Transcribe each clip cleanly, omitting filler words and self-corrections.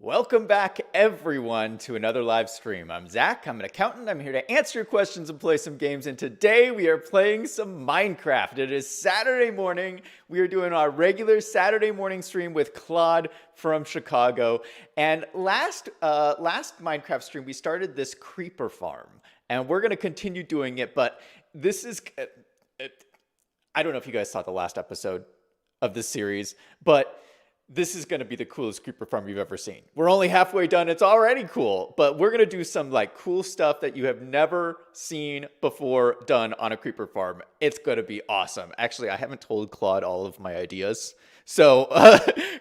Welcome back, everyone, to another live stream. I'm Zach. I'm an accountant. I'm here to answer your questions and play some games. And today we are playing some Minecraft. It is Saturday morning. We are doing our regular Saturday morning stream with Claude from Chicago. And last Minecraft stream, we started this creeper farm, and we're going to continue doing it. But this is, I don't know if you guys saw the last episode of this series, but this is going to be the coolest creeper farm you've ever seen. We're only halfway done. It's already cool, but we're going to do some like cool stuff that you have never seen before done on a creeper farm. It's going to be awesome. Actually, I haven't told Claude all of my ideas. So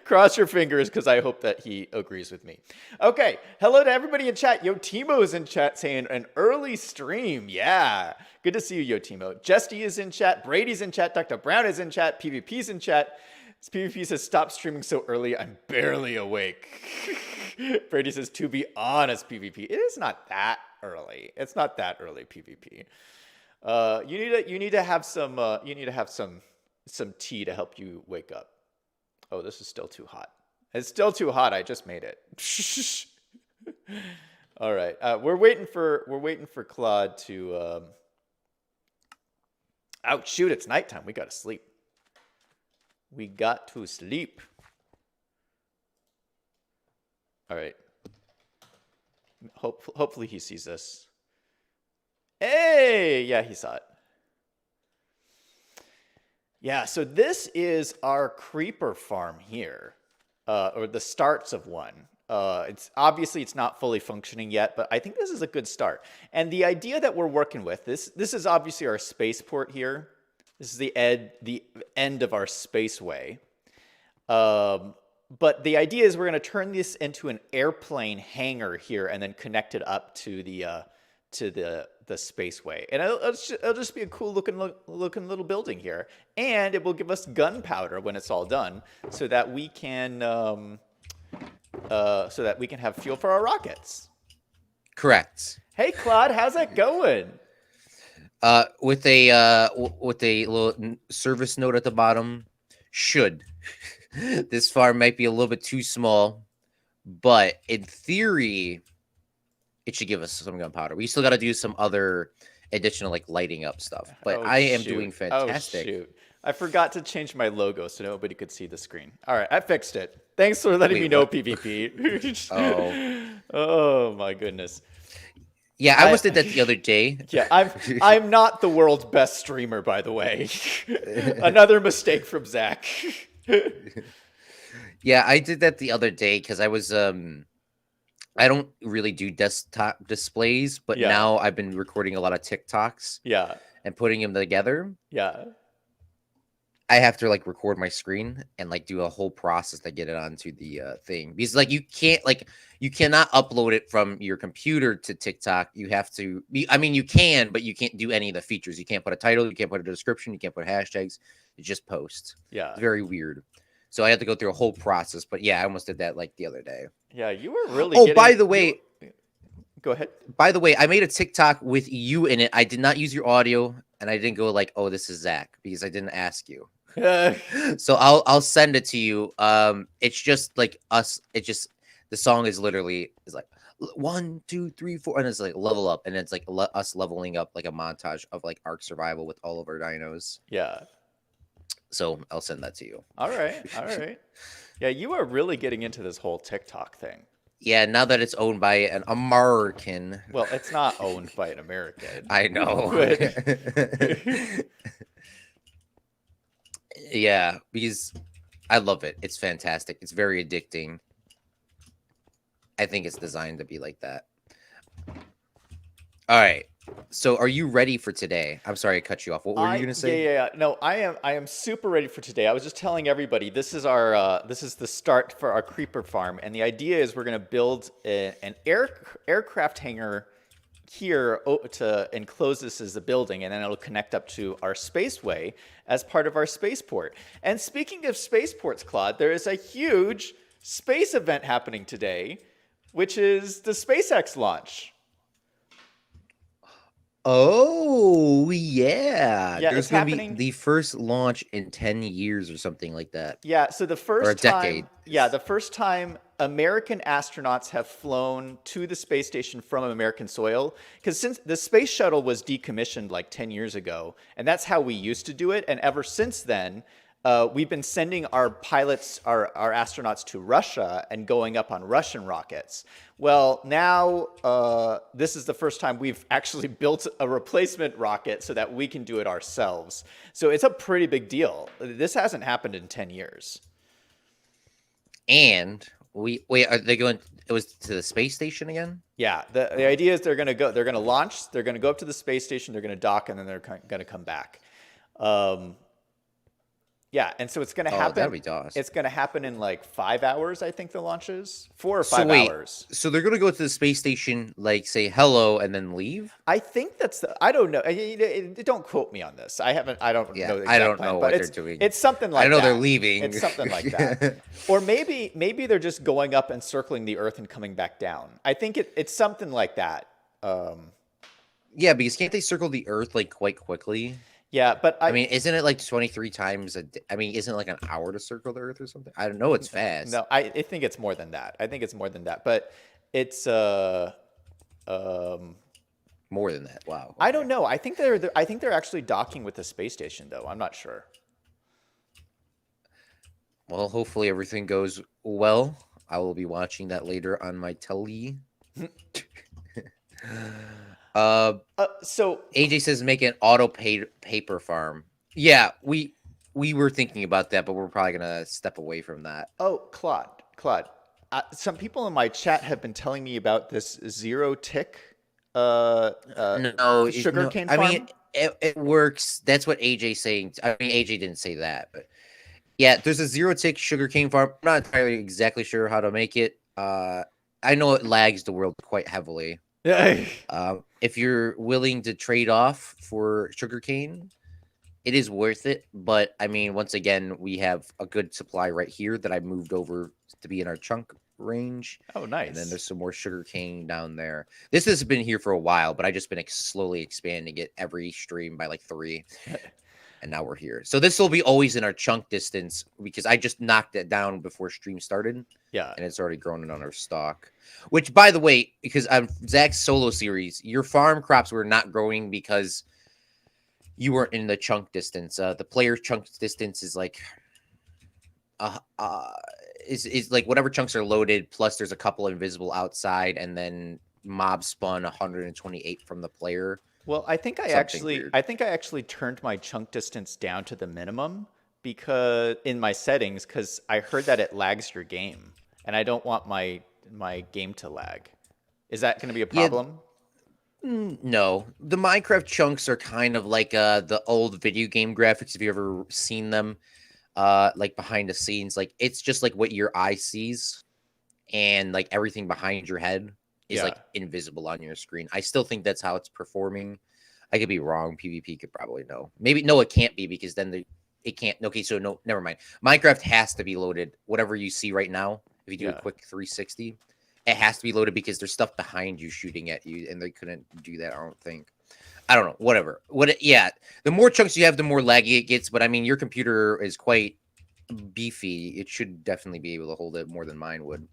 cross your fingers because I hope that he agrees with me. Okay. Hello to everybody in chat. Yo, Timo's in chat saying an early stream. Yeah. Good to see you, Yo, Timo. Jesty is in chat. Brady's in chat. Dr. Brown is in chat. PvP's in chat. PvP says, stop streaming so early. I'm barely awake. Brady says, to be honest, PvP. It is not that early. It's not that early, PvP. You need to have some tea to help you wake up. Oh, this is still too hot. It's still too hot. I just made it. All right. We're waiting for Claude to oh shoot, it's nighttime. We gotta sleep. We got to sleep. All right. Hopefully he sees this. Hey, yeah, he saw it. Yeah, so this is our creeper farm here, or the starts of one. It's not fully functioning yet, but I think this is a good start. And the idea that we're working with, this is obviously our spaceport here. This is the end of our spaceway. But the idea is we're going to turn this into an airplane hangar here and then connect it up to the spaceway. And it'll just be a cool looking little building here. And it will give us gunpowder when it's all done so that we can have fuel for our rockets. Correct. Hey, Claude, how's that going? With a little service note at the bottom, this farm might be a little bit too small, but in theory, it should give us some gunpowder. We still got to do some other additional like lighting up stuff, but I am doing fantastic. Oh, shoot. I forgot to change my logo so nobody could see the screen. All right, I fixed it. Thanks for letting me know, PvP. Oh my goodness. Yeah, I almost did that the other day. Yeah, I'm not the world's best streamer, by the way. Another mistake from Zach. Yeah, I did that the other day because I was I don't really do desktop displays, but now I've been recording a lot of TikToks. Yeah. And putting them together. Yeah. I have to like record my screen and like do a whole process to get it onto the thing because like you cannot upload it from your computer to TikTok. You have to I mean you can, but you can't do any of the features. You can't put a title, you can't put a description, you can't put hashtags. You just post. Yeah. It's very weird. So I had to go through a whole process, but yeah, I almost did that like the other day. Yeah, you were really by the way, go ahead. By the way, I made a TikTok with you in it. I did not use your audio and I didn't go like, "Oh, this is Zach," because I didn't ask you. So I'll send it to you. It's just like us. It just the song is literally like 1, 2, 3, 4, and it's like level up, and it's like us leveling up like a montage of like Ark Survival with all of our dinos. Yeah. So I'll send that to you. All right. Yeah, you are really getting into this whole TikTok thing. Yeah, now that it's owned by an American. Well, it's not owned by an American. I know. Yeah, because I love it. It's fantastic. It's very addicting. I think it's designed to be like that. All right. So are you ready for today? I'm sorry I cut you off. What were you going to say? Yeah. No, I am super ready for today. I was just telling everybody this is the start for our creeper farm, and the idea is we're going to build an aircraft hangar here to enclose this as a building, and then it'll connect up to our spaceway as part of our spaceport. And speaking of spaceports, Claude, there is a huge space event happening today, which is the SpaceX launch. Oh, yeah. Yeah, There's it's going to be happening. the first launch in 10 years or something like that, Yeah, so or a decade. the first time American astronauts have flown to the space station from American soil, because since the space shuttle was decommissioned like 10 years ago, and that's how we used to do it, and ever since then, we've been sending our pilots, our astronauts to Russia and going up on Russian rockets. Well, now this is the first time we've actually built a replacement rocket so that we can do it ourselves. So it's a pretty big deal. This hasn't happened in 10 years. And we wait, are they going? It was to the space station again? Yeah, the idea is they're gonna launch, they're gonna go up to the space station, they're gonna dock, and then they're gonna come back. Um, Yeah, and so it's going to Oh, that'd happen. be awesome. It's going to happen in like 5 hours, I think the launch is 4 or So 5 wait, hours. so they're gonna go to the space station, like say hello, and then leave? I think that's the. I don't know. Don't quote me on this. I haven't. I don't Yeah, know the I exact don't plan, know but what they're doing. it's something I like know that. they're leaving. It's something like that. Or maybe they're just going up and circling the Earth and coming back down. I think it's something like that. Yeah, because can't they circle the Earth like quite quickly? Yeah, but I mean, isn't it like 23 times a day? I mean, isn't it like an hour to circle the Earth or something? I don't know. It's fast. no, I think it's more than that. I think it's more than that. But it's um, More than that. Wow. I don't know. I think they're actually docking with the space station, though. I'm not sure. Well, hopefully everything goes well. I will be watching that later on my telly. So AJ says make an paper farm. Yeah, we were thinking about that, but we're probably gonna step away from that. Oh, Claude. Some people in my chat have been telling me about this zero tick No, sugarcane I farm. mean it works. That's what AJ's saying. I mean AJ didn't say that, but yeah, there's a zero tick sugarcane farm. I'm not entirely exactly sure how to make it. I know it lags the world quite heavily. Yeah. If you're willing to trade off for sugarcane, it is worth it. But I mean, once again, we have a good supply right here that I moved over to be in our chunk range. Oh, And then nice. there's some more sugarcane down there. This has been here for a while, but I just been slowly expanding it every stream by like 3. And now we're here. So this will be always in our chunk distance because I just knocked it down before stream started. Yeah. And it's already grown on our stock. Which, by the way, because Zach's solo series, your farm crops were not growing because you weren't in the chunk distance. The player chunk distance is like is like whatever chunks are loaded, plus there's a couple invisible outside, and then mob spawn 128 from the player. Well, I think Weird. I actually turned my chunk distance down to the minimum because in my settings because I heard that it lags your game, and I don't want my game to lag. Is that going to be a problem? No, the Minecraft chunks are kind of like the old video game graphics. If you ever seen them, like behind the scenes, like it's just like what your eye sees, and like everything behind your head is like invisible on your screen. I still think that's how it's performing. I could be wrong. PvP could probably know. Maybe no, it can't be because then it can't. Okay, so no, never mind. Minecraft has to be loaded. Whatever you see right now, if you do a quick 360, it has to be loaded because there's stuff behind you shooting at you, and they couldn't do that. I don't think. I don't know. Whatever. Yeah. The more chunks you have, the more laggy it gets. But I mean, your computer is quite beefy. It should definitely be able to hold it more than mine would.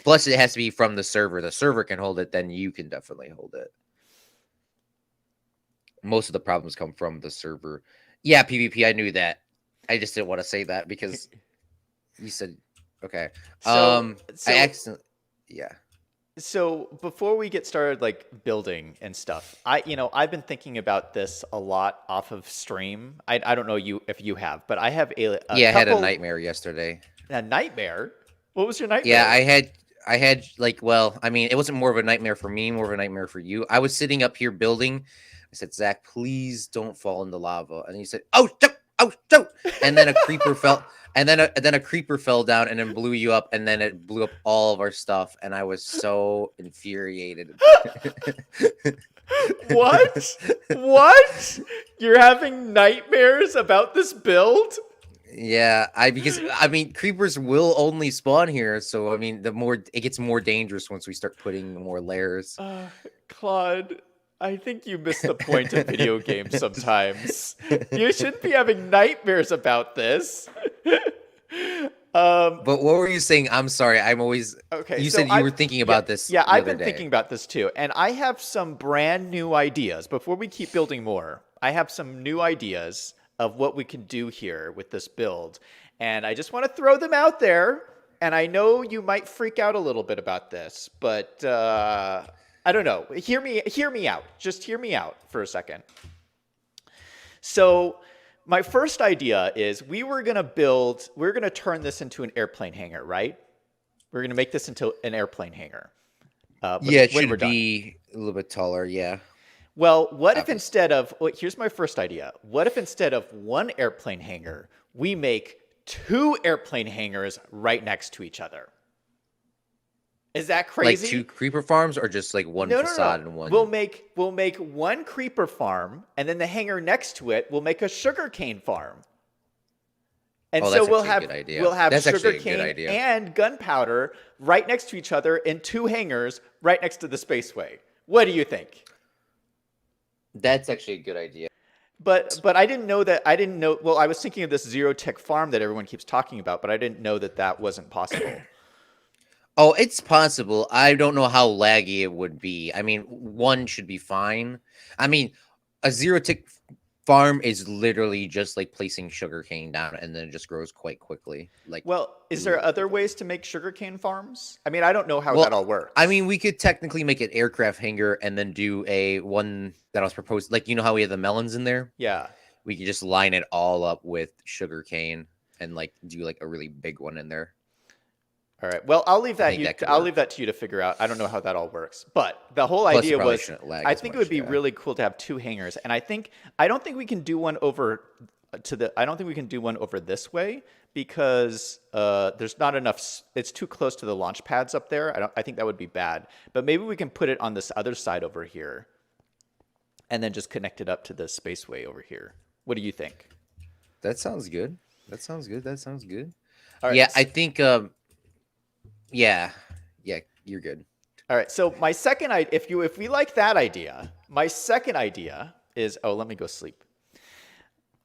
Plus, it has to be from the server. The server can hold it, then you can definitely hold it. Most of the problems come from the server. Yeah, PvP, I knew that. I just didn't want to say that because you said, okay. I accidentally, yeah. So before we get started, like building and stuff, I've been thinking about this a lot off of stream. I don't know if you have, but I have I had a nightmare yesterday. A nightmare? What was your nightmare? Yeah, I had like, well, I mean, it wasn't more of a nightmare for me, more of a nightmare for you. I was sitting up here building. I said, Zach, please don't fall in the lava. And he said, oh, don't. And then a creeper fell. And then a creeper fell down and then blew you up. And then it blew up all of our stuff. And I was so infuriated. What? You're having nightmares about this build? Yeah, because I mean, creepers will only spawn here, so I mean, the more it gets more dangerous once we start putting more layers. Claude, I think you miss the point of video games sometimes. You shouldn't be having nightmares about this. But what were you saying? I'm sorry. I'm always Okay. You So said you were thinking about this Yeah, the I've other been day. thinking about this too, and I have some brand new ideas. Before we keep building more, I have some new ideas of what we can do here with this build, and I just want to throw them out there. And I know you might freak out a little bit about this, but I don't know. Hear me out. Just hear me out for a second. So my first idea is we're going to turn this into an airplane hangar, right? We're going to make this into an airplane hangar. Yeah, it when we're should done. be a little bit taller. Yeah. Well, what if instead of, here's my first idea. What if instead of one airplane hangar, we make two airplane hangars right next to each other? Is that crazy? Like 2 creeper farms, or just like one facade and one? We'll make one creeper farm, and then the hangar next to it, we'll make a sugarcane farm. And so we'll have sugarcane and gunpowder right next to each other in two hangars right next to the spaceway. What do you think? That's actually a good idea. But I didn't know that. Well, I was thinking of this zero tech farm that everyone keeps talking about, but I didn't know that that wasn't possible. Oh, it's possible. I don't know how laggy it would be. I mean, one should be fine. I mean, a zero tick farm is literally just like placing sugarcane down, and then it just grows quite quickly. Like, well, is there other ways to make sugarcane farms? I mean, I don't know how that all works. I mean, we could technically make an aircraft hangar and then do a one that I was proposed. Like, you know how we have the melons in there? Yeah. We could just line it all up with sugarcane and like do like a really big one in there. All right. Well, I'll leave that to you to figure out. I don't know how that all works, but the whole idea was I think it would be really cool to have two hangars, and I don't think we can do one over this way because there's not enough. It's too close to the launch pads up there. I think that would be bad. But maybe we can put it on this other side over here, and then just connect it up to the spaceway over here. What do you think? That sounds good. That sounds good. All right. Yeah, I think. Yeah, you're good. All right. So my second idea, if we like that idea, my second idea is let me go sleep.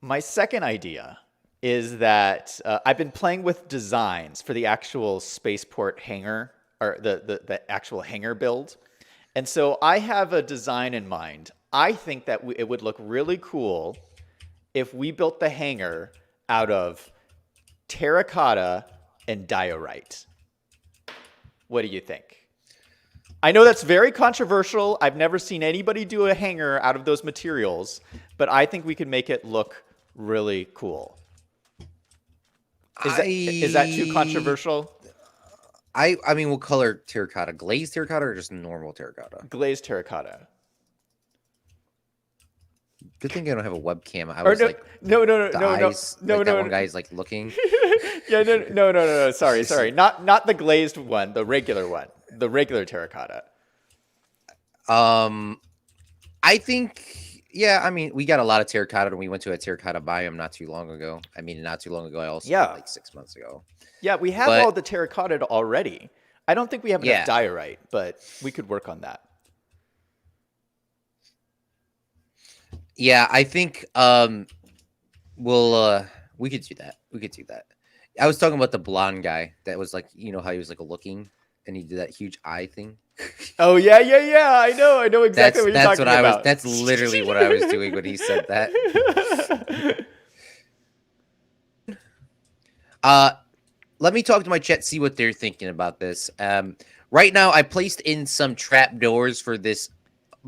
My second idea is that I've been playing with designs for the actual spaceport hangar, or the actual hangar build, and so I have a design in mind. I think that it would look really cool if we built the hangar out of terracotta and diorite. What do you think? I know that's very controversial. I've never seen anybody do a hangar out of those materials, but I think we could make it look really cool. Is that too controversial? I mean, what color terracotta? Glazed terracotta or just normal terracotta? Glazed terracotta. Good thing I don't have a webcam. I was no. One guy's like looking. Yeah, no. Sorry. Not the glazed one, the regular one, the regular terracotta. I think, yeah. I mean, we got a lot of terracotta, and we went to a terracotta biome not too long ago. I also like 6 months ago. Yeah, we have all the terracotta already. I don't think we have enough diorite, but we could work on that. Yeah, I think we could do that. I was talking about the blonde guy that was like, you know how he was like looking and he did that huge eye thing. Oh yeah. I know exactly what you're talking about. That's literally what I was doing when he said that. Let me talk to my chat, see what they're thinking about this. Right now I placed in some trap doors for this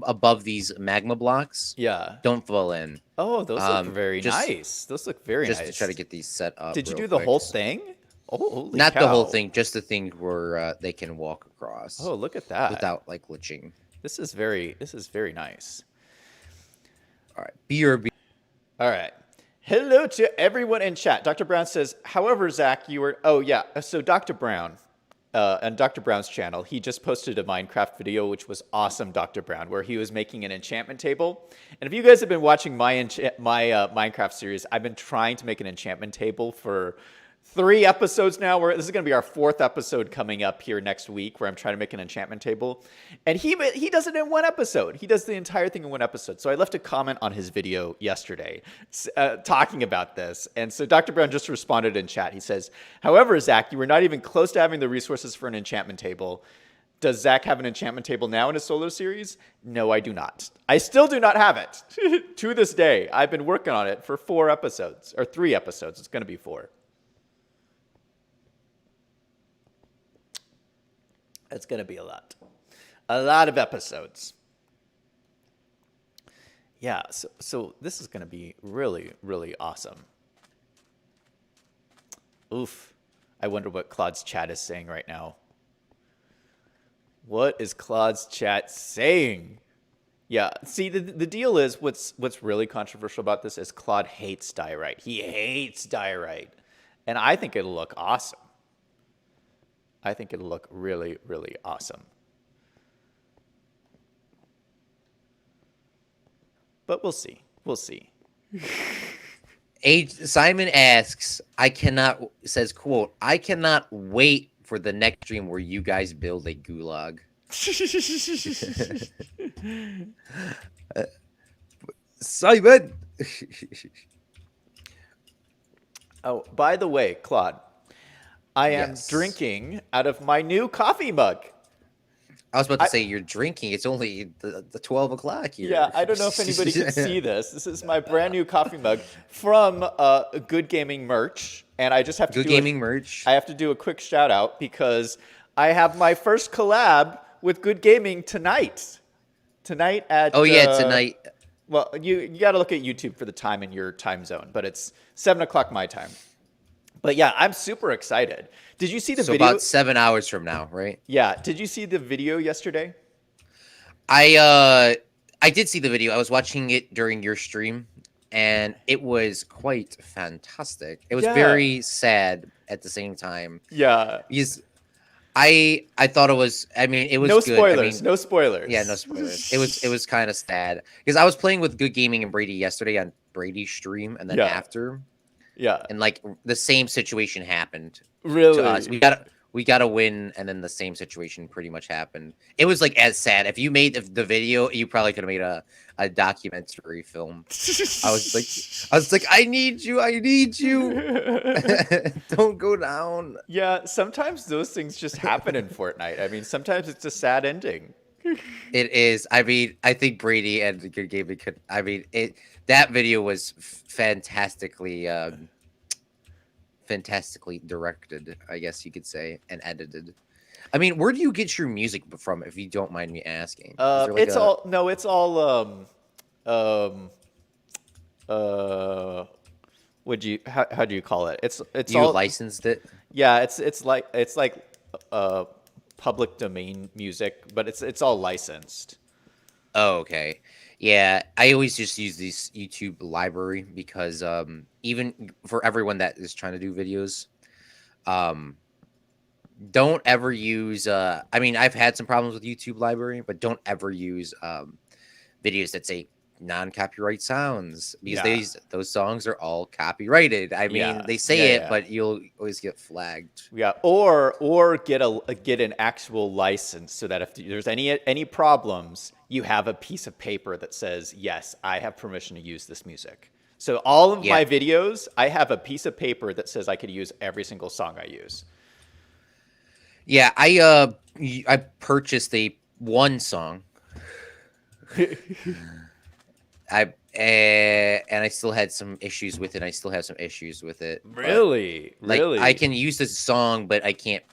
above these magma blocks. Yeah. Don't fall in. Oh, those look very nice. Those look very nice. Just to try to get these set up. Did you do the whole thing? Oh, holy Not cow. the whole thing, just the thing where they can walk across. Oh, look at that. Without like glitching. This is very nice. All right. BRB. All right. Hello to everyone in chat. Dr. Brown says, however, Zach, you were... Oh, yeah. So Dr. Brown, on Dr. Brown's channel, he just posted a Minecraft video, which was awesome, Dr. Brown, where he was making an enchantment table. And if you guys have been watching my Minecraft series, I've been trying to make an enchantment table for 3 episodes now. This is going to be our 4th episode coming up here next week, where I'm trying to make an enchantment table, and he does it in 1 episode. He does the entire thing in 1 episode. So I left a comment on his video yesterday talking about this, and so Dr. Brown just responded in chat. He says, "However, Zach, you were not even close to having the resources for an enchantment table. Does Zach have an enchantment table now in his solo series? No, I do not. I still do not have it to this day. I've been working on it for 4 episodes, or 3 episodes. It's going to be 4. It's going to be a lot of episodes. Yeah, so this is going to be really, really awesome. Oof. I wonder what Claude's chat is saying right now. What is Claude's chat saying? Yeah, see, the deal is, what's really controversial about this is Claude hates diorite. He hates diorite. And I think it'll look awesome. I think it'll look really, really awesome. But we'll see. We'll see. Simon asks, says, quote, "I cannot wait for the next stream where you guys build a gulag." Simon! Oh, by the way, Claude, I am drinking out of my new coffee mug. I was about to say, you're drinking. It's only the 12 o'clock here. Yeah, I don't know if anybody can see this. This is my brand new coffee mug from Good Gaming merch. And I just have to merch. I have to do a quick shout out because I have my first collab with Good Gaming tonight. Tonight at tonight. Well, you got to look at YouTube for the time in your time zone, but it's 7 o'clock my time. But yeah, I'm super excited. Did you see the video? About 7 hours from now, right? Yeah. Did you see the video yesterday? I did see the video. I was watching it during your stream, and it was quite fantastic. It was very sad at the same time. Yeah. Because I thought it was. I mean, it was no good. spoilers. No spoilers. Yeah, no spoilers. It was kind of sad because I was playing with Good Gaming and Brady yesterday on Brady's stream, and then after. Yeah. And like the same situation happened. Really? To us. We got a win, and then the same situation pretty much happened. It was like as sad. If you made the video, you probably could have made a documentary film. I was like, I need you. Don't go down. Yeah, sometimes those things just happen in Fortnite. I mean, sometimes it's a sad ending. It is. I mean, I think Brady and the Good Gaming could. I mean, that video was fantastically directed, I guess you could say, and edited. I mean, where do you get your music from, if you don't mind me asking? It's all how do you call it? It's you all licensed it? Yeah, it's like public domain music, but it's all licensed. Oh, okay. Yeah, I always just use this YouTube library because even for everyone that is trying to do videos, don't ever use I mean, I've had some problems with YouTube library, but don't ever use videos that say non-copyright sounds, because those songs are all copyrighted. I mean, they say it, but you'll always get flagged. Yeah, or get an actual license so that if there's any problems, you have a piece of paper that says, yes, I have permission to use this music. So all of my videos, I have a piece of paper that says I could use every single song I use. Yeah, I purchased one song. And I still had some issues with it. I still have some issues with it. Really? Really? I can use this song, but I can't.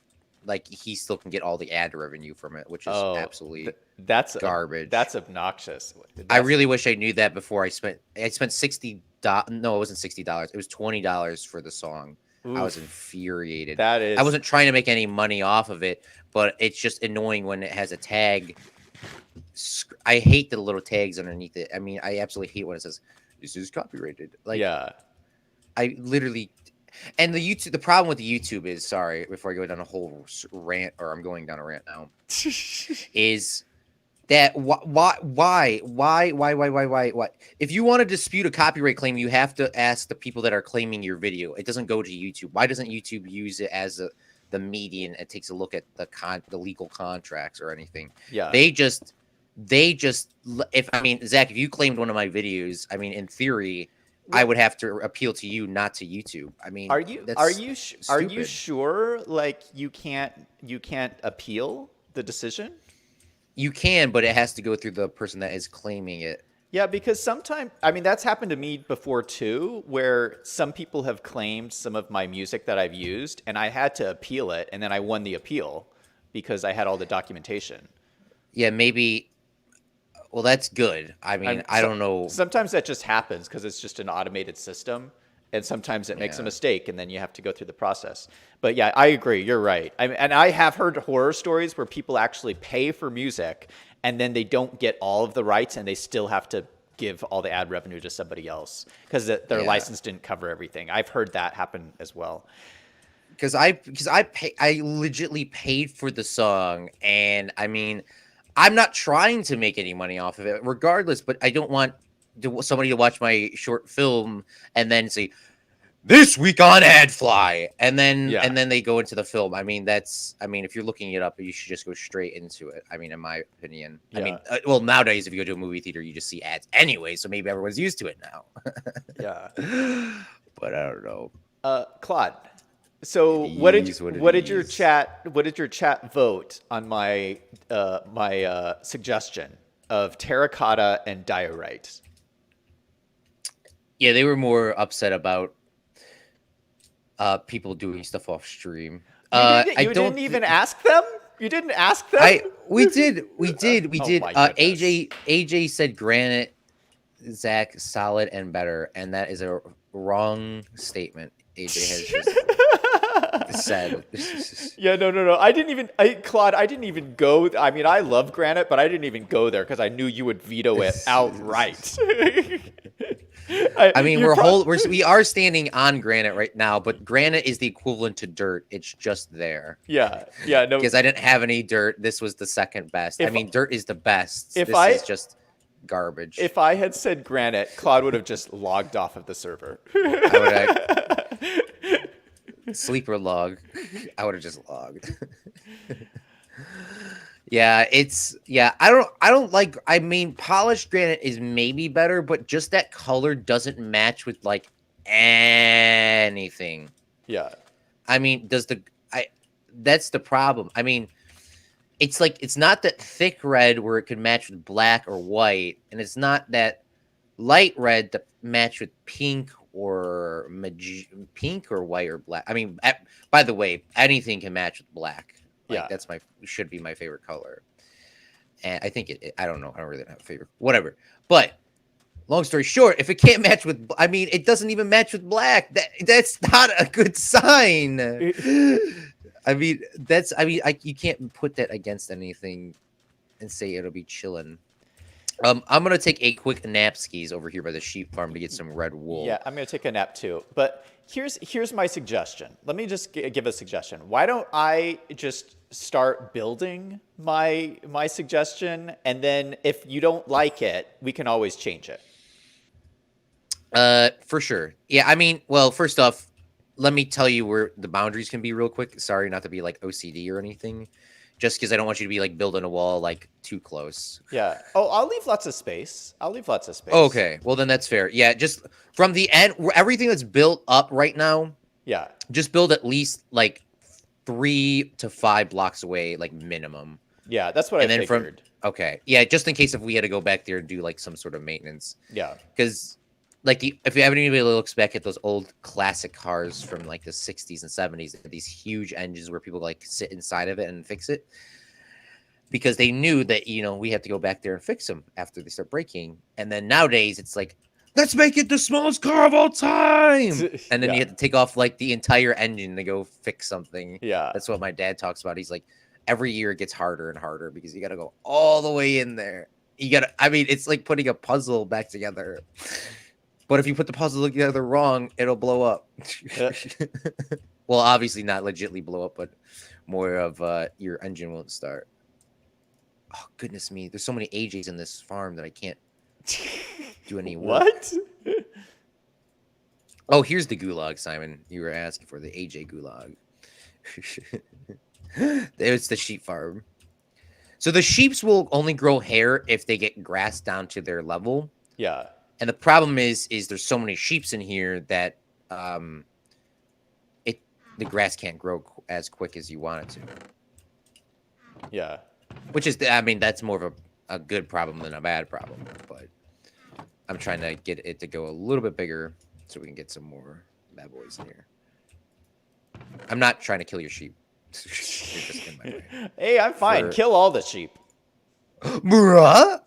Like, he still can get all the ad revenue from it, which is absolutely garbage. That's obnoxious. I really wish I knew that before I spent $60. No, it wasn't $60. It was $20 for the song. Oof. I was infuriated. I wasn't trying to make any money off of it, but it's just annoying when it has a tag. I hate the little tags underneath it. I mean, I absolutely hate when it says this is copyrighted. Like, I literally. And the problem with the YouTube is, sorry, before I go down a whole rant, or I'm going down a rant now, is that why? If you want to dispute a copyright claim, you have to ask the people that are claiming your video. It doesn't go to YouTube. Why doesn't YouTube use it as the median? It takes a look at the legal contracts or anything. Yeah. They just if I mean, Zach, if you claimed one of my videos, I mean, in theory, I would have to appeal to you, not to YouTube. I mean, are you sure like you can't appeal the decision? You can, but it has to go through the person that is claiming it. Yeah, because sometimes, I mean, that's happened to me before too, where some people have claimed some of my music that I've used, and I had to appeal it, and then I won the appeal because I had all the documentation. Yeah, maybe. Well, that's good. I mean, I don't know. Sometimes that just happens because it's just an automated system, and sometimes it makes a mistake, and then you have to go through the process. But yeah, I agree. You're right. And I have heard horror stories where people actually pay for music, and then they don't get all of the rights, and they still have to give all the ad revenue to somebody else because their license didn't cover everything. I've heard that happen as well. Because I legitly paid for the song, and I mean, I'm not trying to make any money off of it, regardless. But I don't want somebody to watch my short film and then say, "This week on AdFly," and then they go into the film. I mean, if you're looking it up, you should just go straight into it. I mean, in my opinion. I mean, well, nowadays if you go to a movie theater, you just see ads anyway, so maybe everyone's used to it now. Yeah, but I don't know. Claude. So what did your chat vote on my suggestion of terracotta and diorite? Yeah, they were more upset about people doing stuff off stream. You didn't even ask them? You didn't ask them? We did. AJ said granite, Zach, solid and better, and that is a wrong statement. AJ has just said. Yeah, no. Claude, I didn't even go. I mean, I love granite, but I didn't even go there because I knew you would veto it outright. I mean, we are standing on granite right now, but granite is the equivalent to dirt. It's just there. Yeah, no. Because I didn't have any dirt. This was the second best. I mean, dirt is the best. This is just garbage. If I had said granite, Claude would have just logged off of the server. Sleeper log. I would have just logged. I don't like, I mean, polished granite is maybe better, but just that color doesn't match with like anything. Yeah. I mean, that's the problem. I mean, it's like, it's not that thick red where it could match with black or white, and it's not that light red to match with pink or pink or white or black. I mean, by the way, anything can match with black. Like, that's should be my favorite color. And I think I don't know. I don't really have a favorite. Whatever. But long story short, if it can't match with, I mean, it doesn't even match with black. That's not a good sign. I mean, you can't put that against anything and say it'll be chilling. I'm gonna take a quick nap skis over here by the sheep farm to get some red wool. Yeah, I'm gonna take a nap too. But here's my suggestion. Let me just give a suggestion. Why don't I just start building my suggestion, and then if you don't like it, we can always change it. For sure. Yeah, I mean, well, first off, let me tell you where the boundaries can be real quick. Sorry, not to be like OCD or anything. Just because I don't want you to be like building a wall like too close. Yeah. Oh, I'll leave lots of space. Okay. Well, then that's fair. Yeah. Just from the end, everything that's built up right now. Yeah. Just build at least like 3 to 5 blocks away, like minimum. Yeah, that's what I figured. Okay. Yeah. Just in case if we had to go back there and do like some sort of maintenance. Yeah. Because like if you haven't anybody looks back at those old classic cars from like the 60s and 70s, these huge engines where people like sit inside of it and fix it because they knew that, you know, we have to go back there and fix them after they start breaking. And then nowadays it's like, let's make it the smallest car of all time. And then you have to take off like the entire engine to go fix something. Yeah. That's what my dad talks about. He's like, every year it gets harder and harder because you got to go all the way in there. I mean, it's like putting a puzzle back together. But if you put the puzzle together wrong, it'll blow up. Well, obviously not legitly blow up, but more of your engine won't start. Oh goodness me, there's so many AJs in this farm that I can't do any work. What? Oh, here's the gulag, Simon. You were asking for the AJ gulag. There's the sheep farm. So the sheeps will only grow hair if they get grass down to their level. Yeah. And the problem is there's so many sheeps in here that the grass can't grow as quick as you want it to. Yeah. Which is, I mean, that's more of a good problem than a bad problem. But I'm trying to get it to go a little bit bigger so we can get some more bad boys in here. I'm not trying to kill your sheep. You're just in my way. Hey, I'm fine. Kill all the sheep. Bruh?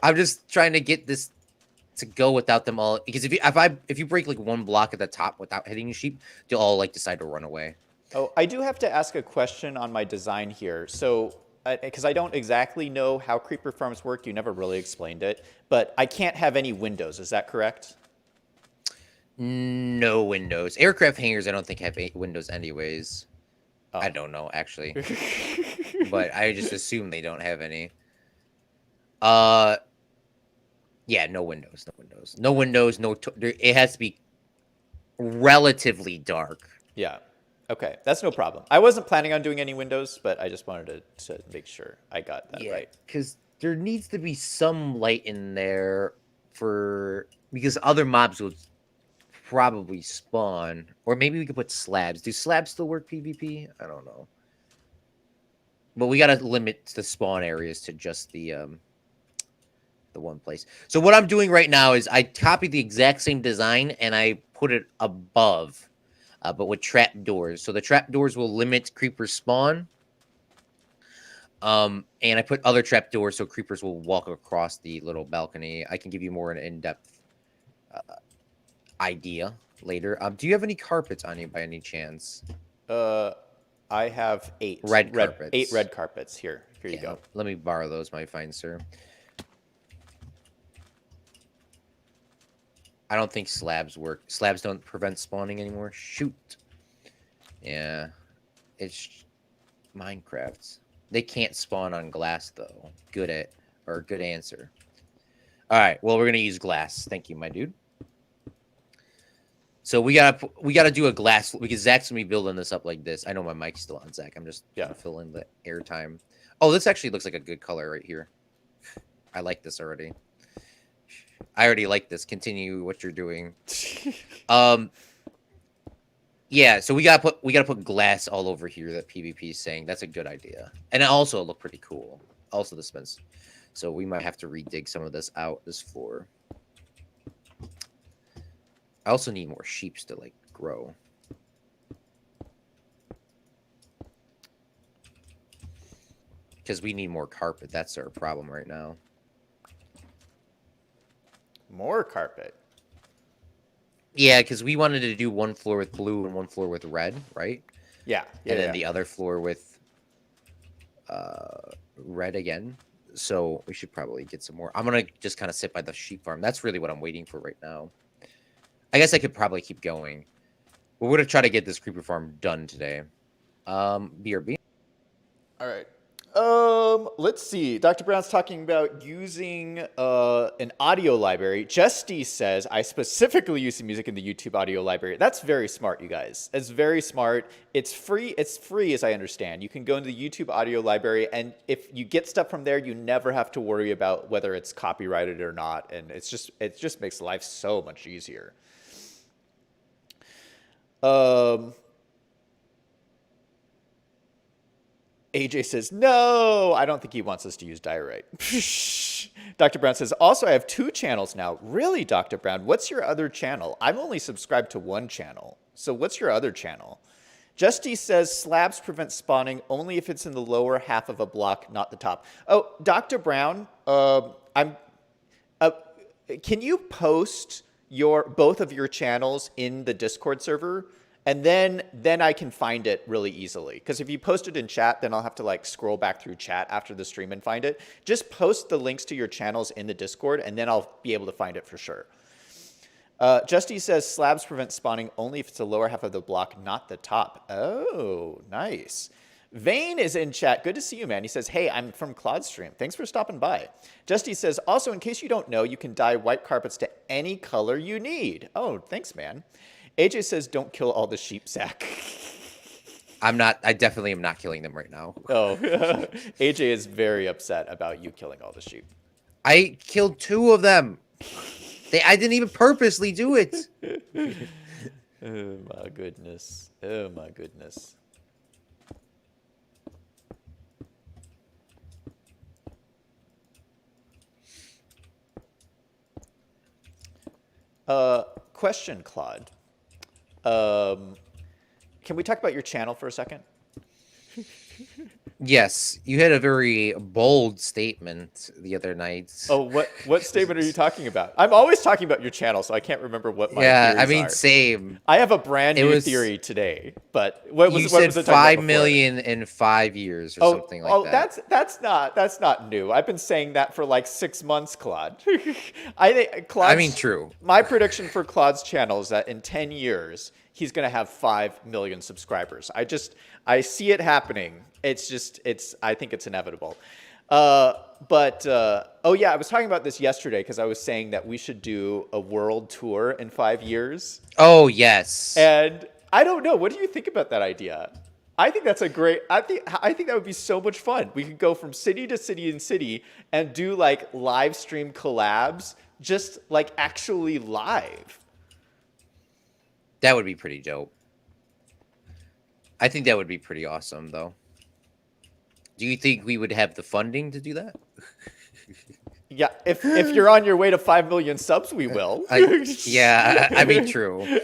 I'm just trying to get this to go without them all, because if you break like one block at the top without hitting the sheep, they'll all like decide to run away. Oh, I do have to ask a question on my design here. So, because I don't exactly know how creeper farms work, you never really explained it, but I can't have any windows. Is that correct? No windows. Aircraft hangars, I don't think have windows anyways. Oh. I don't know actually, but I just assume they don't have any. Yeah, no windows, no windows. It has to be relatively dark. Yeah. Okay, that's no problem. I wasn't planning on doing any windows, but I just wanted to make sure I got that right. Because there needs to be some light in there because other mobs will probably spawn, or maybe we could put slabs. Do slabs still work PvP? I don't know. But we gotta limit the spawn areas to just the one place. So what I'm doing right now is I copied the exact same design and I put it above, but with trap doors. So the trap doors will limit creeper spawn. And I put other trap doors so creepers will walk across the little balcony. I can give you more an in-depth idea later. Do you have any carpets on you by any chance? I have 8 carpets. 8 red carpets here. Here you go. Let me borrow those, my fine sir. I don't think slabs work. Slabs don't prevent spawning anymore. Shoot. Yeah. It's Minecraft. They can't spawn on glass though. Good answer. All right. Well, we're gonna use glass. Thank you, my dude. So we gotta do a glass because Zach's gonna be building this up like this. I know my mic's still on, Zach. I'm just trying to fill in the airtime. Oh, this actually looks like a good color right here. I like this already. I already like this. Continue what you're doing. Yeah, so we gotta put glass all over here that PvP is saying. That's a good idea. And it also look pretty cool. Also this fence. So we might have to redig some of this out, this floor. I also need more sheeps to like grow. Because we need more carpet. That's our problem right now. More carpet. Yeah, because we wanted to do one floor with blue and one floor with red, right? Yeah. And then the other floor with red again. So we should probably get some more. I'm going to just kind of sit by the sheep farm. That's really what I'm waiting for right now. I guess I could probably keep going. We're going to try to get this creeper farm done today. BRB. All right. Let's see. Dr. Brown's talking about using an audio library. Justy says, I specifically use the music in the YouTube audio library. That's very smart, you guys. It's very smart. It's free. It's free, as I understand. You can go into the YouTube audio library, and if you get stuff from there, you never have to worry about whether it's copyrighted or not. And it just makes life so much easier. AJ says, no, I don't think he wants us to use diorite. Dr. Brown says, also, I have 2 channels now. Really, Dr. Brown? What's your other channel? I'm only subscribed to 1 channel. So what's your other channel? Justy says, slabs prevent spawning only if it's in the lower half of a block, not the top. Oh, Dr. Brown, can you post both of your channels in the Discord server? And then I can find it really easily. Because if you post it in chat, then I'll have to like scroll back through chat after the stream and find it. Just post the links to your channels in the Discord, and then I'll be able to find it for sure. Justy says slabs prevent spawning only if it's the lower half of the block, not the top. Oh, nice. Vane is in chat. Good to see you, man. He says, hey, I'm from Claude's stream. Thanks for stopping by. Justy says, also, in case you don't know, you can dye white carpets to any color you need. Oh, thanks, man. AJ says, don't kill all the sheep, Zach. I definitely am not killing them right now. Oh, AJ is very upset about you killing all the sheep. I killed 2 of them. I didn't even purposely do it. Oh, my goodness. Oh, my goodness. Question, Claude. Can we talk about your channel for a second? Yes, you had a very bold statement the other night. Oh, what statement are you talking about? I'm always talking about your channel, so I can't remember what my theories are. Same. I have a brand new theory today, but what was it? 5 million in 5 years or something like that. That's not new. I've been saying that for like 6 months, Claude. I think Claude. True. My prediction for Claude's channel is that in 10 years he's gonna have 5 million subscribers. I see it happening. I think it's inevitable. Oh yeah, I was talking about this yesterday because I was saying that we should do a world tour in 5 years. Oh, yes. And I don't know. What do you think about that idea? I think that's a great, I think that would be so much fun. We could go from city to city and city and do like live stream collabs, just like actually live. That would be pretty dope. I think that would be pretty awesome, though. Do you think we would have the funding to do that? Yeah, if you're on your way to 5 million subs, we will. True.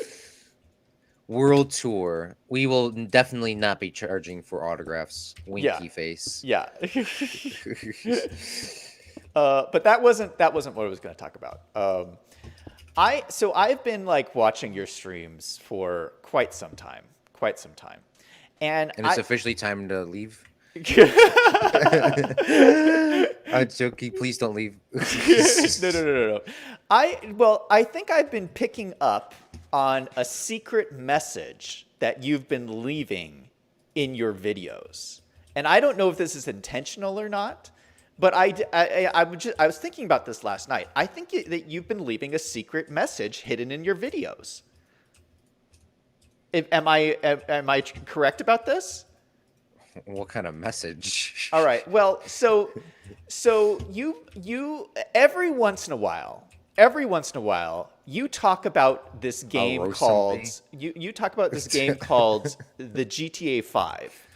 World tour. We will definitely not be charging for autographs. Winky face. Yeah. But that wasn't what I was going to talk about. I've been like watching your streams for quite some time. And it's officially time to leave. I'm joking. Please don't leave. No. I think I've been picking up on a secret message that you've been leaving in your videos, and I don't know if this is intentional or not. But I was thinking about this last night. I think that you've been leaving a secret message hidden in your videos. Am I correct about this? What kind of message? All right. Well, so you every once in a while, you talk about this game called you talk about this game called the GTA 5.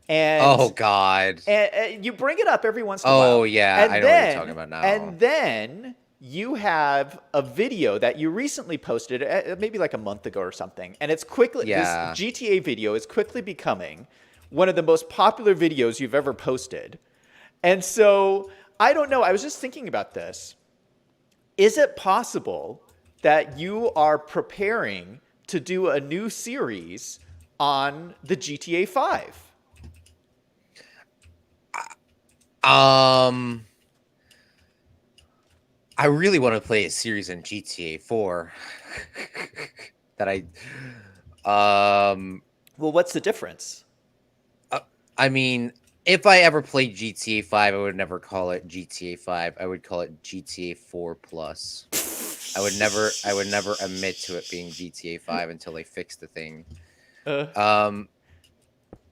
And oh God! And you bring it up every once in a while. Oh yeah, I know what you're talking about now. And then you have a video that you recently posted, maybe like a month ago or something, and it's quickly this GTA video is quickly becoming one of the most popular videos you've ever posted. And so I don't know. I was just thinking about this. Is it possible that you are preparing to do a new series on the GTA 5? I really want to play a series in GTA 4 that well, what's the difference? I mean, if I ever played GTA 5, I would never call it GTA 5. I would call it GTA 4 Plus. I would never admit to it being GTA 5 until they fix the thing.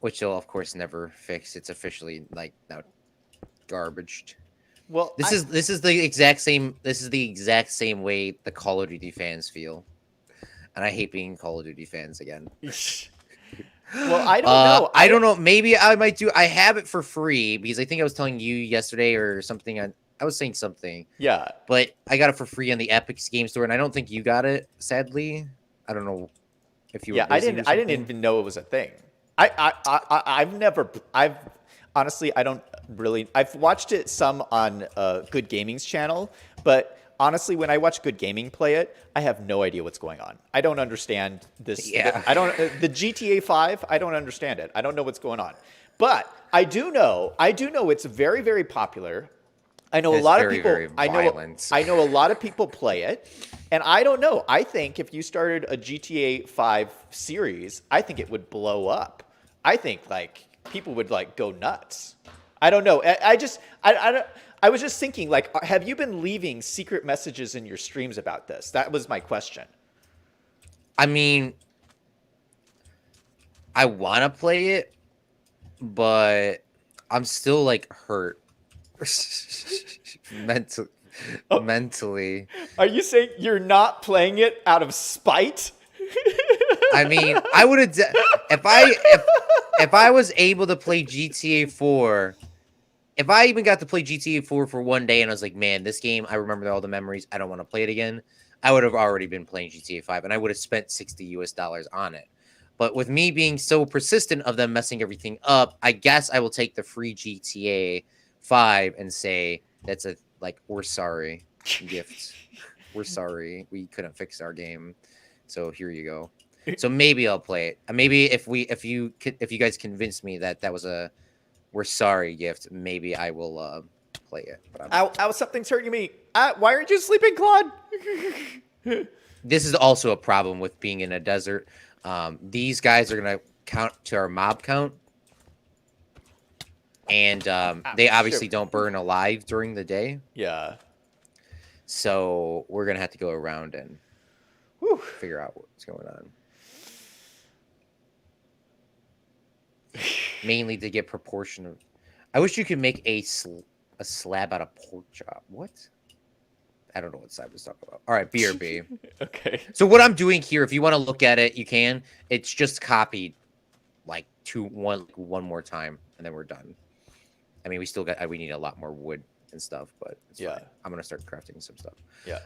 Which they'll of course never fix. It's officially like now garbaged. Well, this is the exact same way the Call of Duty fans feel, and I hate being Call of Duty fans again. Well, I don't know. I don't know. Maybe I might do. I have it for free because I think I was telling you yesterday or something. I was saying something. Yeah. But I got it for free on the Epic Game Store, and I don't think you got it. Sadly, I don't know if you. Yeah, I didn't even know it was a thing. I've honestly, I don't really. I've watched it some on Good Gaming's channel, but honestly, when I watch Good Gaming play it, I have no idea what's going on. I don't understand this. Yeah. The GTA 5. I don't understand it. I don't know what's going on. But I do know it's very, very popular. I know a lot of people. I know a lot of people play it, and I don't know. I think if you started a GTA 5 series, I think it would blow up. I think like people would like go nuts. I don't know. I was just thinking, like, have you been leaving secret messages in your streams about this? That was my question. I mean, I want to play it, but I'm still like hurt mentally. Are you saying you're not playing it out of spite? I mean, I would have if I was able to play GTA 4. If I even got to play GTA 4 for one day and I was like, man, this game, I remember all the memories. I don't want to play it again. I would have already been playing GTA 5 and I would have spent $60 on it. But with me being so persistent of them messing everything up, I guess I will take the free GTA 5 and say, that's a, like, we're sorry gift. We're sorry. We couldn't fix our game. So here you go. So maybe I'll play it. Maybe if you guys convince me that that was a we're sorry gift, maybe I will play it. But Ow, something's hurting me. Why aren't you sleeping, Claude? This is also a problem with being in a desert. These guys are going to count to our mob count. And they obviously don't burn alive during the day. Yeah. So we're going to have to go around and figure out what's going on. Mainly to get proportion of... I wish you could make a slab out of pork chop. What? I don't know what side was talking about. All right, BRB. Okay. So what I'm doing here, if you want to look at it, you can. It's just copied like one more time, and then we're done. I mean, we need a lot more wood and stuff, but it's fine. I'm gonna start crafting some stuff. Yeah.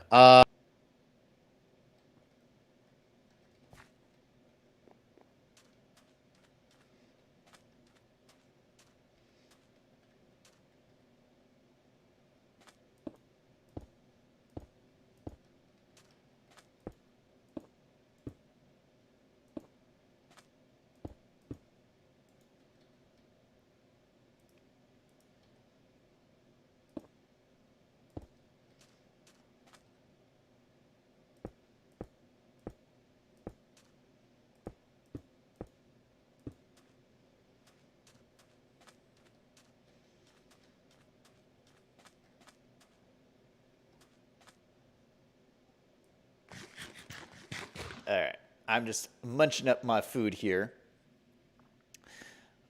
All right. I'm just munching up my food here.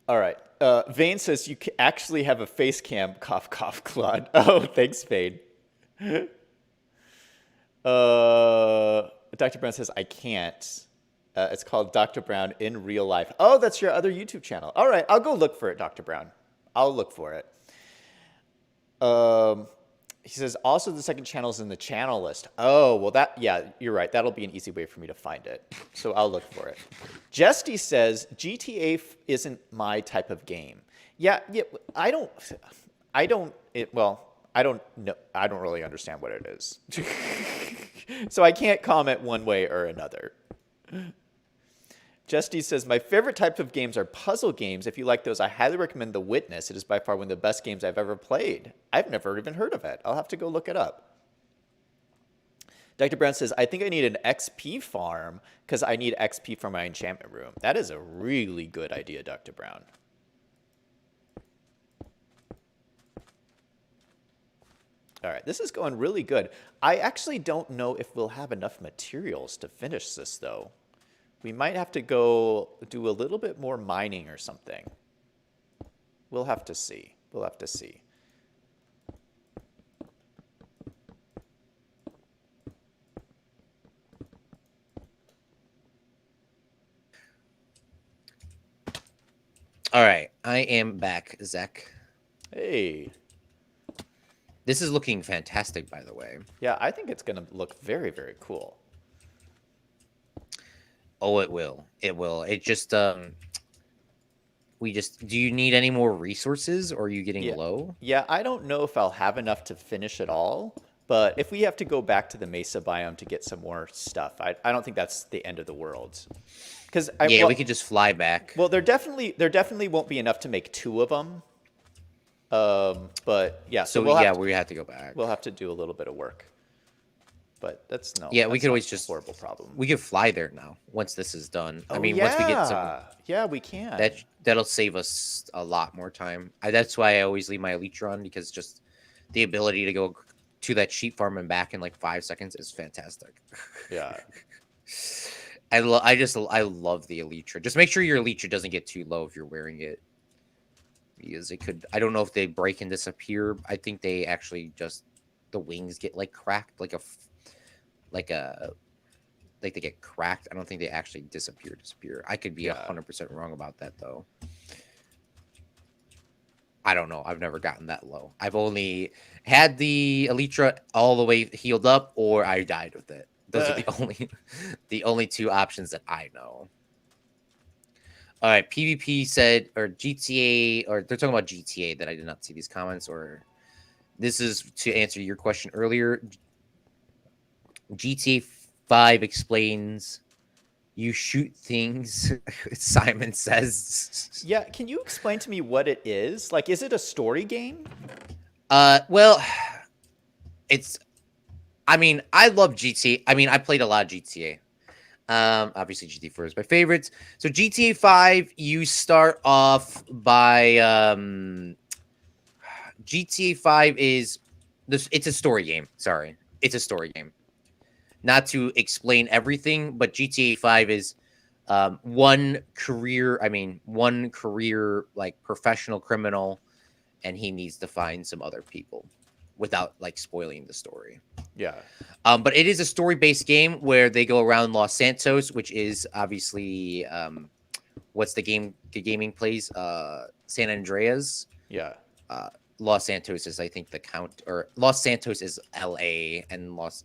All right. Vane says you actually have a face cam. Cough, cough, Claude. Oh, thanks, Vane. Dr. Brown says, I can't. It's called Dr. Brown in real life. Oh, that's your other YouTube channel. All right. I'll go look for it, Dr. Brown. I'll look for it. He says, also the second channel is in the channel list. Oh, well, yeah, you're right. That'll be an easy way for me to find it. So I'll look for it. Jesty says, GTA isn't my type of game. Yeah, I don't know. I don't really understand what it is. So I can't comment one way or another. Justy says, my favorite type of games are puzzle games. If you like those, I highly recommend The Witness. It is by far one of the best games I've ever played. I've never even heard of it. I'll have to go look it up. Dr. Brown says, I think I need an XP farm because I need XP for my enchantment room. That is a really good idea, Dr. Brown. All right, this is going really good. I actually don't know if we'll have enough materials to finish this, though. We might have to go do a little bit more mining or something. We'll have to see. We'll have to see. All right, I am back, Zach. Hey. This is looking fantastic, by the way. Yeah, I think it's going to look very, very cool. Oh, it will. It will. It just, do you need any more resources or are you getting low? Yeah, I don't know if I'll have enough to finish it all, but if we have to go back to the Mesa biome to get some more stuff, I don't think that's the end of the world. We could just fly back. Well, there definitely won't be enough to make 2 of them. But yeah, we have to go back. We'll have to do a little bit of work. but that's no. Yeah, we That's could not always a just horrible problem. we could fly there now once this is done. I Oh mean, once we get some yeah, we can. that'll save us a lot more time. That's why I always leave my Elytra on, because just the ability to go to that sheep farm and back in like 5 seconds is fantastic. Yeah. I love the Elytra. Just make sure your Elytra doesn't get too low if you're wearing it, because it could. I don't know if they break and disappear. I think they actually just the wings get like cracked, like they get cracked. I don't think they actually disappear. I could be 100% wrong about that though. I don't know. I've never gotten that low. I've only had the Elytra all the way healed up, or I died with it. Those are the only two options that I know. All right, PvP said, or GTA, or they're talking about GTA that I did not see these comments, or this is to answer your question earlier. GTA 5 explains you shoot things, Simon says. Yeah, can you explain to me what it is? Like, is it a story game? Well, it's, I mean, I love GTA. I mean, I played a lot of GTA. Obviously GTA 4 is my favorites. So GTA 5, you start off by GTA 5 is this. It's a story game. Sorry, it's a story game. Not to explain everything, but GTA 5 is one career like professional criminal, and he needs to find some other people without like spoiling the story. Yeah. But it is a story-based game where they go around Los Santos, which is obviously what's the gaming place? San Andreas. Yeah. Los Santos is, I think, the count, or Los Santos is LA, and Los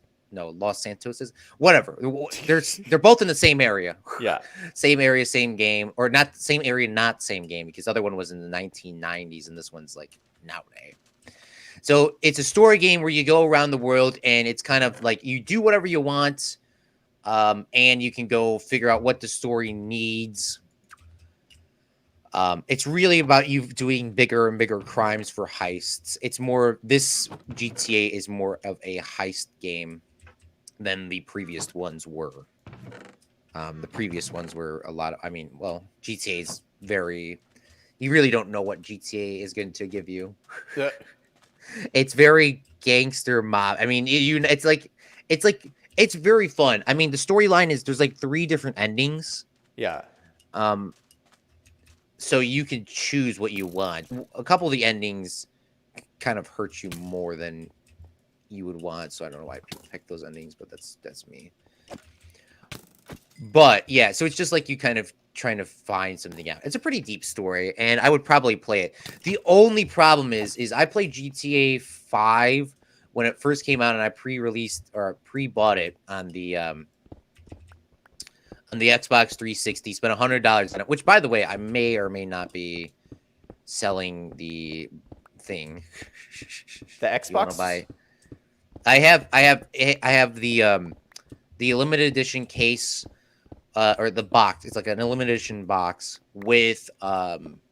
Santos is whatever. They're both in the same area. Yeah. Same area, same game, or not same area, not same game, because the other one was in the 1990s and this one's like nowadays. So it's a story game where you go around the world, and it's kind of like you do whatever you want, and you can go figure out what the story needs. It's really about you doing bigger and bigger crimes for heists. It's more, this GTA is more of a heist game than the previous ones were. The previous ones were a lot of, GTA is very, you really don't know what GTA is going to give you. It's very gangster mob. I mean, it's very fun. I mean, the storyline is there's like 3 different endings. Yeah. So you can choose what you want. A couple of the endings kind of hurt you more than you would want. So I don't know why people pick those endings, but that's me. But yeah, so it's just like you kind of trying to find something out. It's a pretty deep story, and I would probably play it. The only problem is I played GTA 5 when it first came out, and I pre-released or pre-bought it on the Xbox 360. Spent $100 on it, which, by the way, I may or may not be selling the thing. The Xbox. Buy? I have the limited edition case. Or the box. It's like an limited edition box with a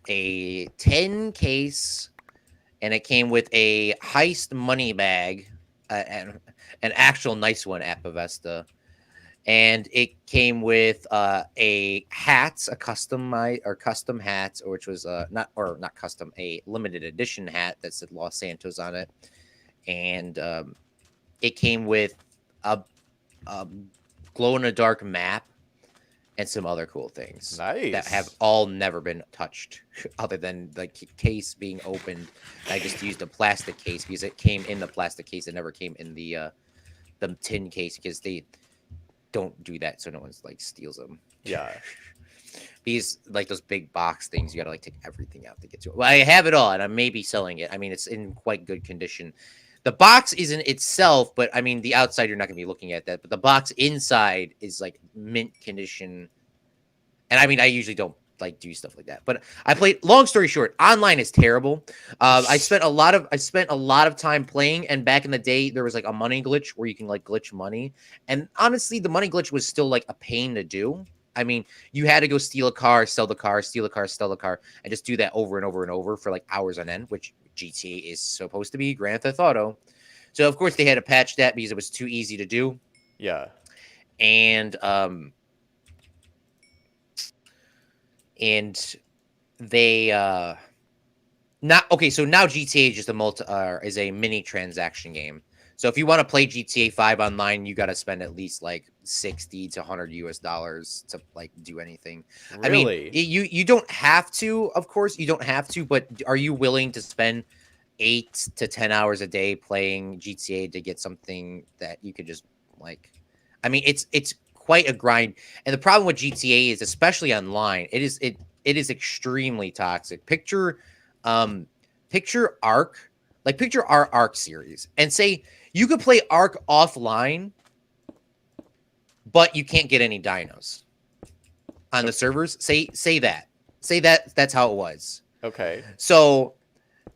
10 case, and it came with a heist money bag, and an actual nice one at Bethesda, and it came with a custom hat, which was not custom, a limited edition hat that said Los Santos on it, and it came with a glow in the dark map and some other cool things that have all never been touched, other than the case being opened. I just used a plastic case because it came in the plastic case. It never came in the tin case, because they don't do that so no one's like steals them. Yeah. These, like those big box things, you gotta like take everything out to get to it. Well, I have it all, and I may be selling it. I mean, it's in quite good condition. The box isn't itself, but I mean, the outside, you're not going to be looking at that. But the box inside is like mint condition. And I mean, I usually don't like do stuff like that. But I played, long story short, online is terrible. I spent a lot of time playing. And back in the day, there was like a money glitch where you can like glitch money. And honestly, the money glitch was still like a pain to do. I mean, you had to go steal a car, sell the car, steal a car, sell the car, and just do that over and over and over for like hours on end, which GTA is supposed to be Grand Theft Auto. So of course they had to patch that because it was too easy to do. Yeah. And they not okay. So now GTA is just is a mini transaction game. So if you want to play GTA 5 online, you got to spend at least like 60 to 100 US dollars to like do anything. I mean, Really? you don't have to, of course, you don't have to, but are you willing to spend 8 to 10 hours a day playing GTA to get something that you could just like? I mean, it's quite a grind. And the problem with GTA is, especially online, it is extremely toxic. Um picture Ark, like picture our Ark series, and say you could play Ark offline, but you can't get any dinos on the servers. Say that. Say that that's how it was. Okay. So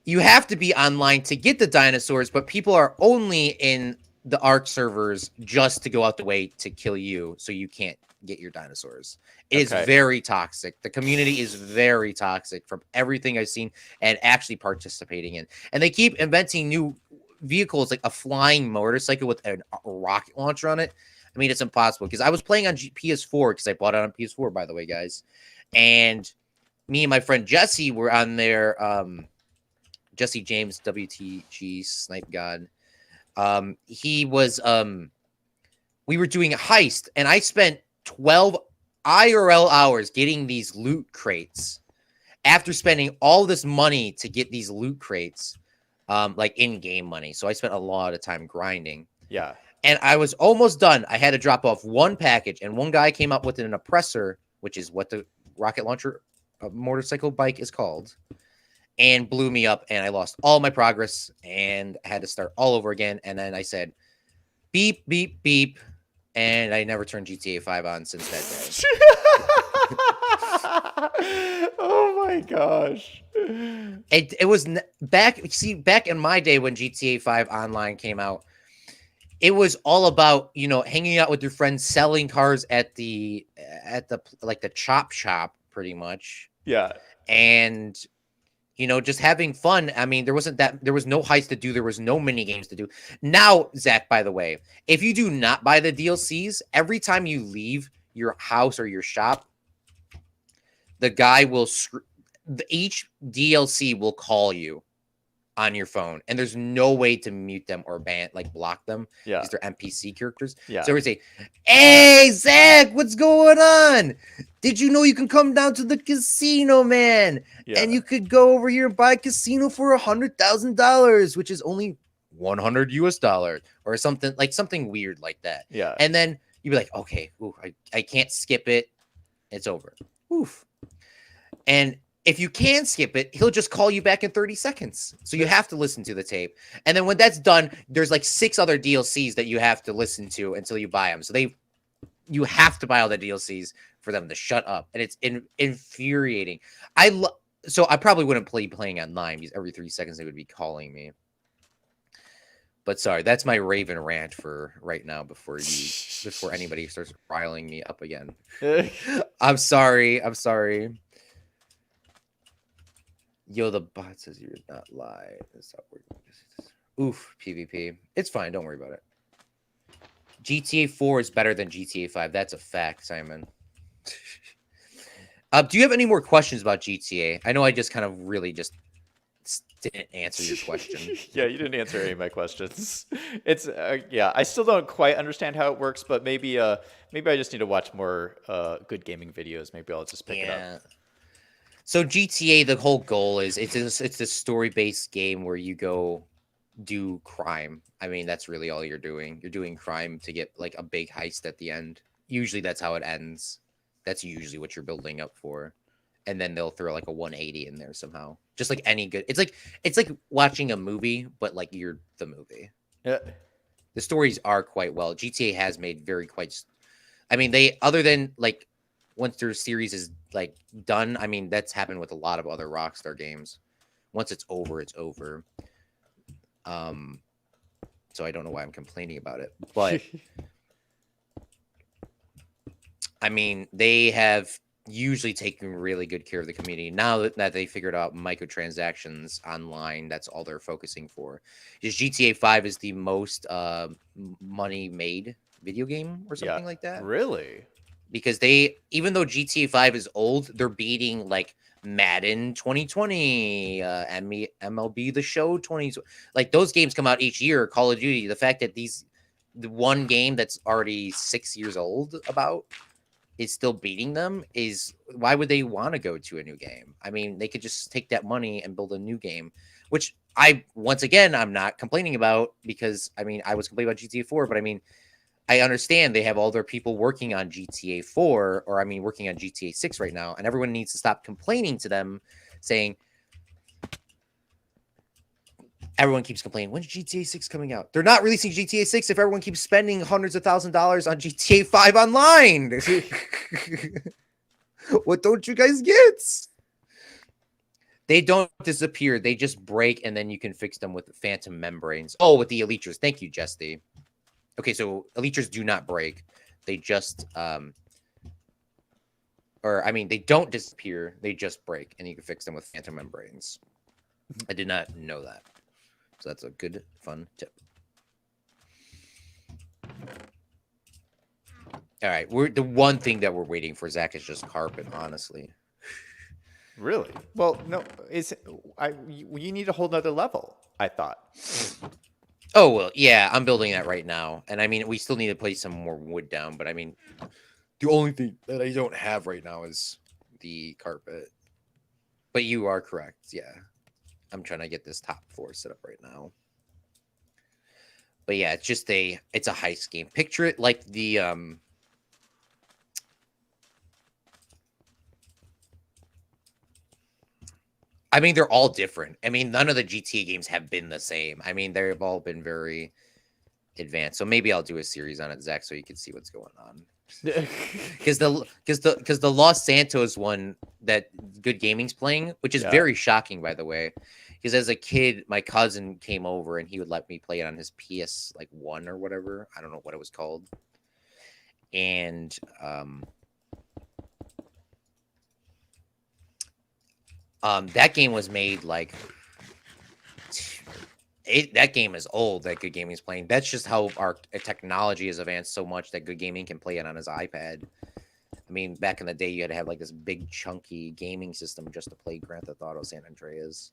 you have to be online to get the dinosaurs, but people are only in the Ark servers just to go out the way to kill you, so you can't get your dinosaurs. It is Okay. very toxic. The community is very toxic from everything I've seen and actually participating in. And they keep inventing new vehicles, like a flying motorcycle with a rocket launcher on it. I mean, it's impossible because I was playing on PS4 because I bought it on PS4, by the way, guys. And me and my friend Jesse were on there. Jesse James, WTG, Snipe God. He was we were doing a heist, and I spent 12 IRL hours getting these loot crates after spending all this money to get these loot crates, like in-game money. So I spent a lot of time grinding. Yeah. And I was almost done. I had to drop off one package, and one guy came up with an oppressor, which is what the rocket launcher motorcycle bike is called, and blew me up, and I lost all my progress and I had to start all over again. And then I said, beep, beep, beep. And I never turned GTA 5 on since that day. Oh my gosh. It was back in my day when GTA 5 online came out, it was all about, hanging out with your friends, selling cars at the like the chop shop, pretty much. Yeah. And just having fun. I mean, there was no heist to do. There was no mini games to do. Now, Zach, by the way, if you do not buy the DLCs, every time you leave your house or your shop, the guy will each DLC will call you on your phone, and there's no way to mute them or block them. Yeah, because they're NPC characters. Yeah. So we say, "Hey, Zach, what's going on? Did you know you can come down to the casino, man? Yeah. And you could go over here and buy a casino for $100,000, which is only 100 US dollars or something weird like that." Yeah. And then you'd be like, "Okay, I can't skip it. It's over." Oof. And if you can skip it, he'll just call you back in 30 seconds. So you have to listen to the tape. And then when that's done, there's like 6 other DLCs that you have to listen to until you buy them. So you have to buy all the DLCs for them to shut up. And it's infuriating. So I probably wouldn't play playing online because every 3 seconds they would be calling me. But sorry, that's my Raven rant for right now before anybody starts riling me up again. I'm sorry. Yo, the bot says you're not live. Oof, PvP. It's fine. Don't worry about it. GTA 4 is better than GTA 5. That's a fact, Simon. Do you have any more questions about GTA? I know I just kind of really just didn't answer your question. Yeah, you didn't answer any of my questions. It's yeah, I still don't quite understand how it works, but maybe I just need to watch more good gaming videos. Maybe I'll just pick it up. So GTA, the whole goal is it's a story-based game where you go do crime. I mean, that's really all you're doing. You're doing crime to get like a big heist at the end. Usually that's how it ends. That's usually what you're building up for. And then they'll throw like a 180 in there somehow. Just like any good. It's like watching a movie, but like you're the movie. Yeah. The stories are quite well. GTA has made I mean, they, other than like once their series is like done, I mean, that's happened with a lot of other Rockstar games. Once it's over, it's over. So I don't know why I'm complaining about it, but I mean, they have usually taking really good care of the community. Now that they figured out microtransactions online, that's all they're focusing for. Is GTA 5 is the most money made video game or Yeah. something like that? Really? Because they, even though GTA 5 is old, they're beating like Madden 2020, MLB The Show 2020. Like those games come out each year. Call of Duty. The fact that the one game that's already 6 years old is still beating them is why would they want to go to a new game? I mean, they could just take that money and build a new game, which I'm not complaining about, because I mean, I was complaining about GTA 4, but I mean, I understand they have all their people working on GTA 4, or I mean, working on GTA 6 right now, and everyone needs to stop complaining to them, saying, everyone keeps complaining, when's GTA 6 coming out? They're not releasing GTA 6 if everyone keeps spending hundreds of $1,000s on GTA 5 online. What don't you guys get? They don't disappear. They just break, and then you can fix them with phantom membranes. Oh, with the Elytras. Thank you, Jesty. Okay, so Elytras do not break. They just, they don't disappear. They just break, and you can fix them with phantom membranes. I did not know that. So that's a good, fun tip. All right, the one thing that we're waiting for, Zach, is just carpet, honestly. Really? Well, no, you need a whole nother level, I thought. Oh, well, yeah, I'm building that right now. And I mean, we still need to place some more wood down, but I mean, the only thing that I don't have right now is the carpet. But you are correct, yeah. I'm trying to get this top floor set up right now. But yeah, it's a heist game. Picture it like the I mean, they're all different. I mean, none of the GTA games have been the same. I mean, they've all been very advanced. So maybe I'll do a series on it, Zach, so you can see what's going on. Because the Los Santos one that Good Gaming's playing, which is very shocking, by the way. Because as a kid, my cousin came over and he would let me play it on his PS1 or whatever. I don't know what it was called. And that game was made that game is old that Good Gaming is playing. That's just how our technology has advanced so much that Good Gaming can play it on his iPad. I mean, back in the day, you had to have like this big chunky gaming system just to play Grand Theft Auto San Andreas.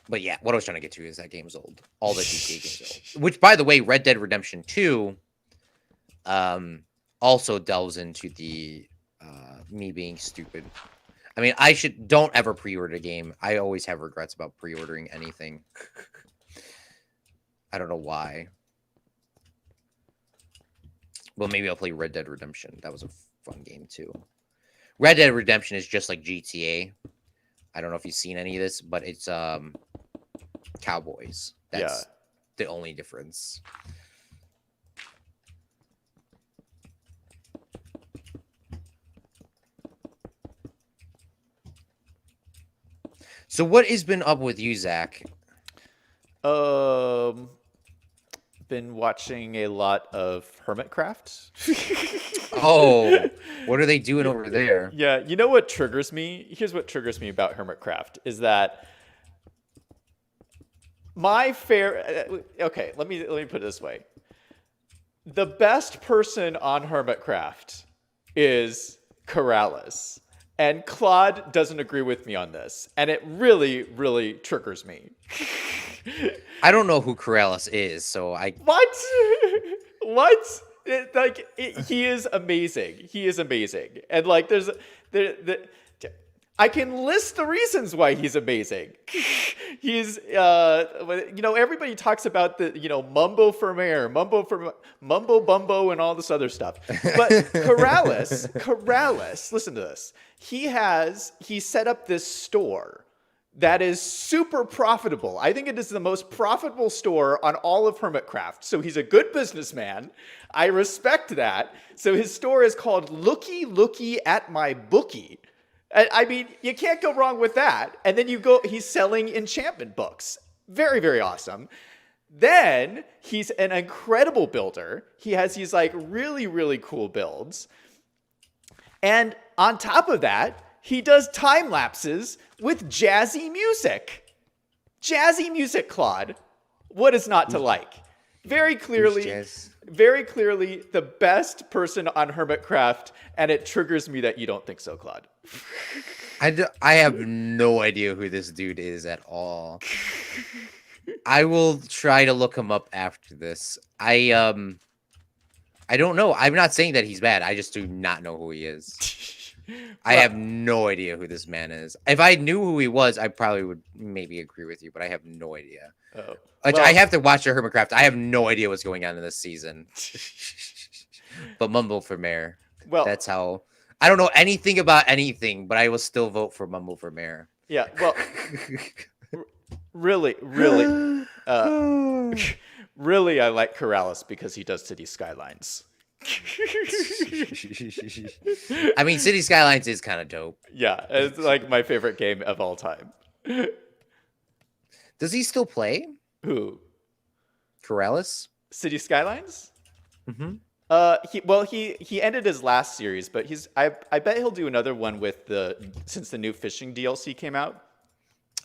But yeah, what I was trying to get to is that game's old. All the GTA games old. Which, by the way, Red Dead Redemption 2 also delves into the me being stupid. I mean, don't ever pre-order a game. I always have regrets about pre-ordering anything. I don't know why. Well, maybe I'll play Red Dead Redemption. That was a fun game too. Red Dead Redemption is just like GTA. I don't know if you've seen any of this, but it's cowboys. That's the only difference. So what has been up with you, Zach? Been watching a lot of Hermitcraft. Oh, what are they doing over there? Yeah, you know what triggers me? Here's what triggers me about Hermitcraft is that okay, let me put it this way. The best person on Hermitcraft is Corrales. And Claude doesn't agree with me on this. And it really, really triggers me. I don't know who Corrales is, so I... What? What? He is amazing. He is amazing. And like, I can list the reasons why he's amazing. He's, everybody talks about the, mumbo for mayor, mumbo bumbo, and all this other stuff. But Corrales, listen to this. He set up this store that is super profitable. I think it is the most profitable store on all of Hermitcraft. So he's a good businessman. I respect that. So his store is called Looky at My Bookie. I mean, you can't go wrong with that. And then he's selling enchantment books. Very, very awesome. Then he's an incredible builder. He has these like really, really cool builds. And on top of that, he does time lapses with jazzy music. Jazzy music, Claude. What is not to like? Very clearly the best person on Hermitcraft, and it triggers me that you don't think so, Claude. I have no idea who this dude is at all. I will try to look him up after this. I don't know. I'm not saying that he's bad. I just do not know who he is. I have no idea who this man is. If I knew who he was, I probably would maybe agree with you, but I have no idea. Oh. I have to watch the Hermitcraft. I have no idea what's going on in this season. But Mumble for Mayor. Well, that's how. I don't know anything about anything, but I will still vote for Mumble for Mayor. Yeah, well, really, really, I like Corrales because he does City Skylines. I mean, City Skylines is kind of dope. Yeah, it's like my favorite game of all time. Does he still play? Who? Corrales? City Skylines? Mm-hmm. He ended his last series, but I bet he'll do another one with since the new fishing DLC came out.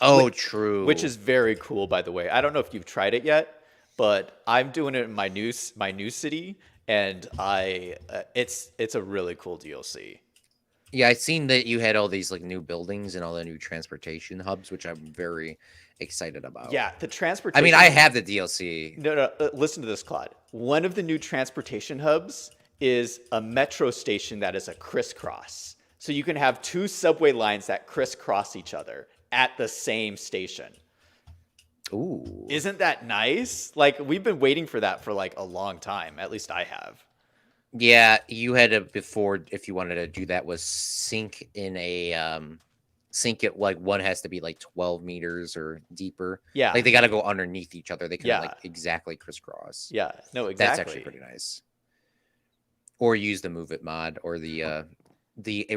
Oh, true. Which is very cool, by the way. I don't know if you've tried it yet, but I'm doing it in my new city, and it's a really cool DLC. Yeah, I've seen that you had all these like new buildings and all the new transportation hubs, which I'm very excited about. Yeah, the transportation. I mean, I have the DLC. No. Listen to this, Claude. One of the new transportation hubs is a metro station that is a crisscross. So you can have two subway lines that crisscross each other at the same station. Ooh. Isn't that nice? Like, we've been waiting for that for like a long time. At least I have. Yeah, you had to before, if you wanted to do that, was sink it like one has to be like 12 meters or deeper. Yeah. Like they got to go underneath each other. They can like exactly crisscross. Yeah, no, exactly. That's actually pretty nice. Or use the Move It mod or the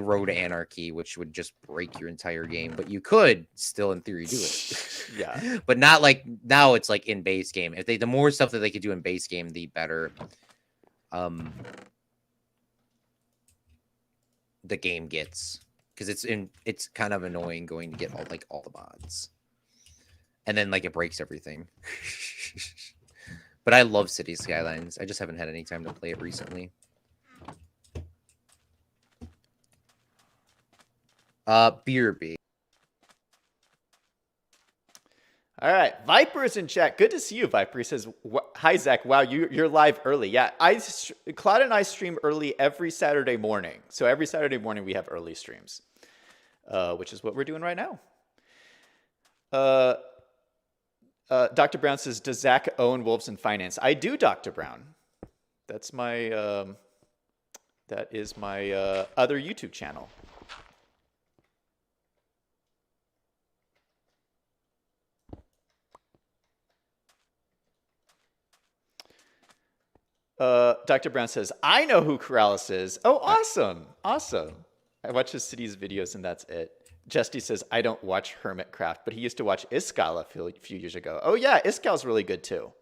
Road Anarchy, which would just break your entire game, but you could still in theory do it. Yeah. But not like now it's like in base game. If the more stuff that they could do in base game, the better the game gets, because it's kind of annoying going to get all the mods, and then like it breaks everything. But I love City Skylines. I just haven't had any time to play it recently. BRB. All right, Viper's in chat. Good to see you, Viper. He says, "Hi Zach. Wow, you're live early." Yeah, Claude and I stream early every Saturday morning. So every Saturday morning we have early streams, which is what we're doing right now. Dr. Brown says, "Does Zach own Wolves in Finance?" I do, Dr. Brown. That's my that is my other YouTube channel. Dr. Brown says, "I know who Corrales is." Oh, awesome. Awesome. I watch his city's videos and that's it. Justy says, "I don't watch Hermitcraft, but he used to watch Iskal a few years ago." Oh, yeah. Iskal's really good, too.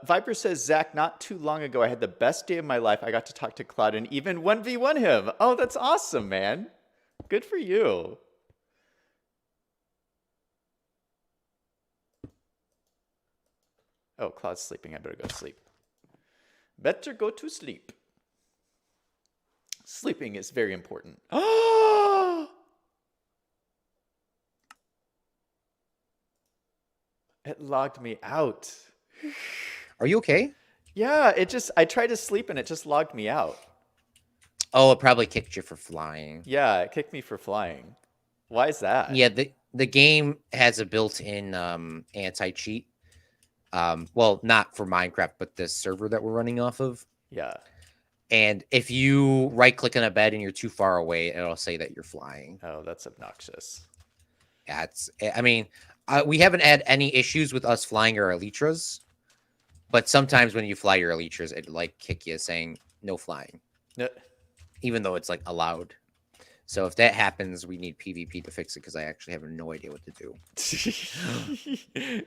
Viper says, "Zach, not too long ago, I had the best day of my life. I got to talk to Claude and even 1v1 him." Oh, that's awesome, man. Good for you. Oh, Claude's sleeping. I better go to sleep. Better go to sleep. Sleeping is very important. Oh! It logged me out. Are you okay? Yeah, I tried to sleep and it just logged me out. Oh, it probably kicked you for flying. Yeah, it kicked me for flying. Why is that? Yeah, the game has a built-in anti-cheat. Well, not for Minecraft, but the server that we're running off of. Yeah. And if you right-click on a bed and you're too far away, it'll say that you're flying. Oh, that's obnoxious. Yeah, I mean, we haven't had any issues with us flying our elytras, but sometimes when you fly your elytras, it like kick you saying no flying, No- even though it's like allowed. So if that happens, we need PvP to fix it because I actually have no idea what to do.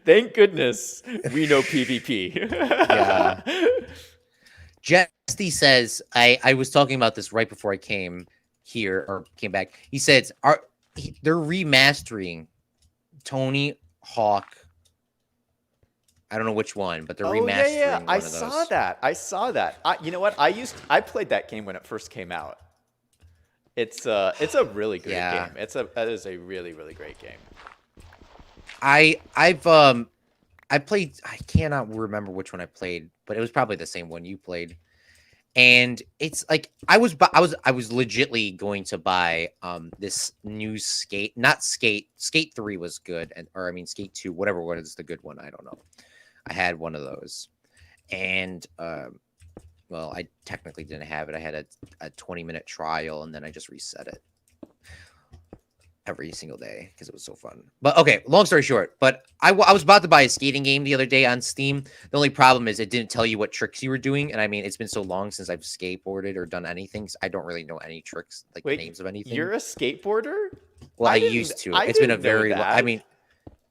Thank goodness we know PvP. Yeah. Jesse says, I was talking about this right before I came here or came back. He says, they're remastering Tony Hawk. I don't know which one, but they're remastering yeah. one I of those. saw that. You know what? I played that game when it first came out. It's a really great game. That is a really, really great game. I played, I cannot remember which one I played, but it was probably the same one you played. And it's like I was legitly going to buy this new Skate 3 was good, or I mean Skate 2, whatever one is the good one, I don't know. I had one of those. And well, I technically didn't have it. I had a 20-minute trial and then I just reset it every single day because it was so fun. But okay, long story short, but I was about to buy a skating game the other day on Steam. The only problem is it didn't tell you what tricks you were doing. And I mean, it's been so long since I've skateboarded or done anything. So I don't really know any tricks, like the names of anything. You're a skateboarder? Well, I used to. It's been a very, I mean,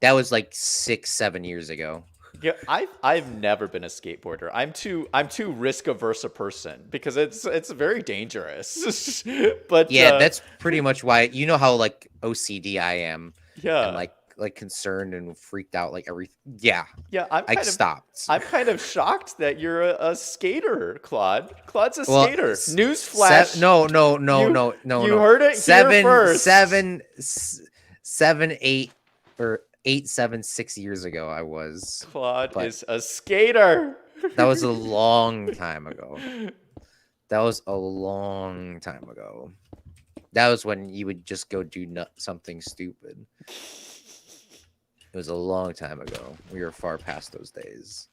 that was like 6-7 years ago. Yeah, I've never been a skateboarder. I'm too risk averse a person because it's very dangerous. But yeah, that's pretty much why. You know how like OCD I am. Yeah, and like concerned and freaked out like everything. Yeah, I stopped. I'm kind of shocked that you're a skater, Claude. Claude's a skater. Newsflash. No. You heard it here first. 7, 8 or 8, 7, 6 years ago I was. Claude is a skater. That was a long time ago. That was when you would just go do something stupid. It was a long time ago. We were far past those days.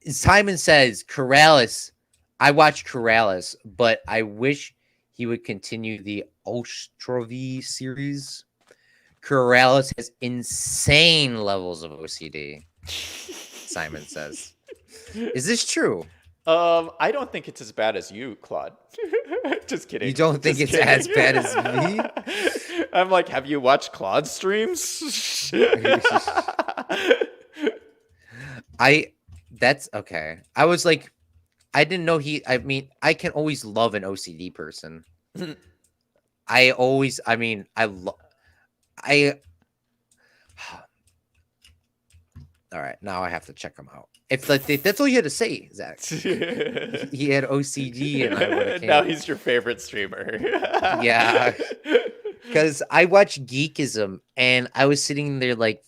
Simon says, Corrales. I watched Corrales, but I wish he would continue the Ostrovi series. Corrales has insane levels of OCD. Simon says. Is this true? I don't think it's as bad as you, Claude. Just kidding. You don't think it's as bad as me? I'm like, have you watched Claude's streams? That's okay. I was like, I didn't know I mean, I can always love an OCD person. All right, now I have to check him out. If that's all you had to say, Zach. He had OCD, and now he's your favorite streamer. Yeah, because I watch Geekism, and I was sitting there like,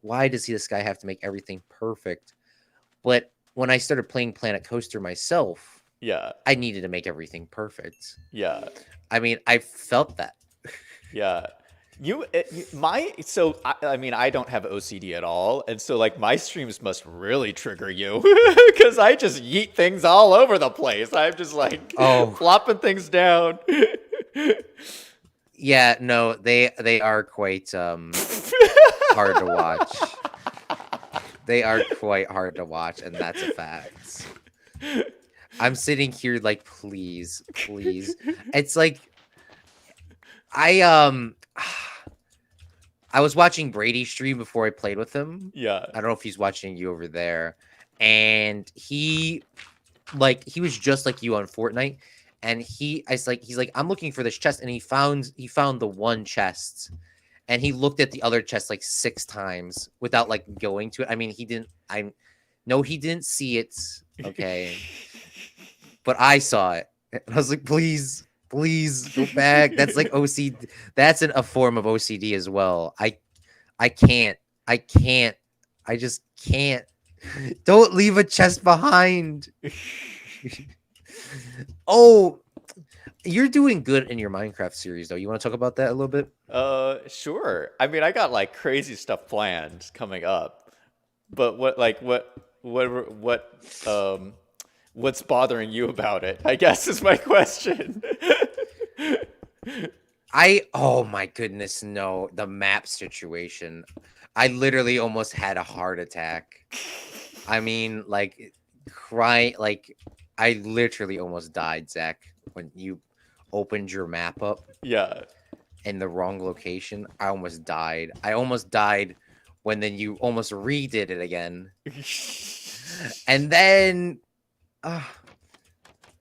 why does this guy have to make everything perfect? But when I started playing Planet Coaster myself, yeah, I needed to make everything perfect. Yeah, I mean, I felt that. Yeah. I mean, I don't have OCD at all, and so like my streams must really trigger you because I just yeet things all over the place. I'm just like flopping things down. Yeah, no, they are quite hard to watch. They are quite hard to watch, and that's a fact. I'm sitting here like, please. It's like I was watching Brady stream before I played with him. Yeah. I don't know if he's watching you over there. And he was just like you on Fortnite. And he's like, I'm looking for this chest. And he found the one chest. And he looked at the other chest like 6 times without like going to it. I mean, he didn't see it. Okay. But I saw it. And I was like, please go back. That's like OCD. That's a form of OCD as well. I just can't. Don't leave a chest behind. Oh, you're doing good in your Minecraft series, though. You want to talk about that a little bit? Sure. I mean, I got like crazy stuff planned coming up. But um what's bothering you about it? I guess is my question. Oh my goodness, no. The map situation. I literally almost had a heart attack. I mean, like, like, I literally almost died, Zach, when you opened your map up Yeah. in the wrong location. I almost died. I almost died when then you almost redid it again. And then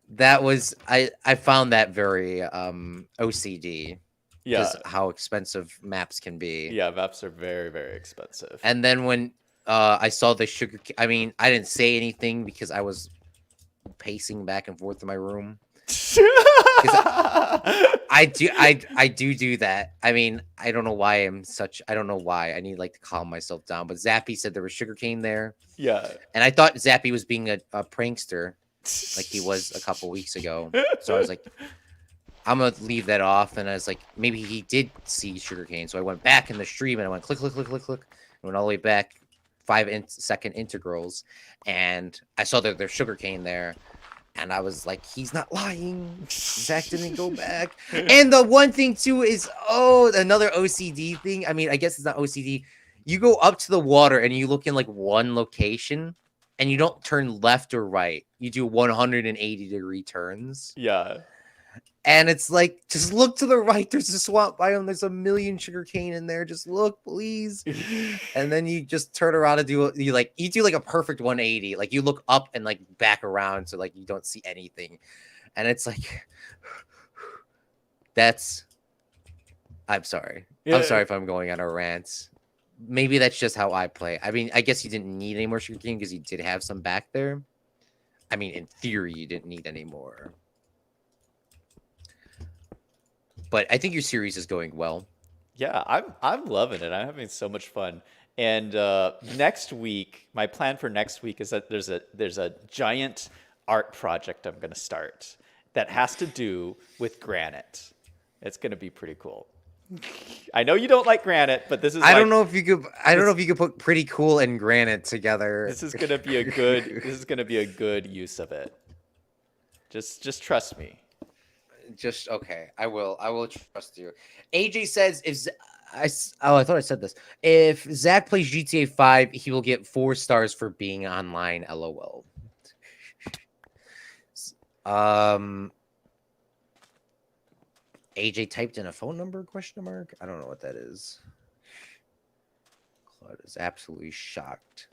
that was I found that very OCD. Yeah. Because how expensive maps can be. Yeah, maps are very, very expensive. And then when I saw the sugar, I mean, I didn't say anything because I was pacing back and forth in my room. I do that. I mean, I don't know why I don't know why. I need like to calm myself down. But Zappy said there was sugarcane there. Yeah. And I thought Zappy was being a prankster like he was a couple weeks ago. So I was like, I'm gonna leave that off. And I was like, maybe he did see sugarcane. So I went back in the stream and I went click, click, click, click, click. And went all the way back 5-second integrals. And I saw that there's sugarcane there. And I was like, he's not lying. Zach didn't go back. And the one thing too is, another OCD thing. I mean, I guess it's not OCD. You go up to the water and you look in like one location and you don't turn left or right. You do 180-degree turns. Yeah. And it's like, just look to the right. There's a swamp biome. There's a million sugarcane in there. Just look, please. And then you just turn around and you do like a perfect 180. Like you look up and like back around so like you don't see anything. And it's like, I'm sorry. Yeah. I'm sorry if I'm going on a rant. Maybe that's just how I play. I mean, I guess you didn't need any more sugarcane because you did have some back there. I mean, in theory, you didn't need any more. But I think your series is going well. Yeah, I'm loving it. I'm having so much fun. And next week, my plan for next week is that there's a giant art project I'm going to start that has to do with granite. It's going to be pretty cool. I know you don't like granite, but this is I don't know if you could put pretty cool and granite together. This is going to be a good use of it. Just trust me. Just okay. I will trust you. AJ says I thought I said this. If Zach plays GTA 5, he will get 4 stars for being online. LOL. AJ typed in a phone number? Question mark. I don't know what that is. Claude is absolutely shocked.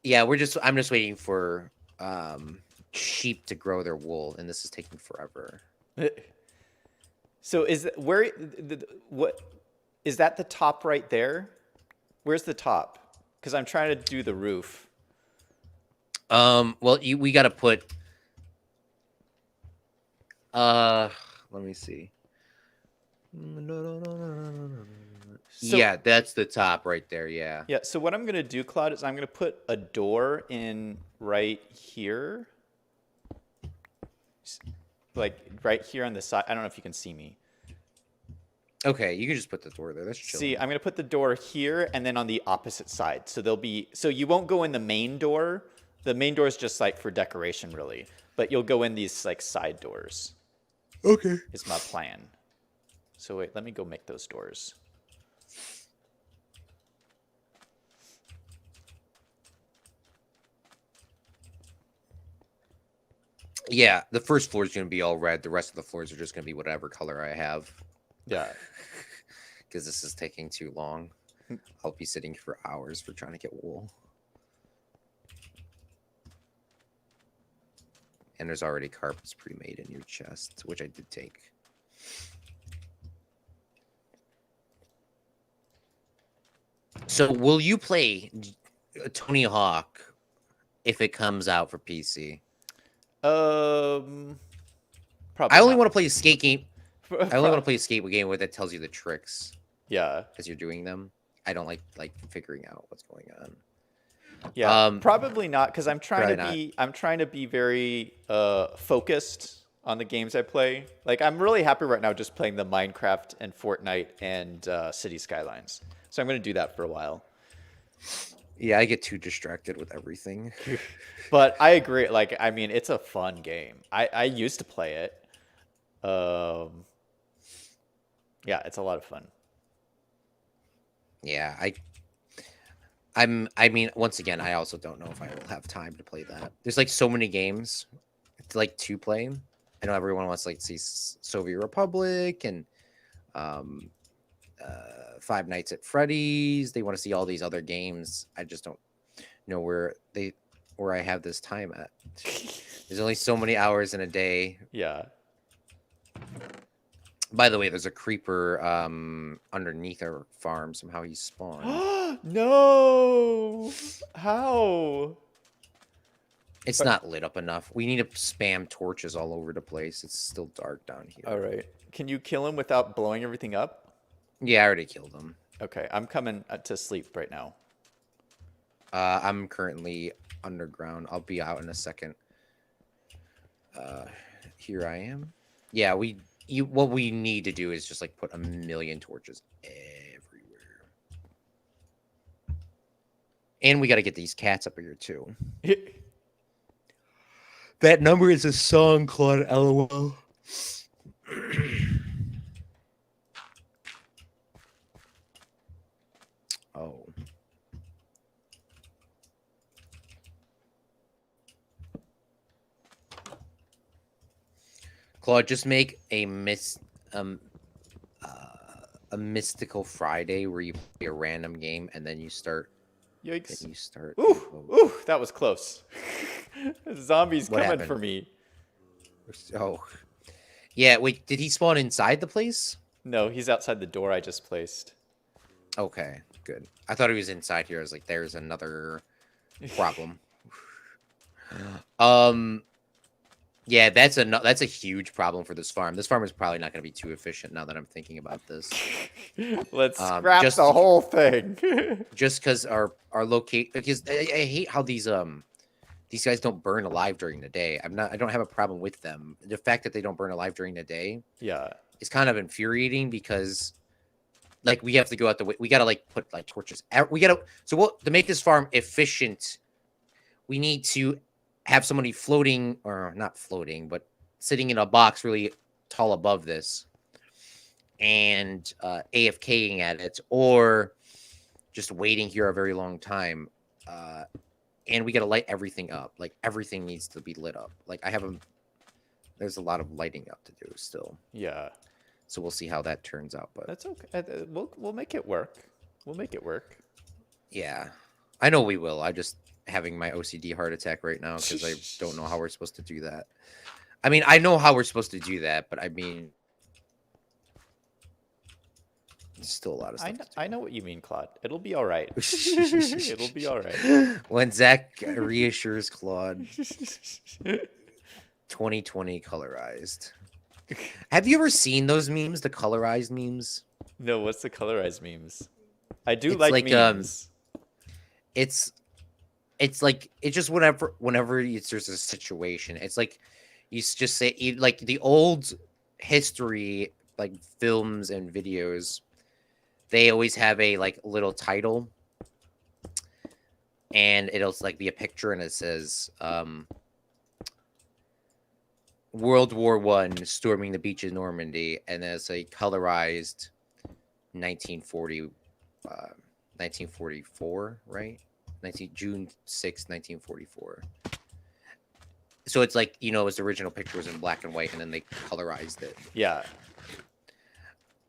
Yeah, I'm just waiting for sheep to grow their wool, and this is taking forever. So what is that the top right there? Where's the top? Because I'm trying to do the roof. Well, we got to put let me see. So, yeah, that's the top right there. Yeah. Yeah. So what I'm gonna do, Claude, is I'm gonna put a door in right here, like right here on the side. I don't know if you can see me. Okay, you can just put the door there. That's chill. See, I'm gonna put the door here and then on the opposite side. So you won't go in the main door. The main door is just like for decoration, really. But you'll go in these like side doors. Okay. Is my plan. So wait, let me go make those doors. Yeah, the first floor is going to be all red. The rest of the floors are just going to be whatever color I have. Yeah. Because this is taking too long. I'll be sitting for hours for trying to get wool. And there's already carpets pre-made in your chest, which I did take. So will you play Tony Hawk if it comes out for PC? Probably. I only want to play a skate game. I only want to play a skate game where that tells you the tricks. Yeah. As you're doing them. I don't like figuring out what's going on. Yeah, probably not, because I'm trying Probably I'm trying to be very focused on the games I play. Like I'm really happy right now just playing the Minecraft and Fortnite and City Skylines. So I'm gonna do that for a while. Yeah, I get too distracted with everything. But I agree. Like I mean, it's a fun game. I used to play it. Um, yeah, it's a lot of fun. Yeah, I mean, once again, I also don't know if I will have time to play that. There's like so many games to play. I know everyone wants to like see Soviet Republic and um Five Nights at Freddy's. They want to see all these other games. I just don't know where I have this time at. There's only so many hours in a day. Yeah. By the way, there's a creeper underneath our farm. Somehow he spawned. No! How? It's not lit up enough. We need to spam torches all over the place. It's still dark down here. All right. Can you kill him without blowing everything up? Yeah, I already killed him. Okay, I'm coming to sleep right now. I'm currently underground. I'll be out in a second. Here I am. Yeah, what we need to do is just like put a million torches everywhere. And we got to get these cats up here too. That number is a song, Claude. LOL. Oh. Claude, just make a mystical Friday where you play a random game and then you start. Yikes! Then you start. Ooh, that was close. Zombies What coming happened? for me. Oh, yeah. Wait, did he spawn inside the place? No, he's outside the door I just placed. Okay, good. I thought he was inside here. I was like, there's another problem. Yeah, that's a huge problem for this farm. This farm is probably not going to be too efficient now that I'm thinking about this. Let's scrap the whole thing. Just because our locate, because I hate how these guys don't burn alive during the day. I don't have a problem with them. The fact that they don't burn alive during the day, yeah, is kind of infuriating because like we have to go out the way. We got to like put like torches. To make this farm efficient, we need to have somebody floating, or not floating, but sitting in a box really tall above this and AFKing at it, or just waiting here a very long time. And we got to light everything up. Like everything needs to be lit up. Like there's a lot of lighting up to do still. Yeah. So we'll see how that turns out. But that's okay. We'll make it work. We'll make it work. Yeah, I know we will. I'm just having my OCD heart attack right now because I don't know how we're supposed to do that. I mean, I know how we're supposed to do that, but I mean, there's still a lot of stuff. I know what you mean, Claude. It'll be all right. It'll be all right. When Zach reassures Claude, 2020 colorized. Have you ever seen those memes, the colorized memes? No, what's the colorized memes? I do like memes. It's like it's just whenever there's a situation, it's like you just say like the old history, like films and videos, they always have a like little title, and it'll like be a picture, and it says World War I storming the beaches of Normandy, and then it's a colorized 1944, right? June 6th, 1944. So it's like, its original picture was in black and white, and then they colorized it. Yeah.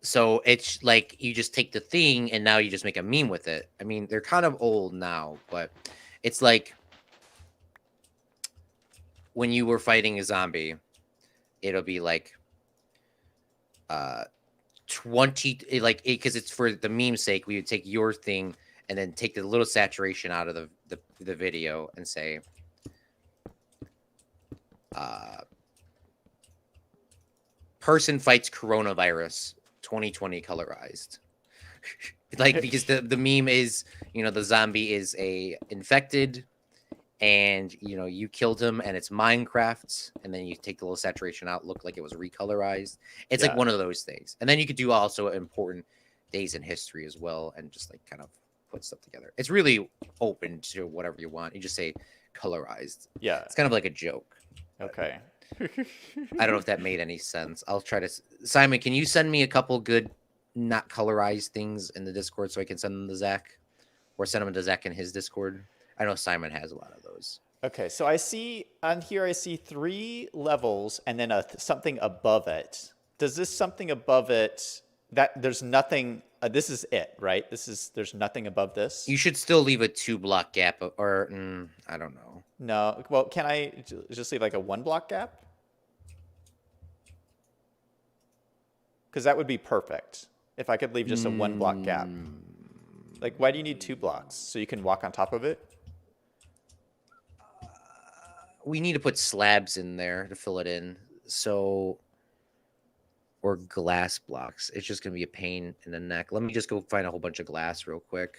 So it's like you just take the thing, and now you just make a meme with it. I mean, they're kind of old now, but it's like when you were fighting a zombie, it'll be like 20, like because it's for the meme's sake. We would take your thing and then take the little saturation out of the video and say, person fights coronavirus 2020 colorized. Like, because the meme is, the zombie is a infected, and you killed him, and it's Minecraft, and then you take the little saturation out, look like it was recolorized. It's like one of those things. And then you could do also important days in history as well, and just like kind of put stuff together. It's really open to whatever you want. You just say colorized. Yeah. It's kind of like a joke. Okay. I don't know if that made any sense. I'll try to. Simon, can you send me a couple good not colorized things in the Discord so I can send them to Zach, or send them to Zach in his Discord? I know Simon has a lot of those. Okay, so I see on here, I see 3 levels and then something above it. Does this something above it, that there's nothing, this is it, right? There's nothing above this? You should still leave a 2-block gap, or I don't know. No, well, can I just leave like a 1-block gap? Because that would be perfect. If I could leave just a 1-block gap. Like, why do you need 2 blocks? So you can walk on top of it? We need to put slabs in there to fill it in. So, or glass blocks. It's just going to be a pain in the neck. Let me just go find a whole bunch of glass real quick.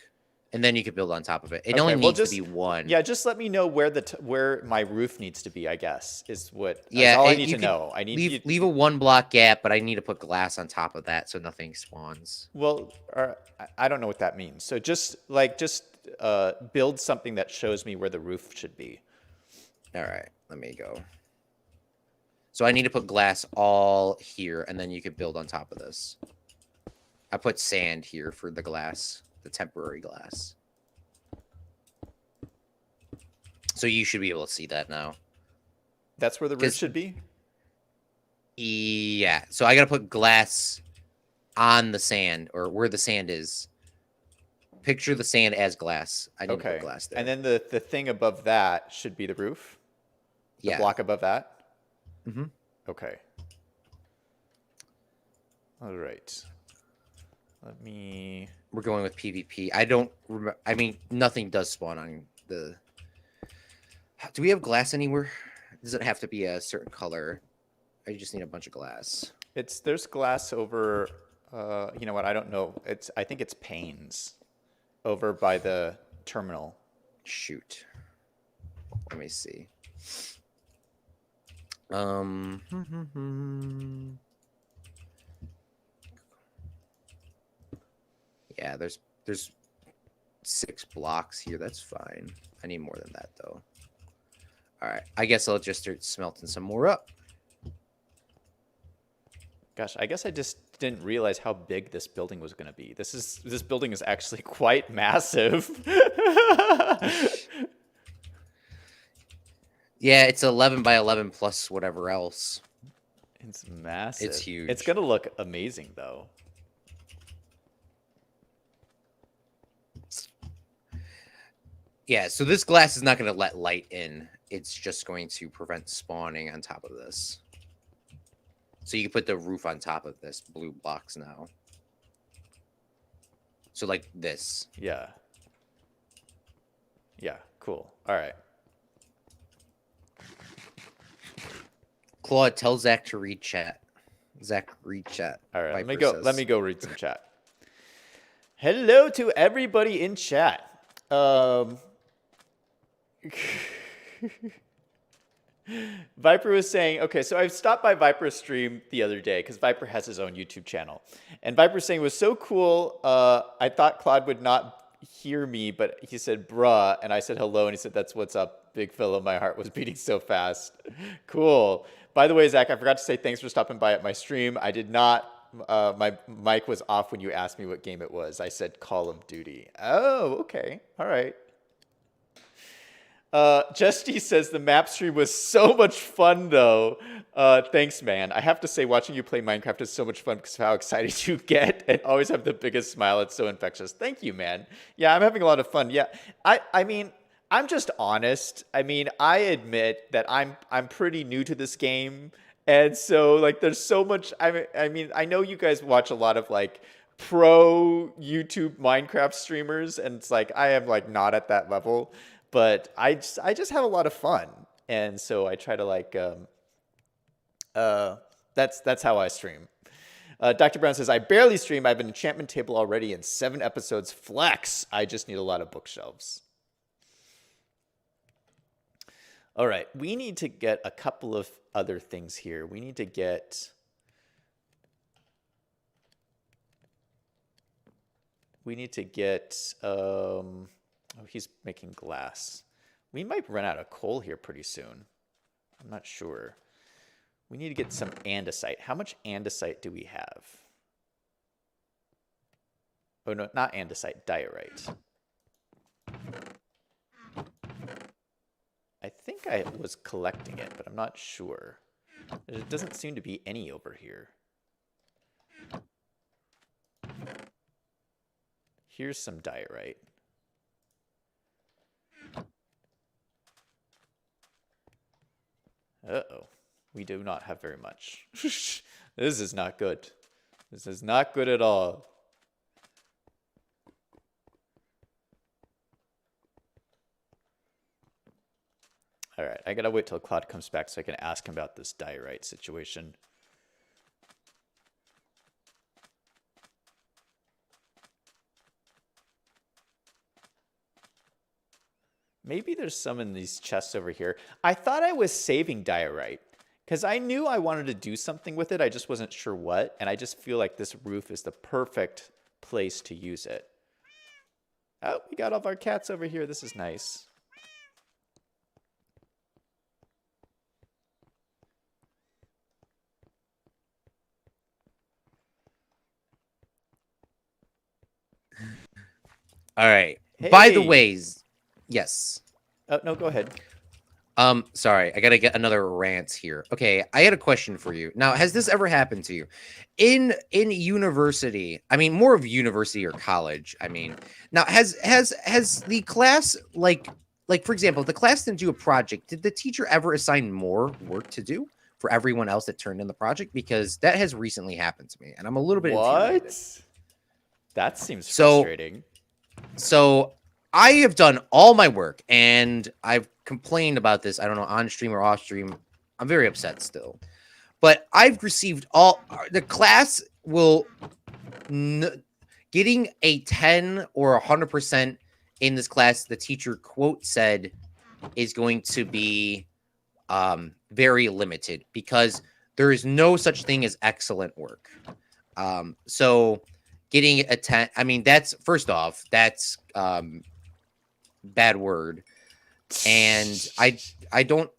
And then you can build on top of it. It only needs to be 1. Yeah, just let me know where my roof needs to be, I guess, is all I need to know. I need leave a 1-block gap, but I need to put glass on top of that so nothing spawns. Well, I don't know what that means. So just build something that shows me where the roof should be. All right, let me go. So I need to put glass all here, and then you can build on top of this. I put sand here for the glass, the temporary glass. So you should be able to see that now. That's where the roof should be? Yeah. So I got to put glass on the sand, or where the sand is. Picture the sand as glass. I need to put glass there. And then the thing above that should be the roof? The block above that? Mm-hmm. Okay. All right. We're going with PvP. I don't remember. I mean, nothing does spawn on the... Do we have glass anywhere? Does it have to be a certain color? I just need a bunch of glass. There's glass over, you know what, I don't know. I think it's panes over by the terminal. Shoot. Let me see. Yeah, there's 6 blocks here. That's fine. I need more than that, though. All right. I guess I'll just start smelting some more up. Gosh, I guess I just didn't realize how big this building was going to be. This building is actually quite massive. Yeah, it's 11 by 11 plus whatever else. It's massive. It's huge. It's going to look amazing, though. Yeah, so this glass is not going to let light in. It's just going to prevent spawning on top of this. So you can put the roof on top of this blue blocks now. So like this. Yeah. Yeah, cool. All right. Claude, tell Zach to read chat. Zach, read chat. All right, let me go read some chat. Hello to everybody in chat. Viper was saying, okay, so I stopped by Viper's stream the other day because Viper has his own YouTube channel. And Viper saying it was so cool. I thought Claude would not hear me, but he said, bruh. And I said, hello. And he said, that's what's up, big fella. My heart was beating so fast. Cool. By the way, Zach, I forgot to say thanks for stopping by at my stream. I did not. My mic was off when you asked me what game it was. I said Call of Duty. Oh, okay. All right. Justy says the map stream was so much fun, though. Thanks, man. I have to say, watching you play Minecraft is so much fun because of how excited you get and always have the biggest smile. It's so infectious. Thank you, man. Yeah, I'm having a lot of fun. Yeah, I mean, I'm just honest. I mean, I admit that I'm pretty new to this game, and so like, there's so much. I mean, I know you guys watch a lot of like pro YouTube Minecraft streamers, and it's like I am like not at that level. But I just have a lot of fun, and so I try to like that's how I stream. Dr. Brown says, I barely stream. I have an enchantment table already and 7 episodes flex. I just need a lot of bookshelves. All right. We need to get a couple of other things here. We need to get... oh, he's making glass. We might run out of coal here pretty soon. I'm not sure. We need to get some andesite. How much andesite do we have? Oh, no, not andesite, diorite. I think I was collecting it, but I'm not sure. There doesn't seem to be any over here. Here's some diorite. Uh-oh. We do not have very much. This is not good. This is not good at all. All right, I gotta wait till Claude comes back so I can ask him about this diorite situation. Maybe there's some in these chests over here. I thought I was saving diorite because I knew I wanted to do something with it. I just wasn't sure what. And I just feel like this roof is the perfect place to use it. Oh, we got all of our cats over here. This is nice. All right. Hey. By the ways, yes. Oh, no, go ahead. Sorry, I gotta get another rant here. Okay, I had a question for you. Now, has this ever happened to you? In university, I mean, more of university or college, I mean. Now, has the class, like for example, the class didn't do a project, did the teacher ever assign more work to do for everyone else that turned in the project? Because that has recently happened to me, and I'm a little bit infuriated. What? That seems frustrating. So I have done all my work, and I've complained about this. I don't know, on stream or off stream. I'm very upset still. But I've received all... The class will... Getting a 10 or 100% in this class, the teacher quote said, is going to be very limited because there is no such thing as excellent work. So... Getting a 10, I mean, that's, first off, that's bad word. And I don't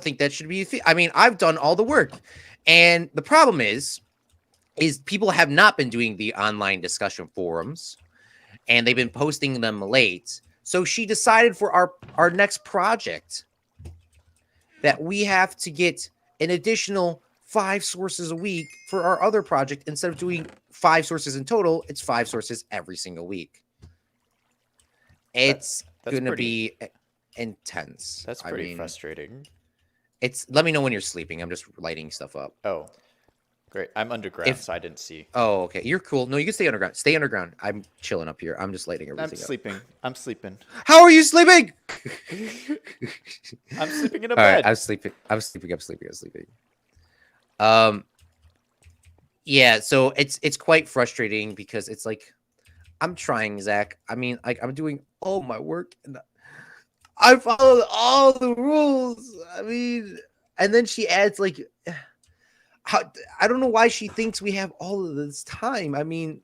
think that should be, I mean, I've done all the work. And the problem is people have not been doing the online discussion forums and they've been posting them late. So she decided for our next project that we have to get an additional 5 sources a week for our other project. Instead of doing 5 sources in total, it's 5 sources every single week. It's going to be intense. That's pretty frustrating. Let me know when you're sleeping. I'm just lighting stuff up. Oh, great. I'm underground, so I didn't see. Oh, okay. You're cool. No, you can stay underground. Stay underground. I'm chilling up here. I'm just lighting everything up. I'm sleeping. How are you sleeping? I'm sleeping in a All bed. Right, I'm sleeping. Yeah, so it's quite frustrating because it's like I'm trying, Zach. I mean, like I'm doing all my work and I followed all the rules. I mean, and then she adds like I don't know why she thinks we have all of this time. I mean,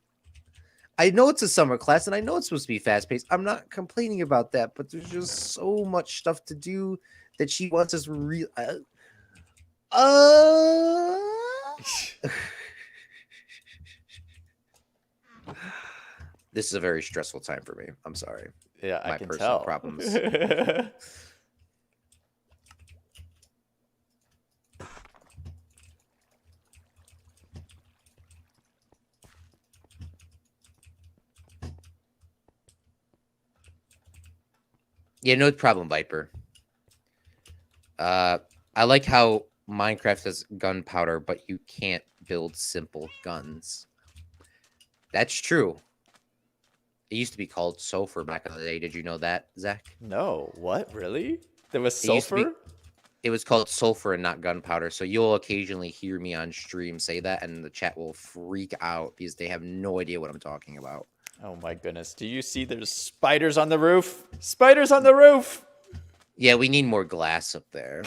I know it's a summer class and I know it's supposed to be fast paced. I'm not complaining about that, but there's just so much stuff to do that she wants us This is a very stressful time for me. I'm sorry. Yeah, I can personal tell. Problems. Yeah, no problem, Viper. I like how Minecraft has gunpowder, but you can't build simple guns. That's true. It used to be called sulfur back in the day. Did you know that, Zach? No. What? Really? There was sulfur? It was called sulfur and not gunpowder. So you'll occasionally hear me on stream say that, and the chat will freak out because they have no idea what I'm talking about. Oh my goodness. Do you see there's spiders on the roof? Spiders on the roof! Yeah, we need more glass up there.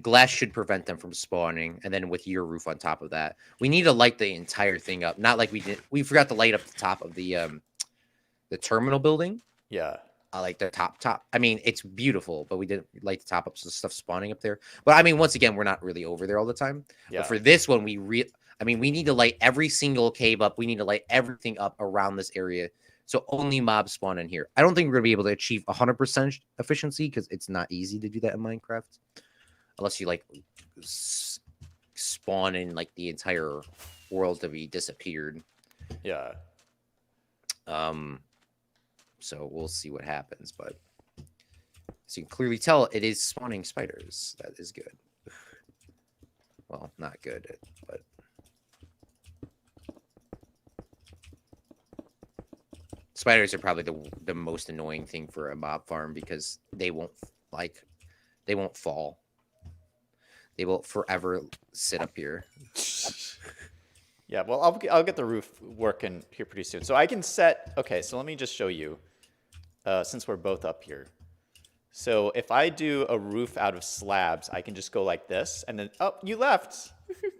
Glass should prevent them from spawning, and then with your roof on top of that, we need to light the entire thing up. Not like we forgot to light up the top of the terminal building. Yeah. Like the top. I mean, it's beautiful, but we didn't light the top up, so stuff spawning up there. But I mean, once again, we're not really over there all the time. Yeah. But for this one, we need to light every single cave up. We need to light everything up around this area, so only mobs spawn in here. I don't think we're gonna be able to achieve 100% efficiency because it's not easy to do that in Minecraft, unless you like spawn in like the entire world to be disappeared. Yeah. So we'll see what happens, but as you can clearly tell, it is spawning spiders. That is good. Well, not good, but spiders are probably the most annoying thing for a mob farm because they won't fall. They will forever sit up here. Yeah, well, I'll get the roof working here pretty soon. So I can set. Okay, so let me just show you. Since we're both up here. So if I do a roof out of slabs, I can just go like this, and then, oh, you left.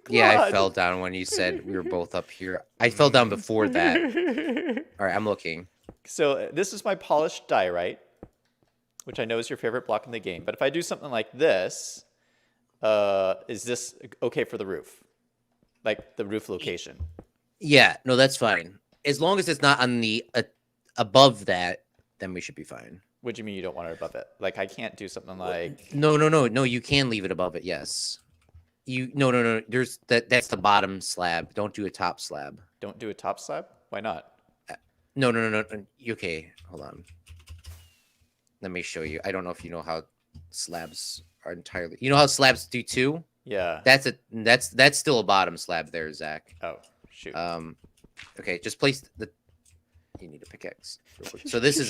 Yeah, I fell down when you said we were both up here. I fell down before that. All right, I'm looking. So this is my polished diorite, which I know is your favorite block in the game. But if I do something like this, is this okay for the roof? Like the roof location? Yeah, no, that's fine. As long as it's not on the above that, then we should be fine. What do you mean you don't want it above it? Like I can't do something like No, you can leave it above it. Yes. No. There's that's the bottom slab. Don't do a top slab. Don't do a top slab? Why not? No. Okay, hold on. Let me show you. I don't know if you know how slabs are entirely. You know how slabs do too? Yeah. That's still a bottom slab there, Zach. Oh, shoot. Okay, just place the. You need a pickaxe. So this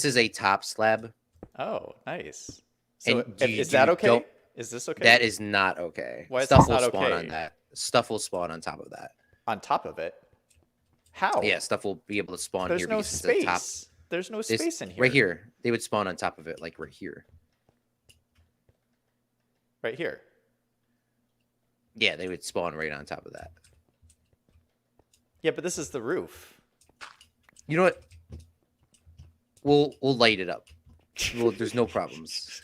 is a top slab. Oh, nice. So And is that okay? Is this okay? That is not okay. Why is Stuff this will not spawn okay? on that. Stuff will spawn on top of that. On top of it? How? Yeah, stuff will be able to spawn There's here no because it's the top. space. There's no space in here. Right here. They would spawn on top of it, like right here. Right here. Yeah, they would spawn right on top of that. Yeah, but this is the roof. You know what? We'll light it up. There's no problems.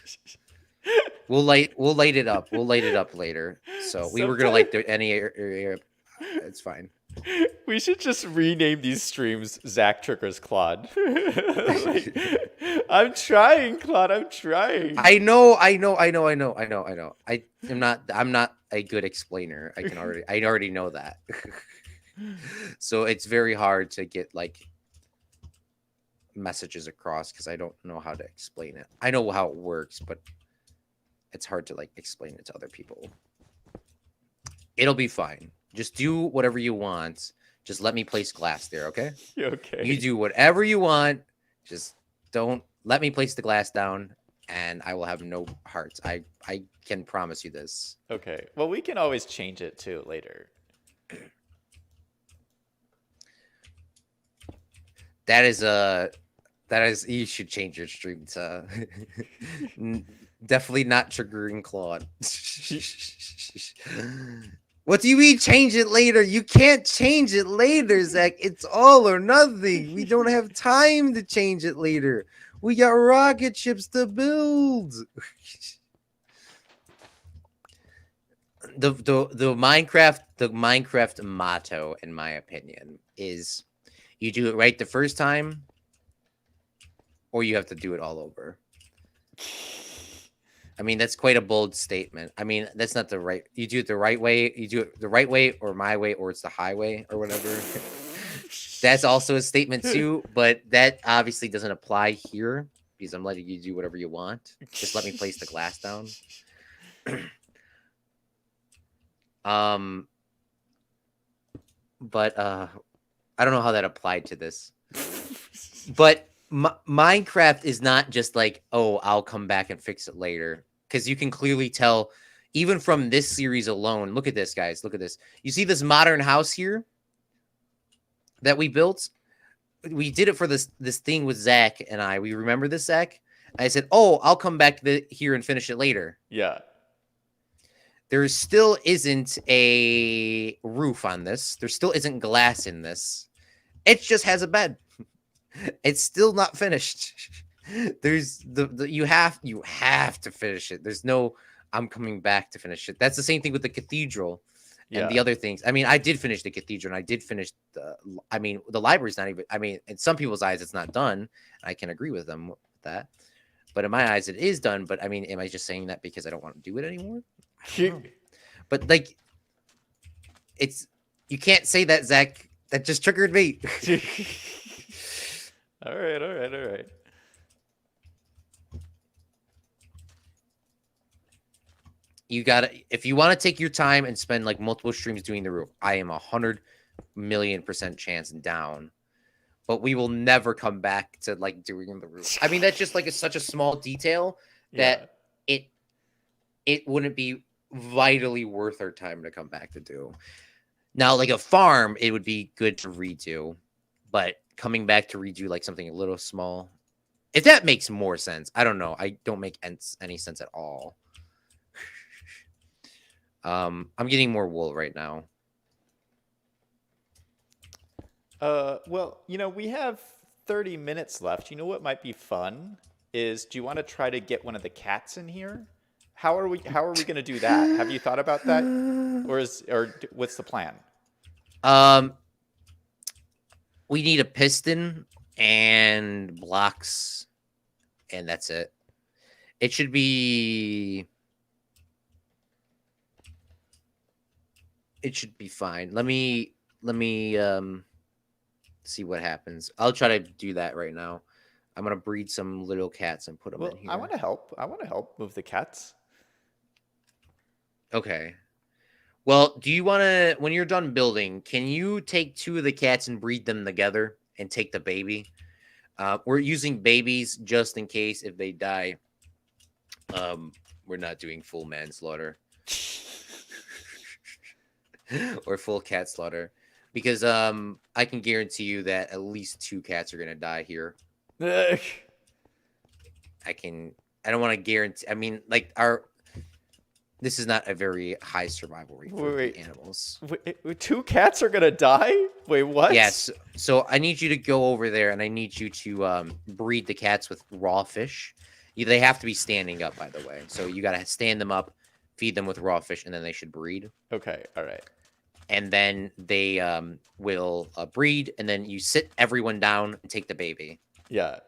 We'll light it up. We'll light it up later. So we were gonna light any area. It's fine. We should just rename these streams Zach Triggers Claude. I'm trying, Claude. I'm trying. I know. I'm not a good explainer. I already know that. So it's very hard to get like messages across because I don't know how to explain it. I know how it works, but it's hard to like explain it to other people. It'll be fine. Just do whatever you want. Just let me place glass there, okay? Okay. You do whatever you want. Just don't let me place the glass down, and I will have no hearts. I can promise you this. Okay. Well, we can always change it too later. That is you should change your stream to definitely not triggering Claude. What do you mean change it later? You can't change it later, Zach. It's all or nothing. We don't have time to change it later. We got rocket ships to build. The Minecraft motto, in my opinion, is you do it right the first time, or you have to do it all over. I mean, that's quite a bold statement. I mean, that's not the right. You do it the right way. You do it the right way, or my way, or it's the highway, or whatever. That's also a statement too, but that obviously doesn't apply here because I'm letting you do whatever you want. Just let me place the glass down. But I don't know how that applied to this. But Minecraft is not just like, oh, I'll come back and fix it later, because you can clearly tell, even from this series alone. Look at this, guys. Look at this. You see this modern house here that we built? We did it for this thing with Zach and I. We remember this, Zach? I said, oh, I'll come back here and finish it later. Yeah. There still isn't a roof on this. There still isn't glass in this. It just has a bed. It's still not finished. There's you have to finish it. There's no I'm coming back to finish it. That's the same thing with the cathedral and the other things. I mean, I did finish the cathedral and I did finish the library's not even, in some people's eyes it's not done. I can agree with them with that. But in my eyes it is done, but I mean, am I just saying that because I don't want to do it anymore? I don't know. But like, you can't say that, Zach. That just triggered me. All right. You gotta, if you want to take your time and spend like multiple streams doing the roof, I am 100,000,000% chance down. But we will never come back to like doing the roof. I mean, that's just like such a small detail that it wouldn't be vitally worth our time to come back to do. Now, like a farm, it would be good to redo, but coming back to redo like something a little small, if that makes more sense. I don't know. I don't make any sense at all. I'm getting more wool right now. Well, we have 30 minutes left. You know what might be fun is, do you want to try to get one of the cats in here? How are we going to do that? Have you thought about that? Or what's the plan? We need a piston and blocks, and that's it. It should be fine. Let me see what happens. I'll try to do that right now. I'm gonna breed some little cats and put them in here. I want to help. I want to help move the cats. Okay. Well, do you want to, when you're done building, can you take 2 of the cats and breed them together and take the baby? We're using babies just in case if they die. We're not doing full manslaughter or full cat slaughter, because I can guarantee you that at least 2 cats are gonna die here. I don't want to guarantee. I mean, like this is not a very high survival rate for the animals. Wait, 2 cats are gonna die? Wait, what? Yes. So I need you to go over there, and I need you to breed the cats with raw fish. They have to be standing up, by the way. So you gotta stand them up, feed them with raw fish, and then they should breed. Okay. All right. And then they will breed, and then you sit everyone down and take the baby. Yeah.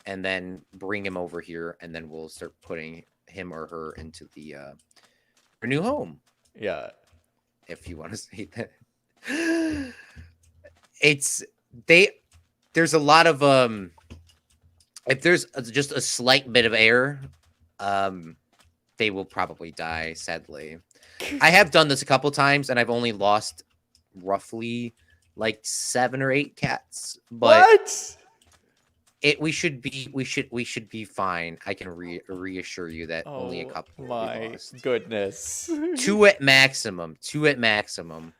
And then bring him over here, and then we'll start putting him or her into the her new home. Yeah. If you want to say that. There's a lot of if there's just a slight bit of air, they will probably die, sadly. I have done this a couple times, and I've only lost roughly like 7 or 8 cats. But what? We should be fine. I can reassure you that only a couple. My goodness. 2 at maximum. 2 at maximum.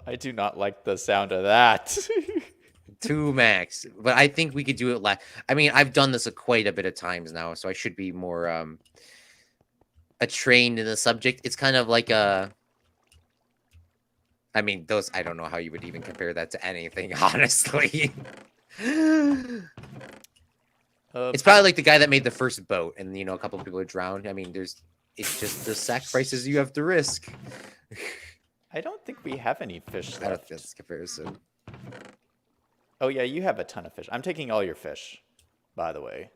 I do not like the sound of that. 2 max. But I think we could do it I mean, I've done this quite a bit of times now, so I should be more trained in the subject. It's kind of like I mean, I don't know how you would even compare that to anything, honestly. It's probably like the guy that made the first boat, and a couple of people are drowned. I mean, it's just the sacrifices you have to risk. I don't think we have any fish left. I don't think that's a comparison. Oh yeah, you have a ton of fish. I'm taking all your fish, by the way.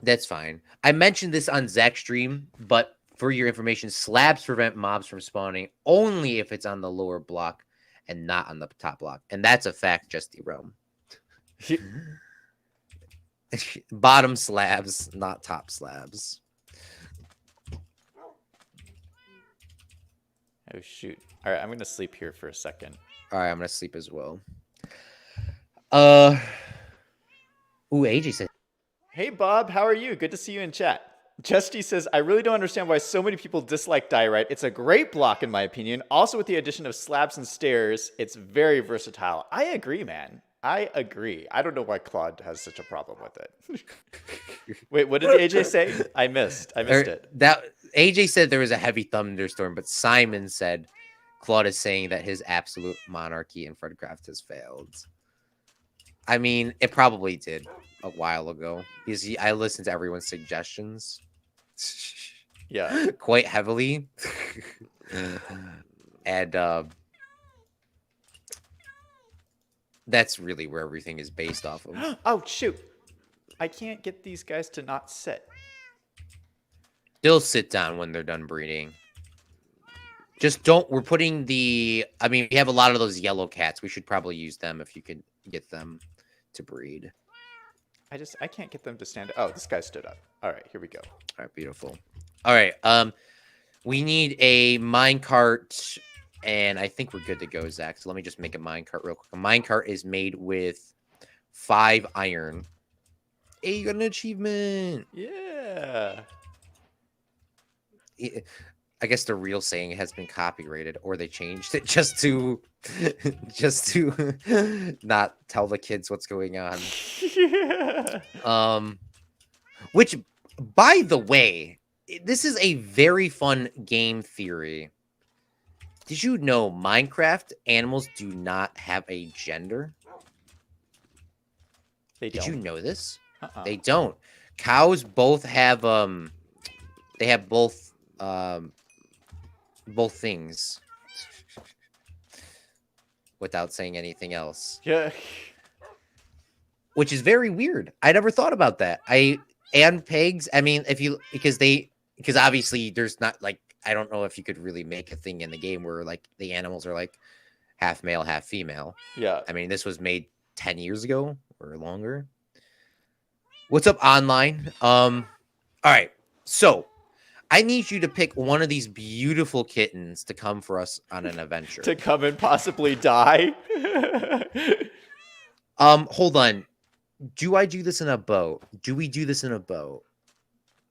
That's fine. I mentioned this on Zach's stream, but for your information, slabs prevent mobs from spawning only if it's on the lower block and not on the top block. And that's a fact, just the realm. Bottom slabs, not top slabs. Oh, shoot. All right, I'm going to sleep here for a second. All right, I'm going to sleep as well. Ooh, AJ said. Hey Bob, how are you? Good to see you in chat. Justy says, I really don't understand why so many people dislike Diorite. It's a great block in my opinion. Also with the addition of slabs and stairs, it's very versatile. I agree, man. I agree. I don't know why Claude has such a problem with it. Wait, what did AJ say? I missed it. That AJ said there was a heavy thunderstorm, but Simon said Claude is saying that his absolute monarchy in Fredcraft has failed. I mean, it probably did a while ago because I listened to everyone's suggestions. Yeah, quite heavily. And that's really where everything is based off of. Oh, shoot. I can't get these guys to not sit. They'll sit down when they're done breeding. Just don't... We're putting the... I mean, we have a lot of those yellow cats. We should probably use them if you could get them to breed. I can't get them to stand up. Oh, this guy stood up. All right, here we go. All right, beautiful. All right, we need a minecart, and I think we're good to go, Zach. So let me just make a minecart real quick. A minecart is made with 5 iron. Hey, you got an achievement. Yeah. I guess the real saying has been copyrighted, or they changed it just to not tell the kids what's going on. Yeah. Which, by the way, this is a very fun game theory. Did you know Minecraft animals do not have a gender? They don't. Did you know this? Uh-uh. They don't. Cows both have they have both things without saying anything else. Yeah. Which is very weird. I never thought about that. And pigs, I mean, because obviously there's not like, I don't know if you could really make a thing in the game where like the animals are like half male, half female. Yeah. I mean, this was made 10 years ago or longer. What's up online? All right. So I need you to pick one of these beautiful kittens to come for us on an adventure. To come and possibly die. Hold on. Do I do this in a boat? Do we do this in a boat?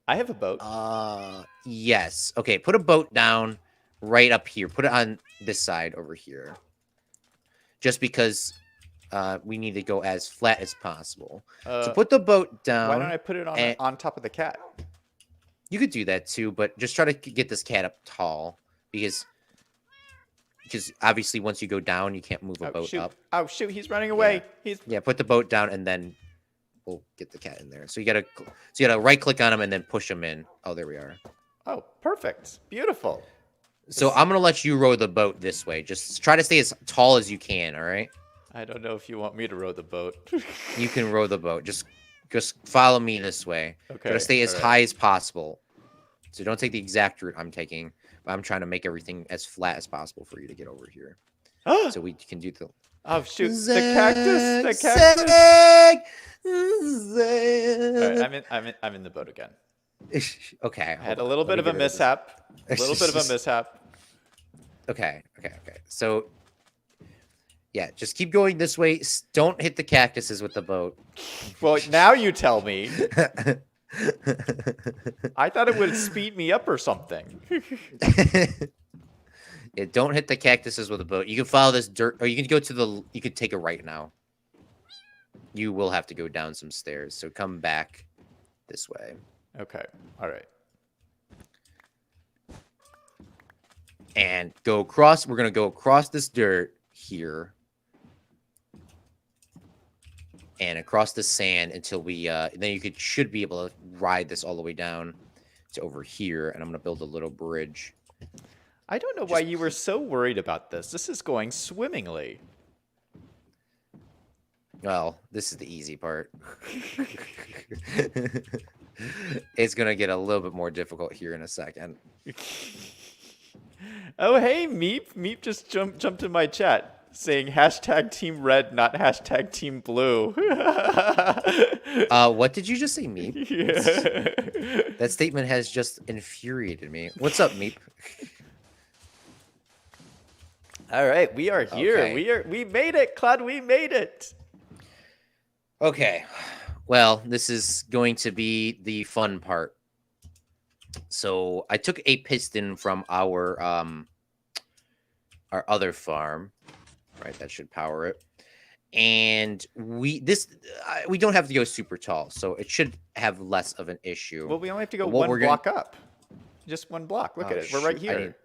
I have a boat. Yes. Okay, put a boat down right up here. Put it on this side over here. Just because we need to go as flat as possible. So put the boat down. Why don't I put it on top of the cat? You could do that too, but just try to get this cat up tall because obviously once you go down, you can't move a boat up. Oh shoot, he's running away. Yeah, put the boat down and then we'll get the cat in there. So you gotta right click on him and then push him in. Oh, there we are. Oh, perfect. Beautiful. So I'm gonna let you row the boat this way. Just try to stay as tall as you can, all right? I don't know if you want me to row the boat. You can row the boat. Just follow me this way. Okay. Gotta stay as high as possible. So don't take the exact route I'm taking. But I'm trying to make everything as flat as possible for you to get over here. So we can do the... Oh, shoot. The cactus. All right, I'm in the boat again. Okay. I had a little bit of a mishap. Okay. So, yeah, just keep going this way. Don't hit the cactuses with the boat. Well, now you tell me. I thought it would speed me up or something. Yeah, don't hit the cactuses with a boat. You can follow this dirt, or you can go to the... You could take a right now. You will have to go down some stairs, so come back this way. Okay, all right. And go across. We're going to go across this dirt here. And across the sand until we... then you should be able to ride this all the way down to over here. And I'm going to build a little bridge. I don't know why you were so worried about this. This is going swimmingly. Well, this is the easy part. It's going to get a little bit more difficult here in a second. Oh, hey, Meep. Meep just jumped in my chat saying hashtag Team Red, not hashtag Team Blue. What did you just say, Meep? Yeah. That statement has just infuriated me. What's up, Meep? All right, we are here. Okay. We made it, Claude. We made it. Okay. Well, this is going to be the fun part. So I took a piston from our other farm, right? That should power it. And we don't have to go super tall, so it should have less of an issue. Well, we only have to go But what one we're gonna block up. Just one block. Look at it. We're right shoot,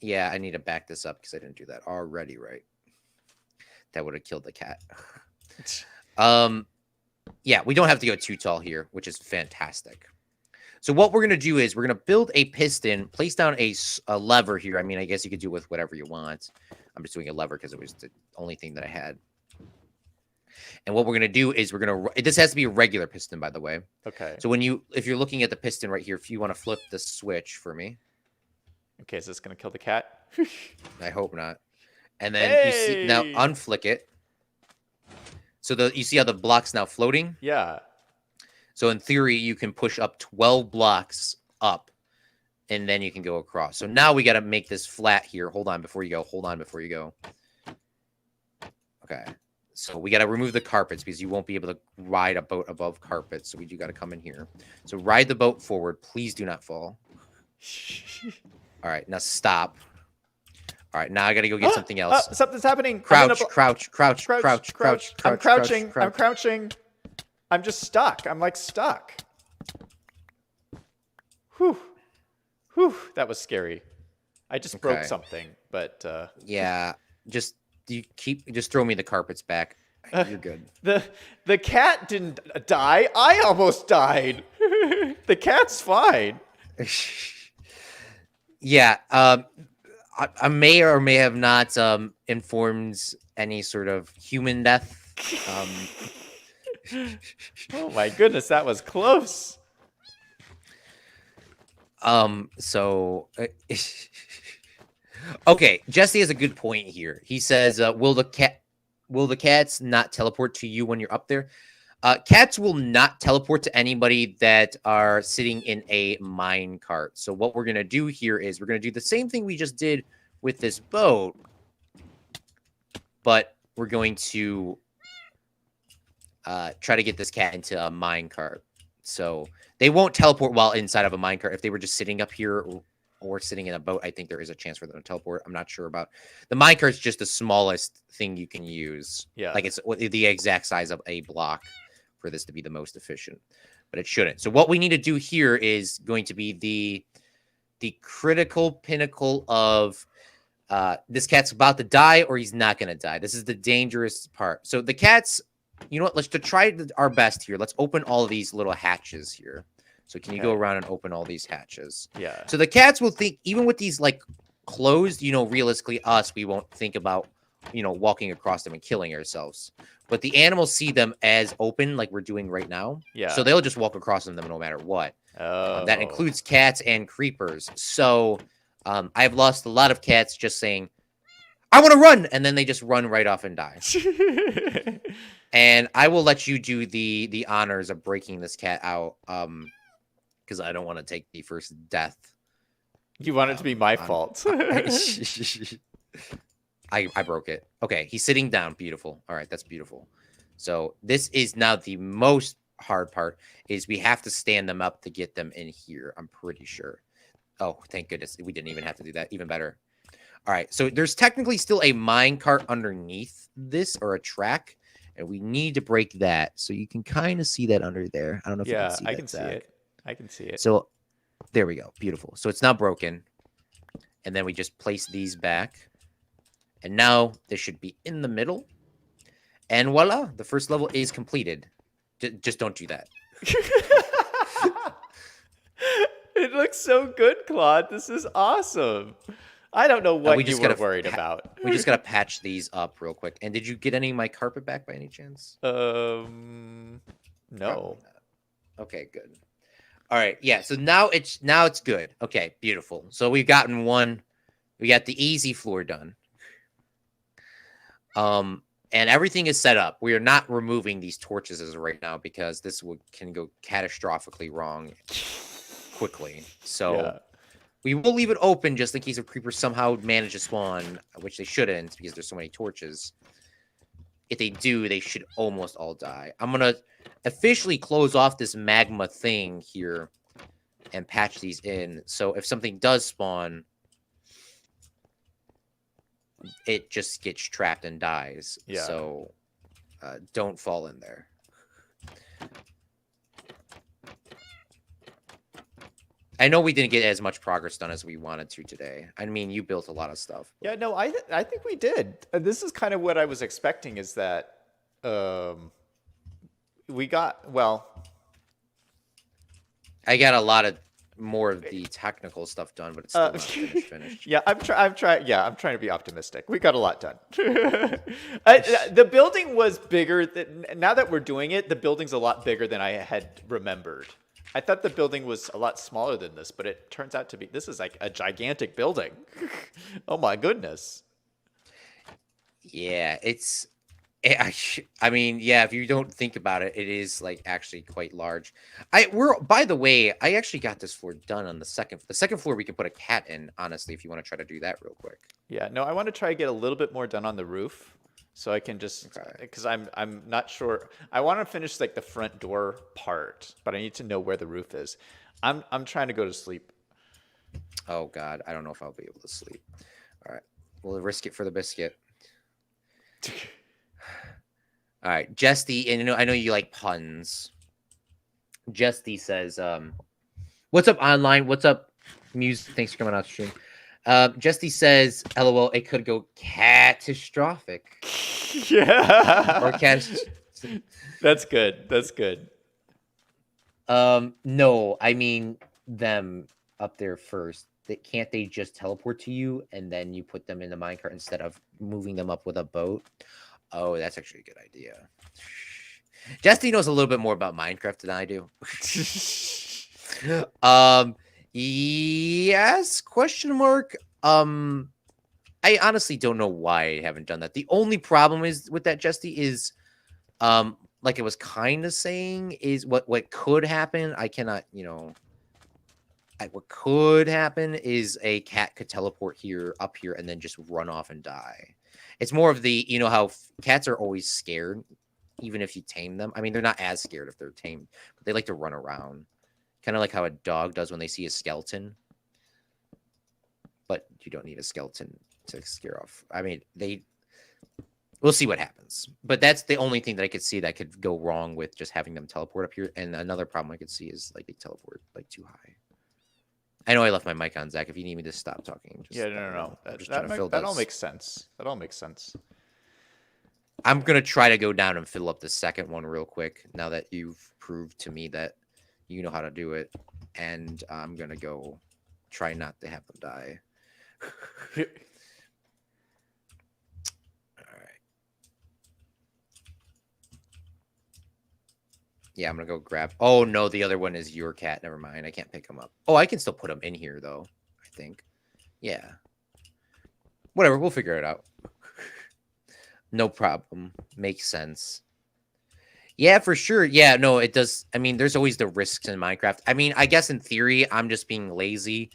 here. I need to back this up because I didn't do that already, right? That would have killed the cat. Yeah, we don't have to go too tall here, which is fantastic. So what we're going to do is we're going to build a piston, place down a lever here. I mean, I guess you could do it with whatever you want. I'm just doing a lever because it was the only thing that I had. And what we're going to do is this has to be a regular piston, by the way. Okay. So if you're looking at the piston right here, if you want to flip the switch for me. Okay, is this going to kill the cat? I hope not. And then you see, now unflick it. So you see how the block's now floating? Yeah. So in theory, you can push up 12 blocks up, and then you can go across. So now we got to make this flat here. Hold on before you go. Okay. So we got to remove the carpets because you won't be able to ride a boat above carpets. So we do got to come in here. So ride the boat forward. Please do not fall. All right. Now stop. All right. Now I got to go get something else. Something's happening. Crouch. I'm crouching. I'm just stuck. I'm like stuck. Whew. That was scary. I just broke something, but yeah. Just throw me the carpets back. You're good. The cat didn't die. I almost died. The cat's fine. Yeah. I may or may have not informed any sort of human death. Oh my goodness, that was close. So okay, Jesse has a good point here. He says, will the cats not teleport to you when you're up there? Cats will not teleport to anybody that are sitting in a mine cart. So what we're going to do here is we're going to do the same thing we just did with this boat, but we're going to try to get this cat into a mine cart. So they won't teleport while inside of a mine cart. If they were just sitting up here or sitting in a boat, I think there is a chance for them to teleport. I'm not sure about the mine cart. Is just the smallest thing you can use. Yeah, like it's the exact size of a block for this to be the most efficient, but it shouldn't. So what we need to do here is going to be the critical pinnacle of this cat's about to die or he's not going to die. This is the dangerous part. So the cat's, you know what? Let's try our best here. Let's open all of these little hatches here. So can you go around and open all these hatches? Yeah. So the cats will think, even with these like closed, realistically we won't think about, walking across them and killing ourselves. But the animals see them as open like we're doing right now. Yeah. So they'll just walk across them no matter what. That includes cats and creepers. So I've lost a lot of cats just saying, I want to run. And then they just run right off and die. And I will let you do the honors of breaking this cat out. Because I don't want to take the first death. You want it to be my fault. I broke it. Okay, he's sitting down. Beautiful. All right, that's beautiful. So this is now the most hard part, is we have to stand them up to get them in here, I'm pretty sure. Oh, thank goodness. We didn't even have to do that. Even better. All right, so there's technically still a mine cart underneath this, or a track, and we need to break that. So you can kind of see that under there. I don't know if you can see that. Yeah, I can see it. I can see it. So there we go. Beautiful. So it's not broken. And then we just place these back. And now they should be in the middle. And voila, the first level is completed. Just don't do that. It looks so good, Claude. This is awesome. I don't know what you were worried about. We just got to patch these up real quick. And did you get any of my carpet back by any chance? No. Okay, good. All right, yeah. So now it's good. Okay, beautiful. So we've gotten one. We got the easy floor done. And everything is set up. We are not removing these torches as of right now because this can go catastrophically wrong quickly. So we will leave it open just in case a creeper somehow manage to spawn, which they shouldn't because there's so many torches. if they do, they should almost all die. I'm gonna officially close off this magma thing here and patch these in. So if something does spawn, it just gets trapped and dies. Yeah. So don't fall in there. I know we didn't get as much progress done as we wanted to today. I mean, you built a lot of stuff. Yeah, no, I think we did. This is kind of what I was expecting is that we got, well, I got a lot of more of the technical stuff done, but it's still not finished. Yeah, I'm trying to be optimistic. We got a lot done. The building was bigger now that we're doing it, the building's a lot bigger than I had remembered. I thought the building was a lot smaller than this, but it turns out to be, this is like a gigantic building. Oh my goodness. Yeah, I mean, yeah, if you don't think about it, it is like actually quite large. By the way, I actually got this floor done on the second floor. We can put a cat in, honestly, if you want to try to do that real quick. Yeah, no, I want to try to get a little bit more done on the roof. So I can just, because I'm not sure. I want to finish like the front door part, but I need to know where the roof is. I'm trying to go to sleep. Oh God, I don't know if I'll be able to sleep. All right, we'll risk it for the biscuit. All right, Jesty, and I know you like puns. Jesty says, "What's up online? What's up, Muse? Thanks for coming out to stream." Jesty says, "LOL, it could go catastrophic." Yeah. Or catastrophic. That's good. That's good. No, I mean them up there first. Can't they just teleport to you and then you put them in the minecart instead of moving them up with a boat? Oh, that's actually a good idea. Jesty knows a little bit more about Minecraft than I do. Yes, question mark. I honestly don't know why I haven't done that. The only problem is with that, Jesty, is like I was kind of saying, is what could happen. I cannot, what could happen is a cat could teleport up here and then just run off and die. It's more of the, how cats are always scared, even if you tame them. I mean, they're not as scared if they're tamed, but they like to run around. Kind of like how a dog does when they see a skeleton. But you don't need a skeleton to scare off. I mean, we'll see what happens. But that's the only thing that I could see that could go wrong with just having them teleport up here. And another problem I could see is like they teleport like too high. I know I left my mic on, Zach. If you need me to stop talking, just no. That all makes sense. That all makes sense. I'm gonna try to go down and fill up the second one real quick. Now that you've proved to me that you know how to do it, and I'm gonna go try not to have them die. All right. Yeah, I'm gonna go grab. Oh no, the other one is your cat. Never mind. I can't pick him up. Oh, I can still put him in here though. I think. Yeah. Whatever. We'll figure it out. No problem. Makes sense. Yeah, for sure. Yeah, no, it does. I mean, there's always the risks in Minecraft. I mean, I guess in theory, I'm just being lazy.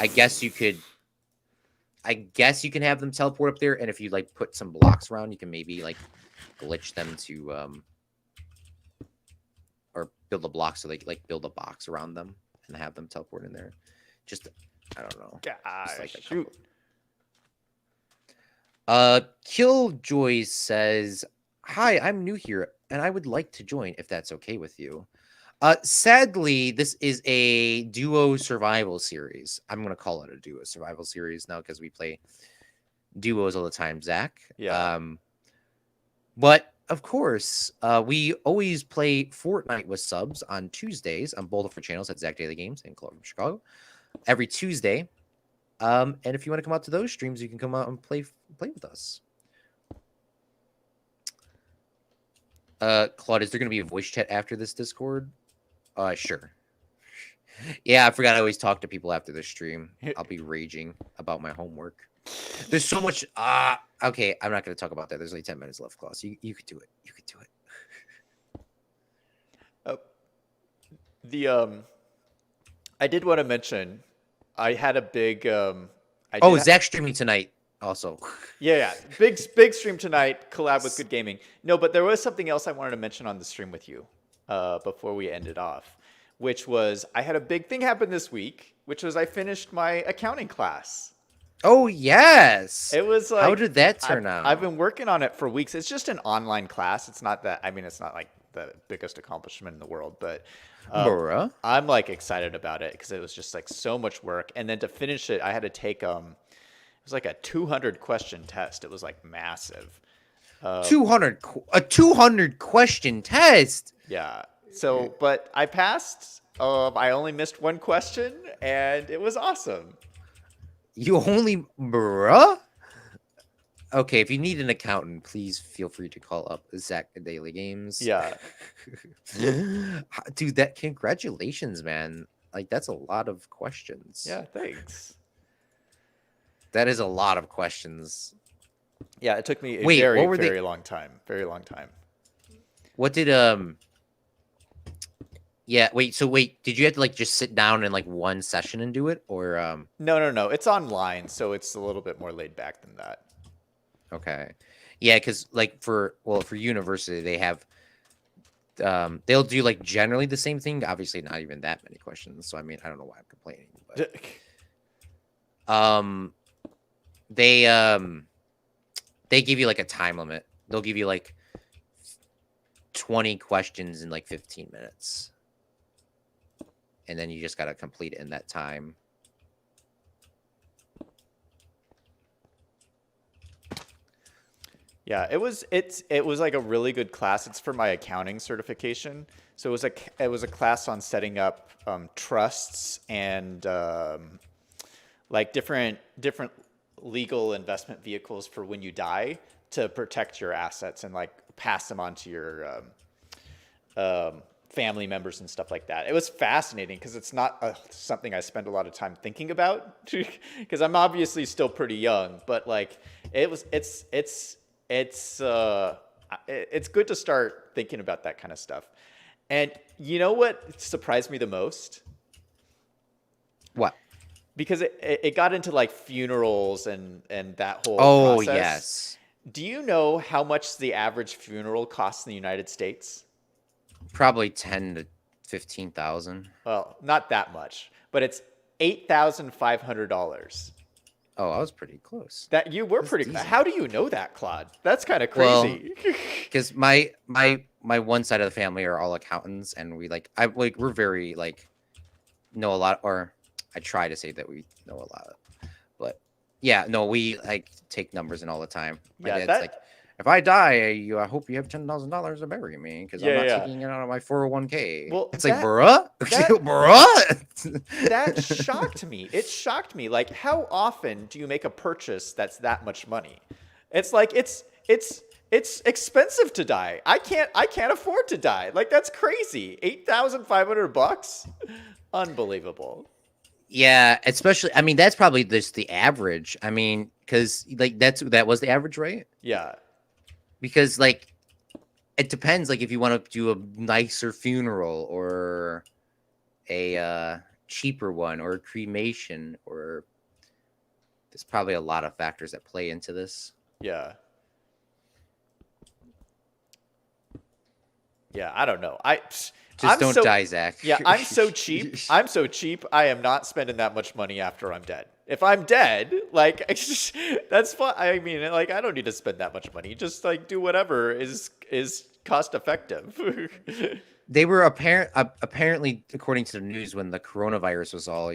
I guess you can have them teleport up there, and if you like put some blocks around, you can maybe like glitch them to or build a block so they like build a box around them and have them teleport in there. Just I don't know. Gosh, like shoot. Killjoy says, "Hi, I'm new here and I would like to join if that's okay with you." Sadly, this is a duo survival series. I'm going to call it a duo survival series now because we play duos all the time, Zach. Yeah. But of course, we always play Fortnite with subs on Tuesdays on both of our channels at Zach Daily Games and Claude from Chicago every Tuesday. And if you want to come out to those streams, you can come out and play with us. Claude, is there going to be a voice chat after this Discord? Sure. Yeah, I forgot I always talk to people after the stream. I'll be raging about my homework. There's so much. Okay, I'm not going to talk about that. There's only 10 minutes left, Claude. So you could do it. You could do it. I did want to mention, I had a big. Zach's streaming tonight. Also. Yeah. Big stream tonight. Collab with Good Gaming. No, but there was something else I wanted to mention on the stream with you before we ended off, which was I had a big thing happen this week, which was I finished my accounting class. Oh yes. It was How like did that I've, turn out? I've been working on it for weeks. It's just an online class. It's not that. I mean, it's not like the biggest accomplishment in the world, but Bruh. I'm like excited about it because it was just like so much work. And then to finish it, I had to take it was like a 200 question test. It was like massive. 200 question test. Yeah. So, but I passed. I only missed one question, and it was awesome. You only, bruh? Okay, if you need an accountant, please feel free to call up Zach at Daily Games. Yeah. Dude, that congratulations, man. Like, that's a lot of questions. Yeah. Thanks. That is a lot of questions. Yeah. It took me a Wait, very, what were very they? long time. Very long time. What did Yeah, wait, did you have to like just sit down in like one session and do it, or No. It's online, so it's a little bit more laid back than that. Okay, yeah, because like for university they have they'll do like generally the same thing. Obviously, not even that many questions. So I mean, I don't know why I'm complaining, but they give you like a time limit. They'll give you like 20 questions in like 15 minutes. And then you just got to complete it in that time. Yeah, it was like a really good class. It's for my accounting certification. So it was a class on setting up trusts and like different legal investment vehicles for when you die to protect your assets and like pass them on to your family members and stuff like that. It was fascinating because it's not something I spend a lot of time thinking about because I'm obviously still pretty young, but like it's good to start thinking about that kind of stuff. And you know what surprised me the most? What? Because it got into like funerals and that whole process. Yes. Do you know how much the average funeral costs in the United States? Probably 10 to 15,000. Well, not that much, but it's $8,500. Oh, I was pretty close. That you were That's pretty. decent. How do you know that, Claude? That's kind of crazy. Because my one side of the family are all accountants, and we're very like know a lot, or I try to say that we know a lot, but yeah, no, we like take numbers in all the time. My Yeah, dad's that- like, if I die, I hope you have $10,000 to bury me because I'm not taking it out of my 401k. Well, it's like, bruh, bruh. That shocked me. It shocked me. Like, how often do you make a purchase that's that much money? It's like it's expensive to die. I can't afford to die. Like, that's crazy. $8,500? Unbelievable. Yeah, especially. I mean, that's probably just the average. I mean, because like that was the average, right? Yeah. Because like it depends. Like if you want to do a nicer funeral or a cheaper one or a cremation, or there's probably a lot of factors that play into this. Yeah. Yeah, I don't know. Just don't die, Zach. Yeah, I'm so cheap. I'm so cheap. I am not spending that much money after I'm dead. If I'm dead, like that's fine. I mean, like I don't need to spend that much money. Just like do whatever is cost effective. They were apparently, according to the news, when the coronavirus was all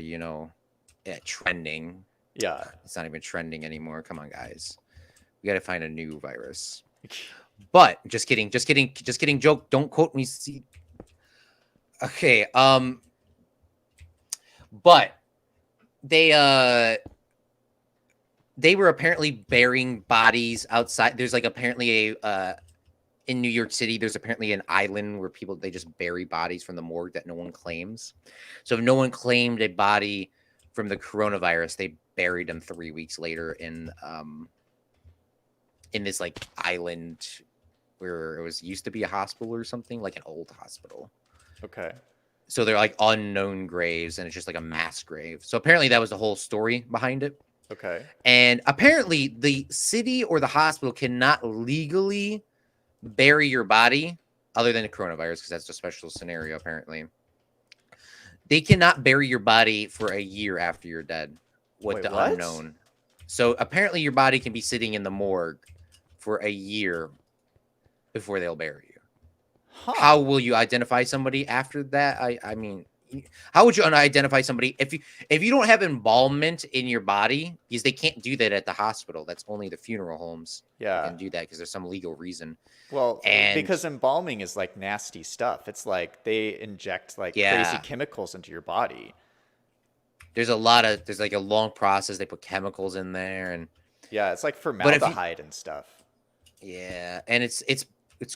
trending. Yeah, it's not even trending anymore. Come on, guys, we got to find a new virus. But just kidding. Joke. Don't quote me. See. Okay. But they were apparently burying bodies outside. There's like apparently in New York City, there's apparently an island where they just bury bodies from the morgue that no one claims. So if no one claimed a body from the coronavirus, they buried them 3 weeks later in this like island where it used to be a hospital or something, like an old hospital. Okay. So they're like unknown graves, and it's just like a mass grave. So apparently that was the whole story behind it. Okay. And apparently, the city or the hospital cannot legally bury your body, other than the coronavirus, because that's a special scenario. Apparently, they cannot bury your body for a year after you're dead with Wait, the what? unknown. So apparently, your body can be sitting in the morgue for a year before they'll bury you. Huh. How will you identify somebody after that? I mean, how would you identify somebody if you don't have embalmment in your body? Because they can't do that at the hospital. That's only the funeral homes that Yeah. can do that because there's some legal reason. Well, And because embalming is like nasty stuff. It's like they inject like crazy yeah, chemicals into your body. there's like a long process. They put chemicals in there, and Yeah, it's like but if you formaldehyde and stuff. yeah, and it's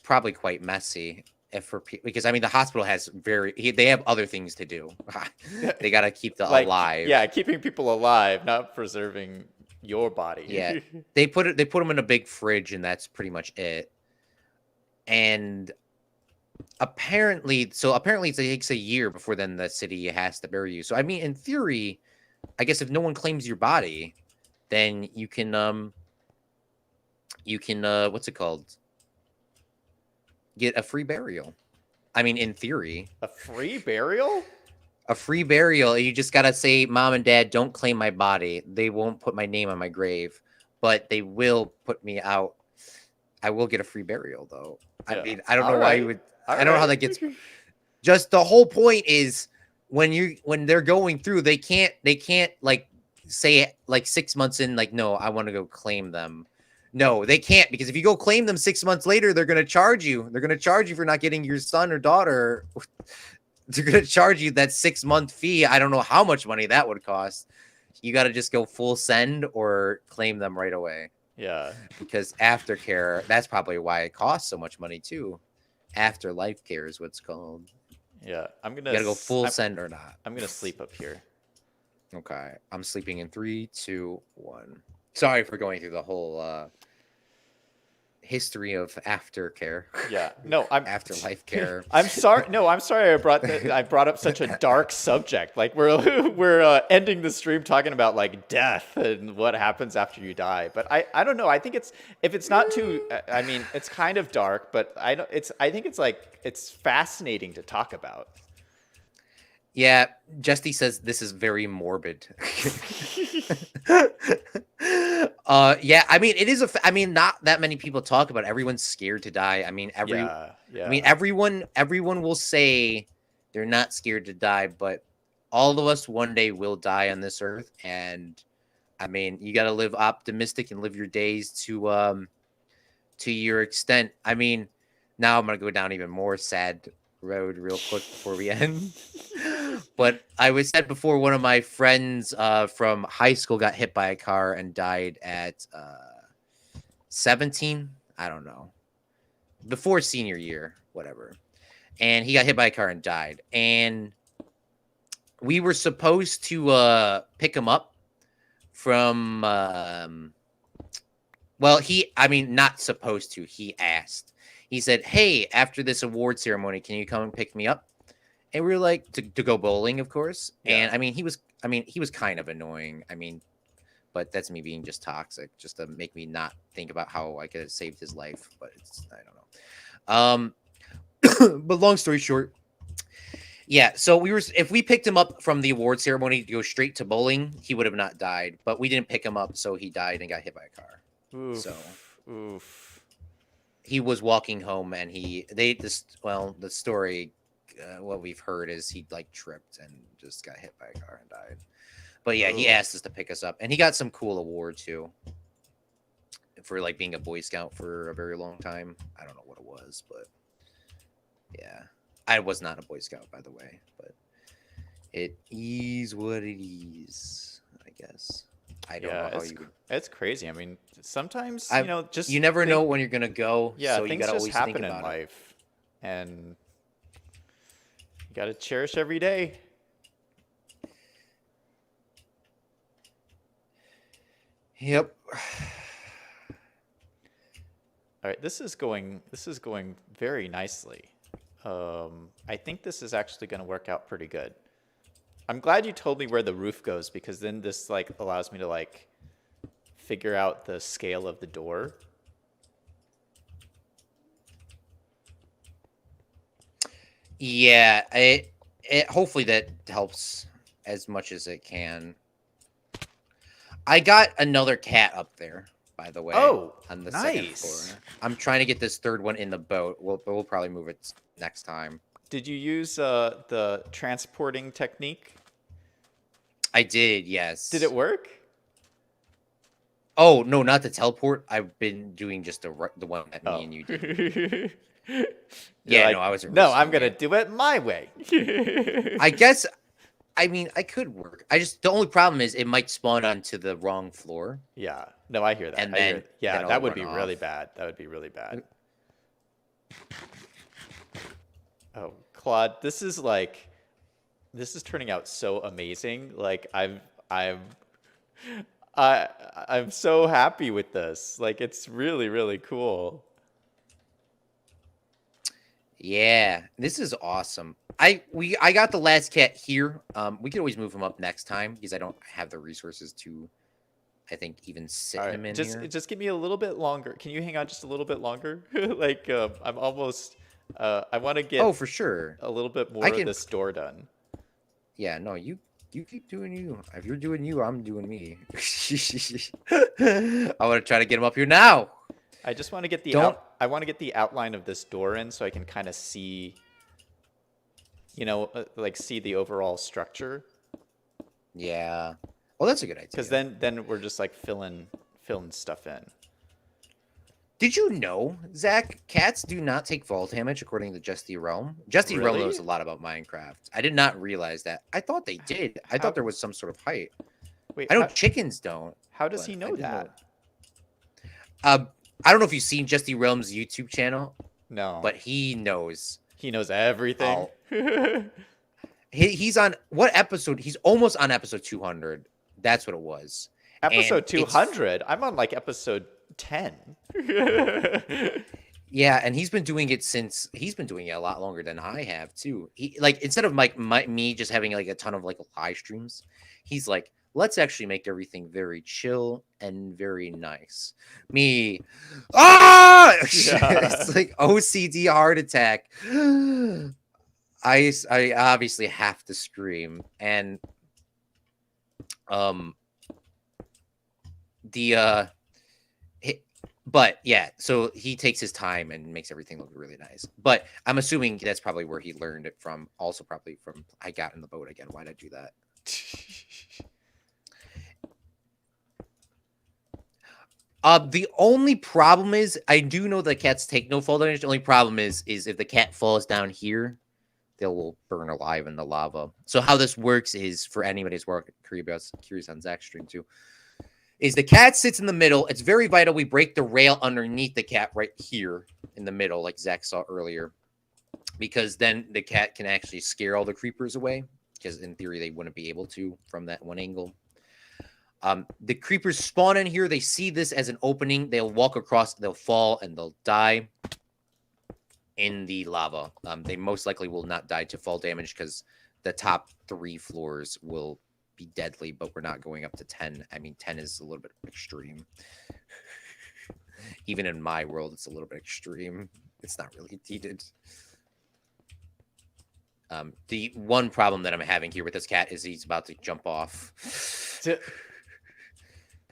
probably quite messy if because I mean the hospital has they have other things to do. They got to keep the Like, alive. yeah, keeping people alive, not preserving your Yeah, body. they put them in a big fridge, and that's pretty much it. And apparently it takes a year before then the city has to bury you. So I mean, in theory, I guess if no one claims your body, then you can what's it called? Get a free burial. I mean, in theory, A free burial? a free burial. You just gotta say, "Mom and Dad, don't claim my body. They won't put my name on my grave, but they will put me out. I will get a free burial, though. I Yeah. mean, I don't All know why you right. would. All I don't know how right. that gets. Just the whole point is when they're going through, they can't like say like 6 months in, like, no, I want to go claim them. No, they can't, because if you go claim them 6 months later, they're gonna charge you. They're gonna charge you for not getting your son or daughter. They're gonna charge you that 6 month fee. I don't know how much money that would cost. You got to just go full send or claim them right away, Yeah. because aftercare, that's probably why it costs so much money too. Afterlife care is what's called. Yeah. You gotta go full send or not. I'm gonna sleep up here. Okay, I'm sleeping in 3, 2, 1. Sorry for going through the whole history of aftercare. Yeah. No, I'm Afterlife care. I'm sorry. No, I'm sorry. I brought up such a dark subject. Like we're ending the stream talking about like death and what happens after you die. But I don't know. I think it's if it's not too. I mean, it's kind of dark, but I don't. I think it's like it's fascinating to talk about. Yeah, Justy says this is very morbid. Yeah, I mean, it is I mean, not that many people talk about it. Everyone's scared to die. I mean, Yeah. I mean, Yeah. everyone will say they're not scared to die, but all of us one day will die on this earth, and I mean, you got to live optimistic and live your days to your extent. I mean, now I'm going to go down even more sad road real quick before we end. But I was said before, one of my friends from high school got hit by a car and died at 17. I don't know. Before senior year, whatever. And he got hit by a car and died. And we were supposed to pick him up from well, I mean, not supposed to. He asked. He said, "Hey, after this award ceremony, can you come and pick me up?" And we were like, to go bowling, of course. Yeah. And he was kind of annoying. I mean, but that's me being just toxic, just to make me not think about how I could have saved his life. But I don't know. But long story short, yeah. So if we picked him up from the award ceremony to go straight to bowling, he would have not died. But we didn't pick him up, so he died and got hit by a car. Oof. So Oof. he was walking home, and the story, what we've heard is he like tripped and just got hit by a car and died. But yeah, he asked us to pick us up, and he got some cool award too for like being a Boy Scout for a very long time. I don't know what it was, but yeah, I was not a Boy Scout, by the way, but it is what it is, I guess. I don't know how it's crazy. I mean, sometimes just you never know when you're gonna go. Yeah, so things you gotta just always happen think in about life, and you gotta cherish every day. Yep. All right, this is going very nicely. I think this is actually going to work out pretty good. I'm glad you told me where the roof goes, because then this like allows me to like figure out the scale of the door? Yeah, it hopefully that helps as much as it can. I got another cat up there, by the way, Oh, on the second floor. nice. I'm trying to get this third one in the boat. We'll probably move it next time. Did you use the transporting technique? I did, Did it yes. work? Oh no, not the teleport. I've been doing just the one that me Oh. and you did. You're Yeah, no, like, I wasn't no, I'm risking gonna it. do it my way. I guess. I mean, I could work. The only problem is it might spawn onto the wrong floor, Yeah. No, I hear that. and I hear. Yeah, then that I'll would run be really off. bad. That would be really bad. Oh, Claude, this is turning out so amazing. Like I'm I I'm so happy with this. Like it's really, really cool. Yeah, this is awesome. I got the last cat here. We could always move him up next time because I don't have the resources to, I think, even sit All right. him in Just here. just give me a little bit longer. Can you hang on just a little bit longer? Like I'm almost I want to Oh, get for sure. a little bit I more of can. this door done. Yeah, no, you keep doing you. If you're doing you, I'm doing me. I want to try to get him up here now. I just want to get the Don't. out I want to get the outline of this door in so I can kind of see, like see the overall structure. Yeah. Well, that's a good Because idea. then we're just like filling stuff in. Did you know, Zach, cats do not take fall damage according to Justy Realm? Justy Realm knows Really? a lot about Minecraft. I did not realize that. I thought they did. I How? thought there was some sort of height. Wait, I know chickens don't, how does but he I know didn't know. that? I don't know if you've seen Justy Realm's YouTube channel, No. but he knows. He knows everything. All he's on what episode? He's almost on episode 200. That's what it was. And Episode 200. I'm on like episode 10. yeah, and he's been doing it a lot longer than I have too. He like instead of like me just having like a ton of like live streams, he's like, let's actually make everything very chill and very nice. Me, Yeah. it's like OCD heart attack. I obviously have to scream, and um the but yeah, so he takes his time and makes everything look really nice. But I'm assuming that's probably where he learned it from. Also, probably from I got in the boat again. Why'd I do that? The only problem is I do know that cats take no fall damage. The only problem is if the cat falls down here, they will burn alive in the lava. So how this works is for anybody who's curious on Zach's stream too, is the cat sits in the middle. It's very vital we break the rail underneath the cat right here in the middle, like Zach saw earlier, because then the cat can actually scare all the creepers away, because in theory they wouldn't be able to from that one angle. The creepers spawn in here. They see this as an opening. They'll walk across, they'll fall, and they'll die in the lava. They most likely will not die to fall damage because the top 3 floors will be deadly, but we're not going up to 10. I mean, 10 is a little bit extreme. Even in my world, it's a little bit extreme. It's not really needed. The one problem that I'm having here with this cat is he's about to jump off.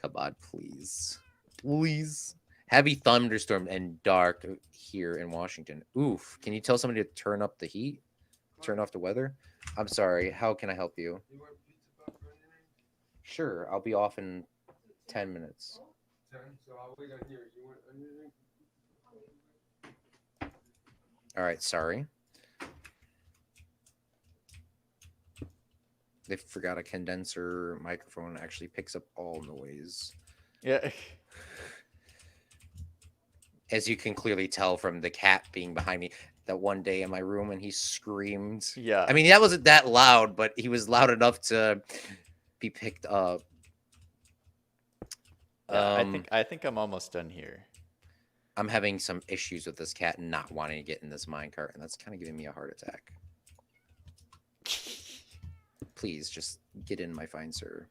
Come on, please. Please. Heavy thunderstorm and dark here in Washington. Oof. Can you tell somebody to turn up the heat? Turn off the weather? I'm sorry. How can I help you? Sure. I'll be off in 10 minutes. 10, so I'll wait on here. You want anything? All right. Sorry. They forgot a condenser microphone actually picks up all noise. Yeah. As you can clearly tell from the cat being behind me, that one day in my room and he screamed. Yeah. I mean, that wasn't that loud, but he was loud enough to be picked up. Yeah, I think I'm almost done here. I'm having some issues with this cat not wanting to get in this minecart, and that's kind of giving me a heart attack. Please, just get in, my fine sir.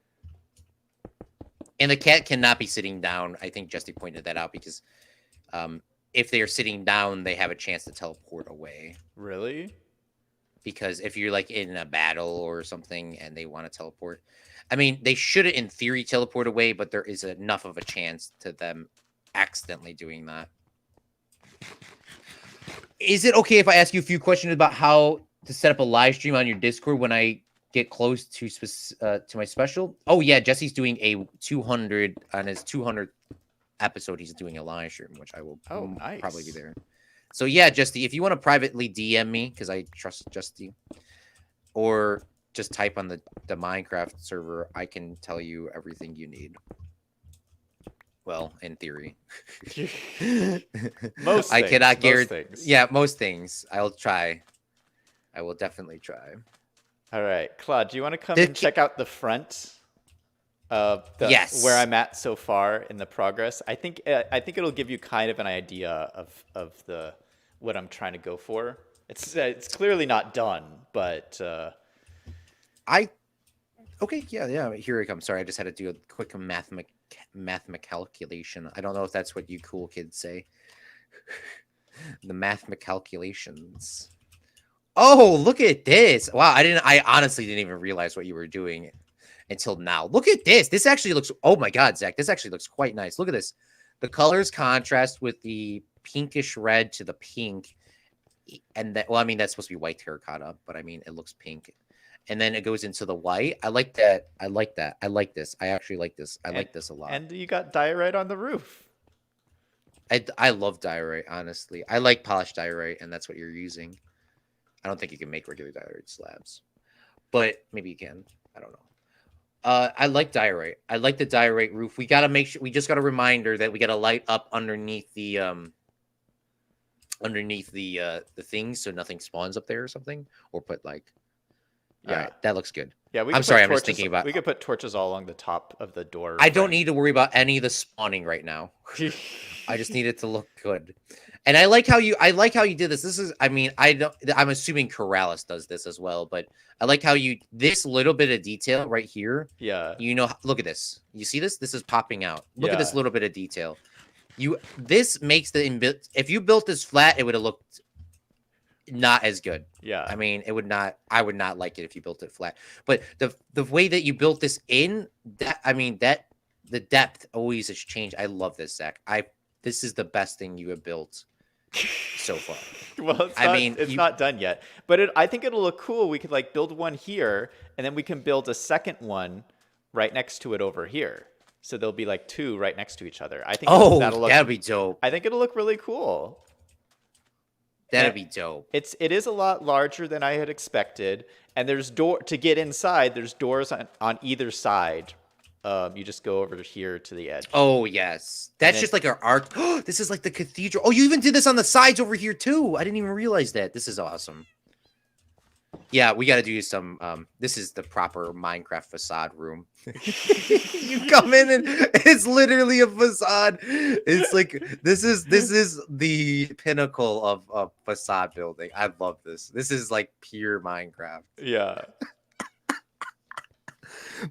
And the cat cannot be sitting down. I think Justy pointed that out because if they are sitting down, they have a chance to teleport away. Really? Because if you're like in a battle or something and they want to teleport, I mean, they should in theory teleport away, but there is enough of a chance to them accidentally doing that. Is it okay if I ask you a few questions about how to set up a live stream on your Discord when I get close to my special? Oh yeah, Jesse's doing a 200 on his 200th episode. He's doing a live stream, which I will nice. probably be there. So yeah, Justy, if you want to privately DM me, because I trust Justy, or just type on the Minecraft server, I can tell you everything you need. Well, in theory. Most I things, cannot most guarantee. things. Yeah, most things. I'll try. I will definitely try. All right, Claude, do you want to come and check out the front of Yes. where I'm at so far in the progress? I think it'll give you kind of an idea of what I'm trying to go for. It's clearly not done, but Okay, yeah. Here it comes. Sorry, I just had to do a quick math calculation. I don't know if that's what you cool kids say. The math calculations. Oh, look at this! Wow, I honestly didn't even realize what you were doing until now. Look at this. This actually looks. Oh my God, Zach, this actually looks quite nice. Look at this. The colors contrast with the pinkish red to the pink, and that. Well, I mean that's supposed to be white terracotta, but I mean it looks pink. And then it goes into the white. I like that. I like that. I like this. I actually like this. I like this a lot. And you got diorite on the roof. I love diorite, honestly. I like polished diorite, and that's what you're using. I don't think you can make regular diorite slabs, but maybe you can. I don't know. I like diorite. I like the diorite roof. We gotta make sure. We just got a reminder that we gotta light up underneath the things so nothing spawns up there or something, or put like. Yeah, right, that looks good. Yeah, I'm sorry. I'm just thinking about. We could put torches all along the top of the door. I don't need to worry about any of the spawning right now. I just need it to look good. And I like how you did this. This is, I mean, I'm assuming Corrales does this as well, but I like how this little bit of detail right here. Yeah. You know, look at this. You see this? This is popping out. Look at this little bit of detail. This makes if you built this flat, it would have looked not as good. Yeah. I mean, I would not like it if you built it flat. But the way that you built this the depth always has changed. I love this, Zach. This is the best thing you have built so far. Well, it's not done yet, but I think it'll look cool. We could like build one here, and then we can build a second one right next to it over here. So there'll be like two right next to each other. I think that'd be dope. I think it'll look really cool. That'd be dope. It is a lot larger than I had expected, and there's to get inside. There's doors on either side. You just go over here to the edge. Oh yes, that's just like our arc. This is like the cathedral. Oh, you even did this on the sides over here too. I didn't even realize that. This is awesome. Yeah, we got to do some. This is the proper Minecraft facade room. You come in and it's literally a facade. It's like this is the pinnacle of facade building. I love this. This is like pure Minecraft. Yeah.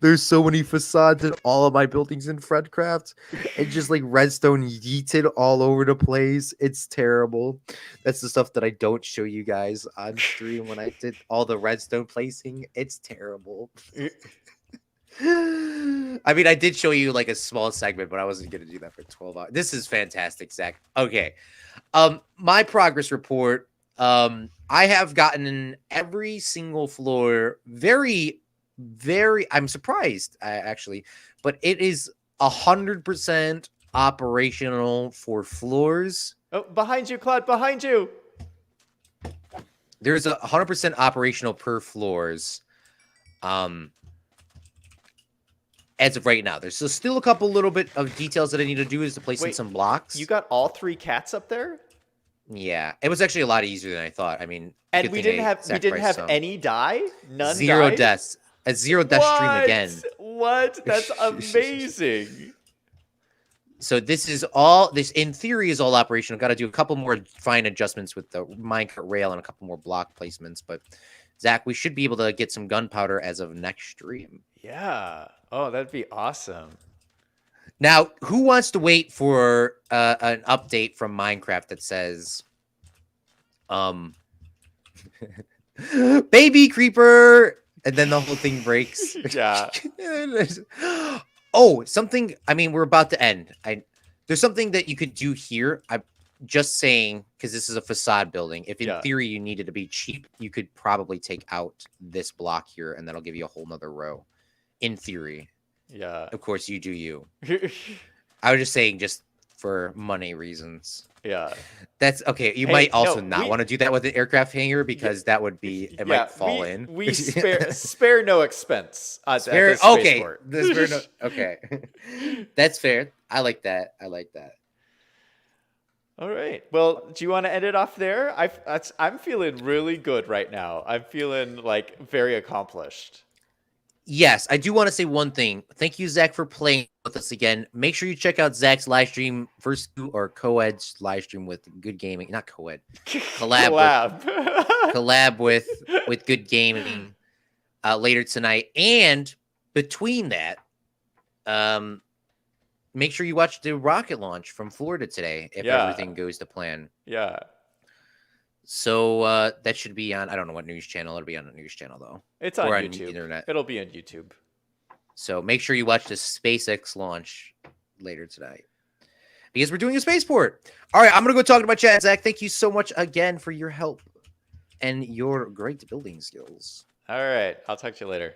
There's so many facades in all of my buildings in Fredcraft. And just like redstone yeeted all over the place. It's terrible. That's the stuff that I don't show you guys on stream when I did all the redstone placing. It's terrible. I mean, I did show you like a small segment, but I wasn't going to do that for 12 hours. This is fantastic, Zach. Okay. My progress report. I have gotten in every single floor very I'm surprised actually, but it is 100% operational for floors. Oh, behind you, Claude, behind you. There's 100% operational per floors. As of right now, there's still a couple little bit of details that I need to do is to place in some blocks. You got all 3 cats up there? Yeah, it was actually a lot easier than I thought. I mean, and we didn't have any die? None 0 died? deaths. A 0 death stream again. What? That's amazing. So this in theory is all operational. Got to do a couple more fine adjustments with the minecart rail and a couple more block placements. But Zach, we should be able to get some gunpowder as of next stream. Yeah. Oh, that'd be awesome. Now, who wants to wait for an update from Minecraft that says, baby creeper, and then the whole thing breaks? Yeah. Oh, something. I mean, we're about to end. There's something that you could do here. I'm just saying, because this is a facade building. If in theory you needed to be cheap, you could probably take out this block here, and that'll give you a whole nother row. In theory. Yeah. Of course, you do you. I was just saying, just for money reasons. Yeah. That's okay. You might also not want to do that with an aircraft hangar because that would be it might fall in. We spare no expense at the okay. Spaceport. Okay. That's fair. I like that. All right. Well, do you want to end it off there? I'm feeling really good right now. I'm feeling like very accomplished. Yes, I do want to say one thing. Thank you, Zach, for playing with us again. Make sure you check out Zach's live stream, co-ed's live stream with Good Gaming. Not co-ed. Collab with Good Gaming later tonight. And between that, make sure you watch the rocket launch from Florida today if everything goes to plan. Yeah. So that should be on, I don't know what news channel. It'll be on a news channel, though. It's on YouTube. On the internet. It'll be on YouTube. So make sure you watch the SpaceX launch later tonight. Because we're doing a spaceport. All right, I'm going to go talk to my chat. Zach, thank you so much again for your help and your great building skills. All right. I'll talk to you later.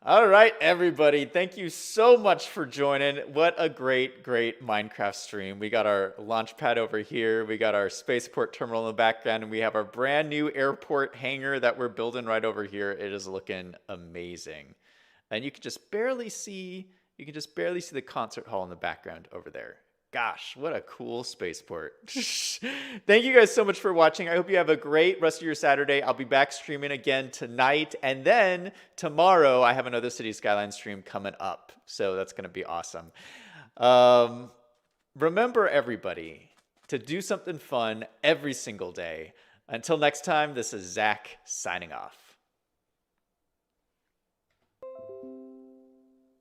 All right, everybody. Thank you so much for joining. What a great Minecraft stream. We got our launch pad over here. We got our spaceport terminal in the background, and we have our brand new airport hangar that we're building right over here. It is looking amazing. And you can just barely see the concert hall in the background over there. Gosh, what a cool spaceport. Thank you guys so much for watching. I hope you have a great rest of your Saturday. I'll be back streaming again tonight. And then tomorrow, I have another City Skylines stream coming up. So that's going to be awesome. Remember, everybody, to do something fun every single day. Until next time, this is Zach signing off.